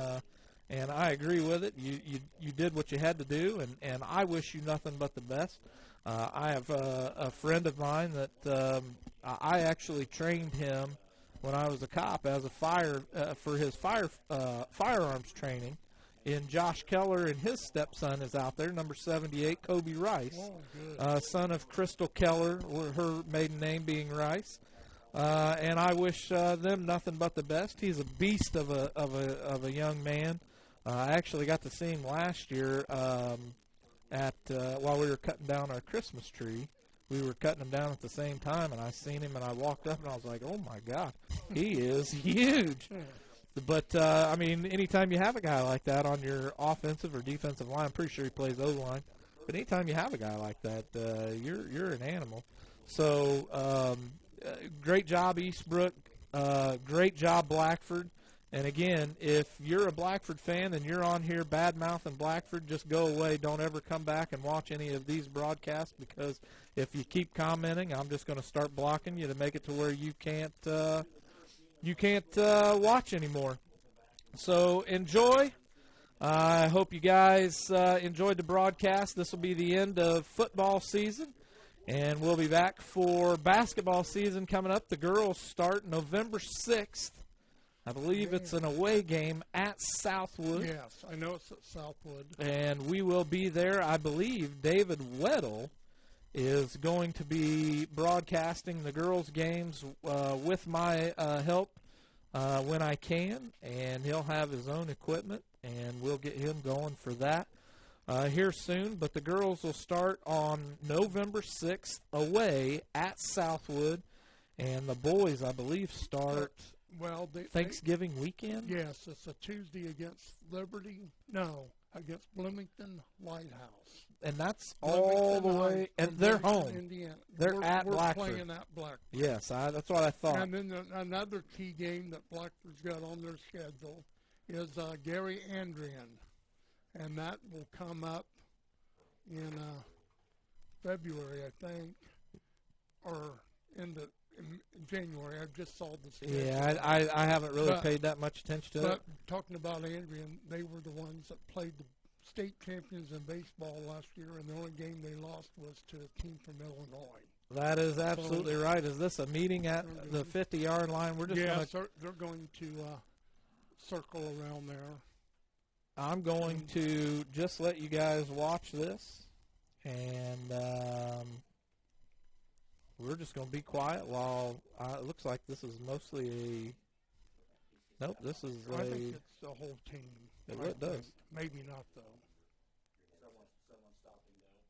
I agree with it. You did what you had to do, and I wish you nothing but the best. I have a friend of mine that I actually trained him when I was a cop as a for his firearms training. In Josh Keller, and his stepson is out there, number 78, Kobe Rice, son of Crystal Keller, her maiden name being Rice. And I wish them nothing but the best. He's a beast of a young man. I actually got to see him last year while we were cutting down our Christmas tree. We were cutting him down at the same time, and I seen him, and I walked up, and I was like, oh, my God, he is huge. But, I mean, anytime you have a guy like that on your offensive or defensive line, I'm pretty sure he plays O-line, but anytime you have a guy like that, you're an animal. So, great job, Eastbrook. Great job, Blackford. And, again, if you're a Blackford fan and you're on here bad-mouthing Blackford, just go away. Don't ever come back and watch any of these broadcasts, because if you keep commenting, I'm just going to start blocking you to make it to where you can't watch anymore. So enjoy. I hope you guys enjoyed the broadcast. This will be the end of football season, and we'll be back for basketball season coming up. The girls start November 6th. I believe it's an away game at Southwood. Yes, I know it's at Southwood. And we will be there. I believe David Weddle is going to be broadcasting the girls' games with my help when I can, and he'll have his own equipment, and we'll get him going for that here soon. But the girls will start on November 6th away at Southwood, and the boys, I believe, start Thanksgiving weekend? Yes, it's a Tuesday against against Bloomington Lighthouse. And that's all the way, and they're home. Indiana. They're at Blackford. We're playing at Blackford. Yes, that's what I thought. And then another key game that Blackford's got on their schedule is Gary Andrian, and that will come up in February, I think, or in January. I just saw the schedule. Yeah, I haven't really paid that much attention to it. But talking about Andrian, they were the ones that played the state champions in baseball last year, and the only game they lost was to a team from Illinois. That is absolutely right. Is this a meeting at the 50-yard line? We're just they're going to circle around there. I'm going to just let you guys watch this, and we're just going to be quiet while it looks like this is mostly a – nope, this is I think it's the whole team. It does. Maybe not, though. Someone stopping though.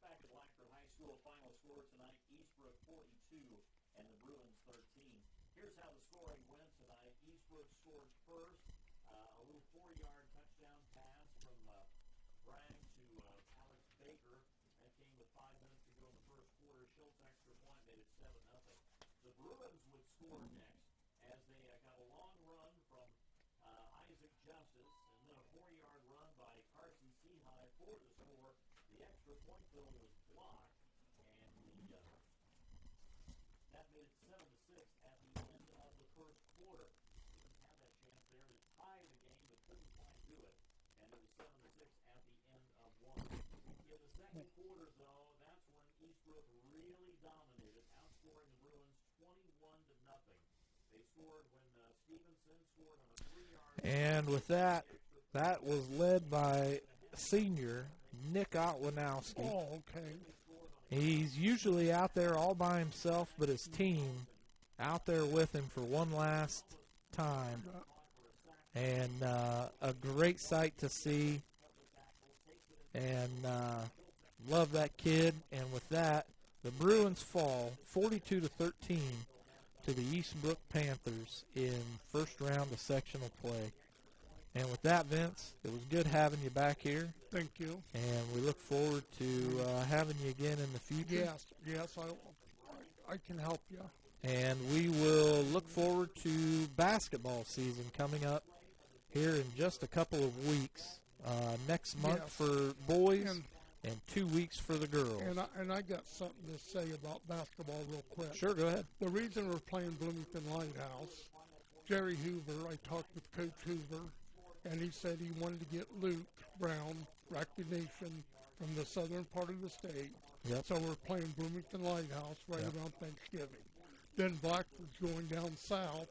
Back to Blackford High School final score tonight, Eastbrook 42 and the Bruins 13. Here's how the scoring went tonight. Eastbrook scored first, a little 4-yard touchdown pass from Bragg to Alex Baker. That came with 5 minutes to go in the first quarter. Schultz extra point made it 7-0. The Bruins would score next as they got a long run from Isaac Justice, and then a 4-yard run film was blocked, and that made it 7-6 at the end of the first quarter. Didn't have that chance there to tie the game, but couldn't quite do it. And it was 7-6 at the end of one. In the second quarter, though, that's when Eastbrook really dominated, outscoring the Bruins 21-0. They scored when Stevenson scored on a 3-yard. And with that, that was led by senior Nick Otwanowski. Oh, okay. He's usually out there all by himself, but his team out there with him for one last time. And a great sight to see. And love that kid. And with that, the Bruins fall 42-13 to the Eastbrook Panthers in first round of sectional play. And with that, Vince, it was good having you back here. Thank you. And we look forward to having you again in the future. Yes, I can help you. And we will look forward to basketball season coming up here in just a couple of weeks. Next month Yes. for boys and 2 weeks for the girls. And I got something to say about basketball real quick. Sure, go ahead. The reason we're playing Bloomington Lighthouse, Jerry Hoover, I talked with Coach Hoover, and he said he wanted to get Luke Brown recognition from the southern part of the state. Yep. So we're playing Bloomington Lighthouse right around Thanksgiving. Then Blackford's going down south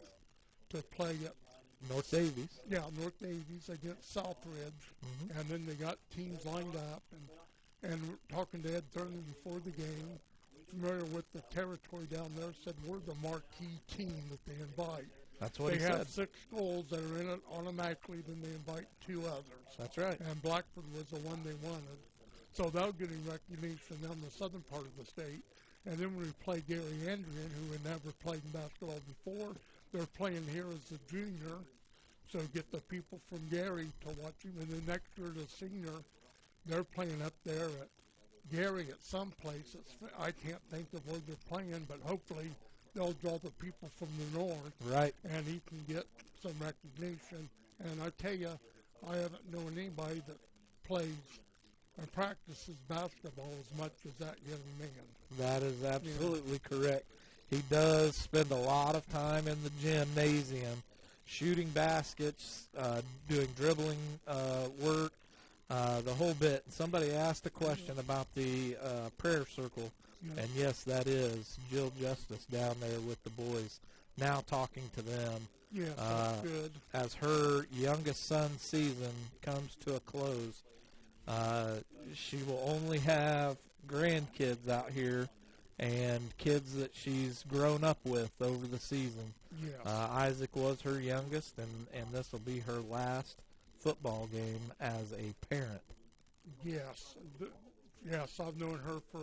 to play at North Davies. North Davies against Southridge, and then they got teams lined up. And talking to Ed Thurman before the game, familiar with the territory down there, said we're the marquee team that they invite. That's what they he have said. 6 schools that are in it automatically, then they invite 2 others. That's right. And Blackford was the one they wanted. So they're getting recognition down the southern part of the state. And then when we play Gary Andrian, who had never played in basketball before, they're playing here as a junior. So get the people from Gary to watch him. And then next year, the senior, they're playing up there at Gary at some place. I can't think of where they're playing, but hopefully they'll draw the people from the north. Right. And he can get some recognition. And I tell you, I haven't known anybody that plays and practices basketball as much as that young man. That is absolutely correct. He does spend a lot of time in the gymnasium shooting baskets, doing dribbling work, the whole bit. Somebody asked a question about the prayer circle, and yes, that is Jill Justice down there with the boys, now talking to them. Yeah, that's good. As her youngest son's season comes to a close, she will only have grandkids out here and kids that she's grown up with over the season. Yeah. Isaac was her youngest, and this will be her last football game as a parent. Yes. Yes, I've known her for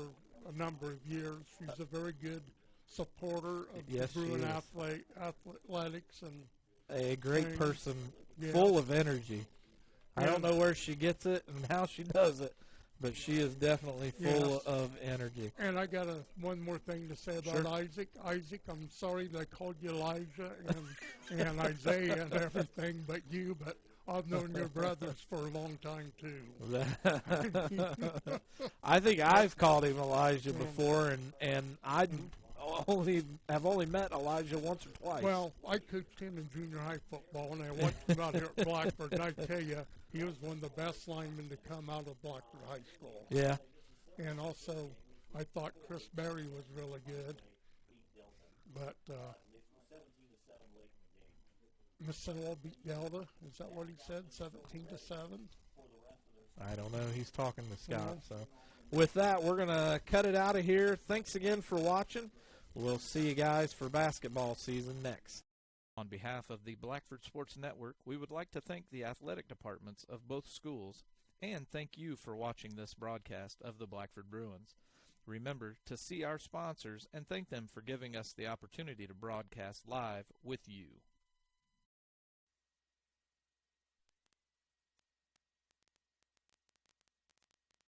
a number of years. She's a very good supporter of Yes, the Bruin she is. athletics. And A great things. person, Yeah. full of energy. I Yeah. don't know where she gets it and how she does it, but she is definitely full Yes. of energy. And I got one more thing to say about Sure. Isaac. Isaac, I'm sorry that I called you Elijah and Isaiah and everything but you, but I've known your brothers for a long time, too. I think I've called him Elijah before, and I have only met Elijah once or twice. Well, I coached him in junior high football, and I watched him out here at Blackford, and I tell you, he was one of the best linemen to come out of Blackford High School. Yeah. And also, I thought Chris Berry was really good. But Miss Sentinel beat Delta. Is that what he said? 17-7. I don't know. He's talking to Scott. So, with that, we're going to cut it out of here. Thanks again for watching. We'll see you guys for basketball season next. On behalf of the Blackford Sports Network, we would like to thank the athletic departments of both schools and thank you for watching this broadcast of the Blackford Bruins. Remember to see our sponsors and thank them for giving us the opportunity to broadcast live with you.